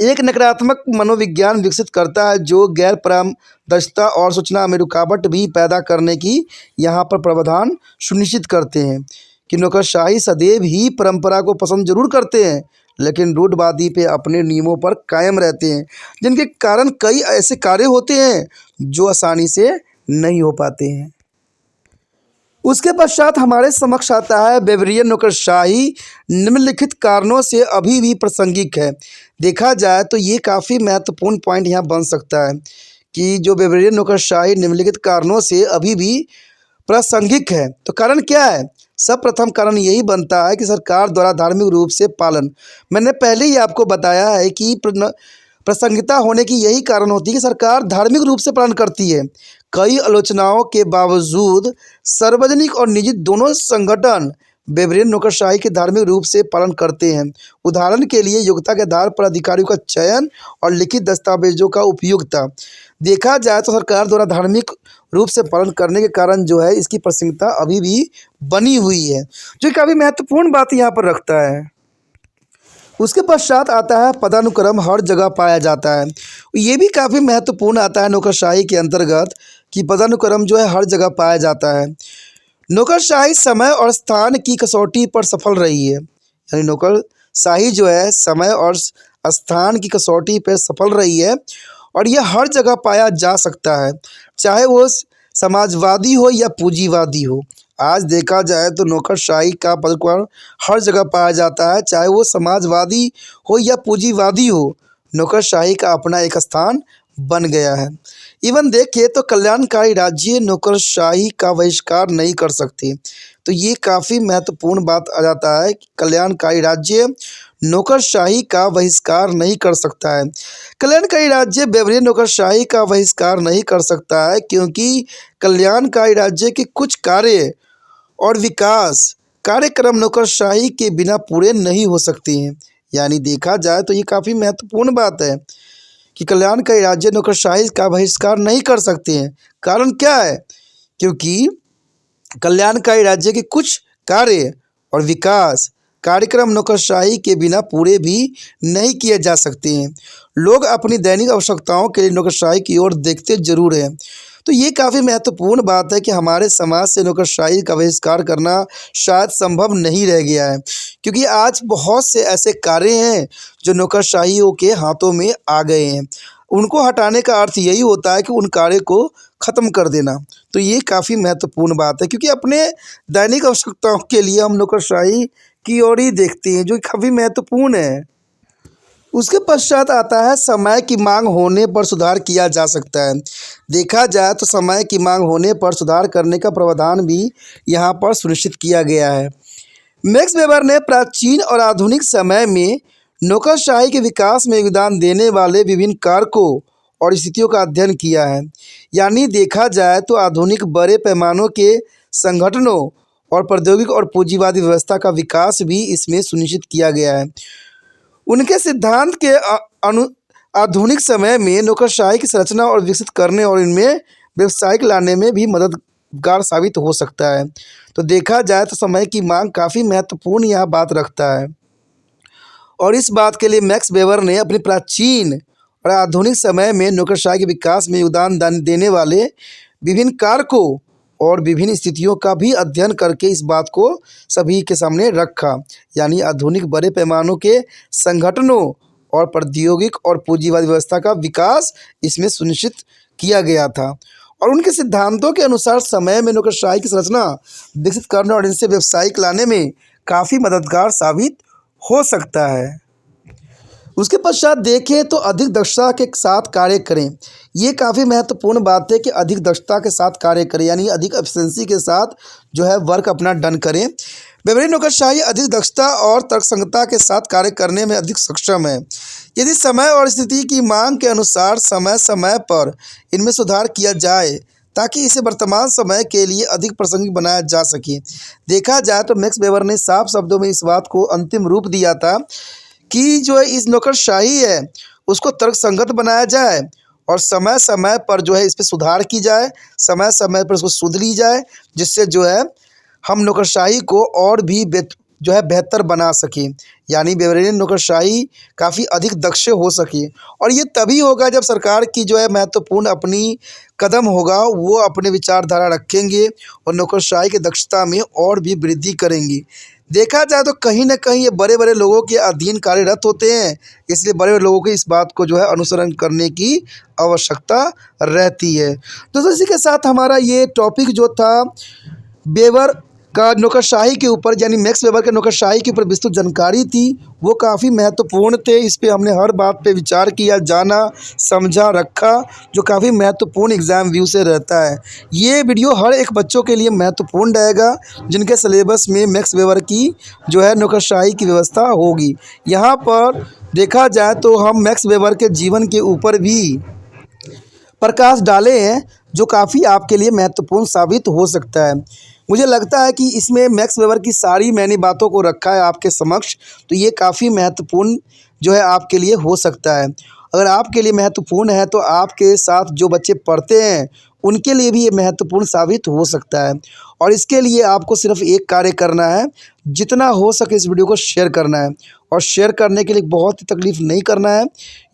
S1: एक नकारात्मक मनोविज्ञान विकसित करता है जो गैर पारदर्शिता और सूचना में रुकावट भी पैदा करने की यहाँ पर प्रावधान सुनिश्चित करते हैं कि नौकरशाही सदैव ही परंपरा को पसंद जरूर करते हैं, लेकिन रूढ़वादी पे अपने नियमों पर कायम रहते हैं, जिनके कारण कई ऐसे कार्य होते हैं जो आसानी से नहीं हो पाते हैं। उसके पश्चात हमारे समक्ष आता है वेबरियन नौकरशाही निम्नलिखित कारणों से अभी भी प्रासंगिक है। देखा जाए तो ये काफ़ी महत्वपूर्ण पॉइंट यहाँ बन सकता है कि जो वेबरियन नौकरशाही निम्नलिखित कारणों से अभी भी प्रासंगिक है। तो कारण क्या है? सब प्रथम कारण यही बनता है कि सरकार द्वारा धार्मिक रूप से पालन। मैंने पहले ही आपको बताया है कि प्रासंगिकता होने की यही कारण होती है कि सरकार धार्मिक रूप से पालन करती है। कई आलोचनाओं के बावजूद सार्वजनिक और निजी दोनों संगठन वेबरियन नौकरशाही के धार्मिक रूप से पालन करते हैं। उदाहरण के लिए योग्यता के आधार पर अधिकारियों का चयन और लिखित दस्तावेजों का उपयोगिता। देखा जाए तो सरकार द्वारा धार्मिक रूप से पालन करने के कारण जो है इसकी प्रासंगिकता अभी भी बनी हुई है, जो काफ़ी महत्वपूर्ण बात यहाँ पर रखता है। उसके पश्चात आता है पदानुक्रम हर जगह पाया जाता है। ये भी काफ़ी महत्वपूर्ण आता है नौकरशाही के अंतर्गत कि पदानुक्रम जो है हर जगह पाया जाता है। नौकरशाही समय और स्थान की कसौटी पर सफल रही है, यानी नौकरशाही जो है समय और स्थान की कसौटी पर सफल रही है और यह हर जगह पाया जा सकता है, चाहे वो समाजवादी हो या पूंजीवादी हो। आज देखा जाए तो नौकरशाही का पदानुक्रम हर जगह पाया जाता है, चाहे वो समाजवादी हो या पूंजीवादी हो। नौकरशाही का अपना एक स्थान बन गया है। इवन देखिए तो कल्याणकारी राज्य नौकरशाही का बहिष्कार नहीं कर सकते, तो ये काफ़ी महत्वपूर्ण बात आ जाता है कि कल्याणकारी राज्य नौकरशाही का बहिष्कार नहीं कर सकता है। कल्याणकारी राज्य व्यवहारिक नौकरशाही का बहिष्कार नहीं कर सकता है, क्योंकि कल्याणकारी राज्य के कुछ कार्य और विकास कार्यक्रम नौकरशाही के बिना पूरे नहीं हो सकते हैं। यानी देखा जाए तो ये काफ़ी महत्वपूर्ण बात है कि कल्याणकारी राज्य नौकरशाही का बहिष्कार नहीं कर सकते हैं। कारण क्या है? क्योंकि कल्याणकारी राज्य के कुछ कार्य और विकास कार्यक्रम नौकरशाही के बिना पूरे भी नहीं किए जा सकते हैं। लोग अपनी दैनिक आवश्यकताओं के लिए नौकरशाही की ओर देखते जरूर हैं। तो ये काफ़ी महत्वपूर्ण बात है कि हमारे समाज से नौकरशाही का बहिष्कार करना शायद संभव नहीं रह गया है, क्योंकि आज बहुत से ऐसे कार्य हैं जो नौकरशाहियों के हाथों में आ गए हैं। उनको हटाने का अर्थ यही होता है कि उन कार्य को ख़त्म कर देना। तो ये काफ़ी महत्वपूर्ण बात है, क्योंकि अपने दैनिक आवश्यकताओं के लिए हम नौकरशाही की ओर ही देखते हैं, जो काफ़ी महत्वपूर्ण है। उसके पश्चात आता है समय की मांग होने पर सुधार किया जा सकता है। देखा जाए तो समय की मांग होने पर सुधार करने का प्रावधान भी यहाँ पर सुनिश्चित किया गया है। मैक्स वेबर ने प्राचीन और आधुनिक समय में नौकरशाही के विकास में योगदान देने वाले विभिन्न कारकों और स्थितियों का अध्ययन किया है। यानी देखा जाए तो आधुनिक बड़े पैमानों के संगठनों और प्रौद्योगिक और पूंजीवादी व्यवस्था का विकास भी इसमें सुनिश्चित किया गया है। उनके सिद्धांत के आधुनिक समय में नौकरशाही की संरचना और विकसित करने और इनमें व्यवसायिक लाने में भी मददगार साबित हो सकता है। तो देखा जाए तो समय की मांग काफ़ी महत्वपूर्ण यह बात रखता है, और इस बात के लिए मैक्स वेबर ने अपने प्राचीन और आधुनिक समय में नौकरशाही के विकास में योगदान देने वाले विभिन्न कारकों और विभिन्न स्थितियों का भी अध्ययन करके इस बात को सभी के सामने रखा। यानी आधुनिक बड़े पैमानों के संगठनों और प्रौद्योगिक और पूंजीवादी व्यवस्था का विकास इसमें सुनिश्चित किया गया था, और उनके सिद्धांतों के अनुसार समय में नौकरशाही की संरचना विकसित करने और इनसे व्यावसायिक लाने में काफ़ी मददगार साबित हो सकता है। उसके पश्चात देखें तो अधिक दक्षता के साथ कार्य करें। ये काफ़ी महत्वपूर्ण बात है कि अधिक दक्षता के साथ कार्य करें, यानी अधिक एफिशिएंसी के साथ जो है वर्क अपना डन करें। व्यवहारिक नौकरशाही अधिक दक्षता और तर्कसंगतता के साथ कार्य करने में अधिक सक्षम है। यदि समय और स्थिति की मांग के अनुसार समय समय पर इनमें सुधार किया जाए ताकि इसे वर्तमान समय के लिए अधिक प्रासंगिक बनाया जा सके। देखा जाए तो मैक्स वेबर ने साफ शब्दों में इस बात को अंतिम रूप दिया था कि जो है इस नौकरशाही है उसको तर्कसंगत बनाया जाए और समय समय पर जो है इस पर सुधार की जाए, समय समय पर इसको सुध ली जाए, जिससे जो है हम नौकरशाही को और भी जो है बेहतर बना सकें। यानी व्यवहारिक नौकरशाही काफ़ी अधिक दक्ष हो सके, और ये तभी होगा जब सरकार की जो है महत्वपूर्ण अपनी कदम होगा वो अपने विचारधारा रखेंगे और नौकरशाही की दक्षता में और भी वृद्धि करेंगी। देखा जाए तो कहीं ना कहीं ये बड़े बड़े लोगों के अधीन कार्यरत होते हैं, इसलिए बड़े बड़े लोगों को इस बात को जो है अनुसरण करने की आवश्यकता रहती है। तो इसी के साथ हमारा ये टॉपिक जो था वेबर का नौकरशाही के ऊपर, यानी मैक्स वेबर के नौकरशाही के ऊपर विस्तृत जानकारी थी, वो काफ़ी महत्वपूर्ण थे। इस पे हमने हर बात पे विचार किया, जाना, समझा, रखा, जो काफ़ी महत्वपूर्ण एग्ज़ाम व्यू से रहता है। ये वीडियो हर एक बच्चों के लिए महत्वपूर्ण रहेगा जिनके सिलेबस में मैक्स वेबर की जो है नौकरशाही की व्यवस्था होगी। यहाँ पर देखा जाए तो हम मैक्स वेबर के जीवन के ऊपर भी प्रकाश डाले हैं, जो काफ़ी आपके लिए महत्वपूर्ण साबित हो सकता है। मुझे लगता है कि इसमें मैक्स वेबर की सारी मैंने बातों को रखा है आपके समक्ष, तो ये काफ़ी महत्वपूर्ण जो है आपके लिए हो सकता है। अगर आपके लिए महत्वपूर्ण है तो आपके साथ जो बच्चे पढ़ते हैं उनके लिए भी ये महत्वपूर्ण साबित हो सकता है। और इसके लिए आपको सिर्फ एक कार्य करना है, जितना हो सके इस वीडियो को शेयर करना है। और शेयर करने के लिए बहुत ही तकलीफ़ नहीं करना है,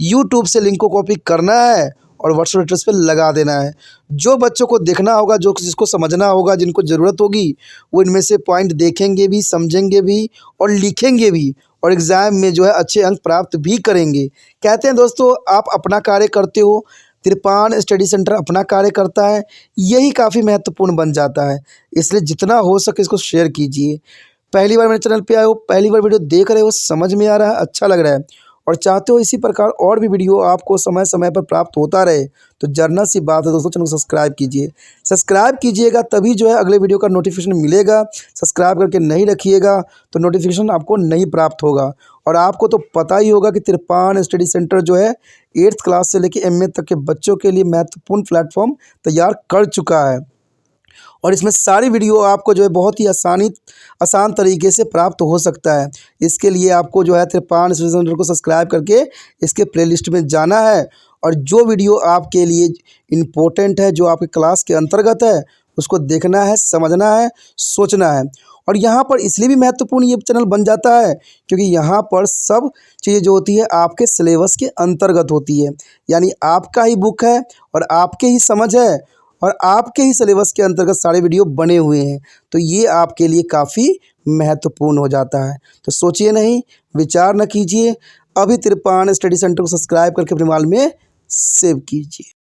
S1: यूट्यूब से लिंक को कॉपी करना है और व्हाट्सएप स्टेटस पे लगा देना है। जो बच्चों को देखना होगा, जो जिसको समझना होगा, जिनको ज़रूरत होगी, वो इनमें से पॉइंट देखेंगे भी, समझेंगे भी और लिखेंगे भी और एग्ज़ाम में जो है अच्छे अंक प्राप्त भी करेंगे। कहते हैं दोस्तों, आप अपना कार्य करते हो, त्रिपाण स्टडी सेंटर अपना कार्य करता है, यही काफ़ी महत्वपूर्ण बन जाता है। इसलिए जितना हो सके इसको शेयर कीजिए। पहली बार मेरे चैनल पे आए हो, पहली बार वीडियो देख रहे हो, समझ में आ रहा है, अच्छा लग रहा है और चाहते हो इसी प्रकार और भी वीडियो आपको समय समय पर प्राप्त होता रहे, तो जर्नल सी बात है दोस्तों, चैनल को सब्सक्राइब कीजिए। सब्सक्राइब कीजिएगा तभी जो है अगले वीडियो का नोटिफिकेशन मिलेगा। सब्सक्राइब करके नहीं रखिएगा तो नोटिफिकेशन आपको नहीं प्राप्त होगा। और आपको तो पता ही होगा कि त्रिपाण स्टडी सेंटर जो है 8th क्लास से लेकर MA तक के बच्चों के लिए महत्वपूर्ण प्लेटफॉर्म तैयार कर चुका है। और इसमें सारी वीडियो आपको जो है बहुत ही आसान तरीके से प्राप्त हो सकता है। इसके लिए आपको जो है त्रिपाण स्टडी सेंटर को सब्सक्राइब करके इसके प्लेलिस्ट में जाना है और जो वीडियो आपके लिए इम्पोर्टेंट है, जो आपके क्लास के अंतर्गत है, उसको देखना है, समझना है, सोचना है। और यहाँ पर इसलिए भी महत्वपूर्ण ये चैनल बन जाता है क्योंकि यहाँ पर सब चीज़ें जो होती है आपके सिलेबस के अंतर्गत होती है। यानी आपका ही बुक है और आपके ही समझ है और आपके ही सिलेबस के अंतर्गत सारे वीडियो बने हुए हैं, तो ये आपके लिए काफ़ी महत्वपूर्ण हो जाता है। तो सोचिए नहीं, विचार न कीजिए, अभी त्रिपाण स्टडी सेंटर को सब्सक्राइब करके अपने मोबाइल में सेव कीजिए।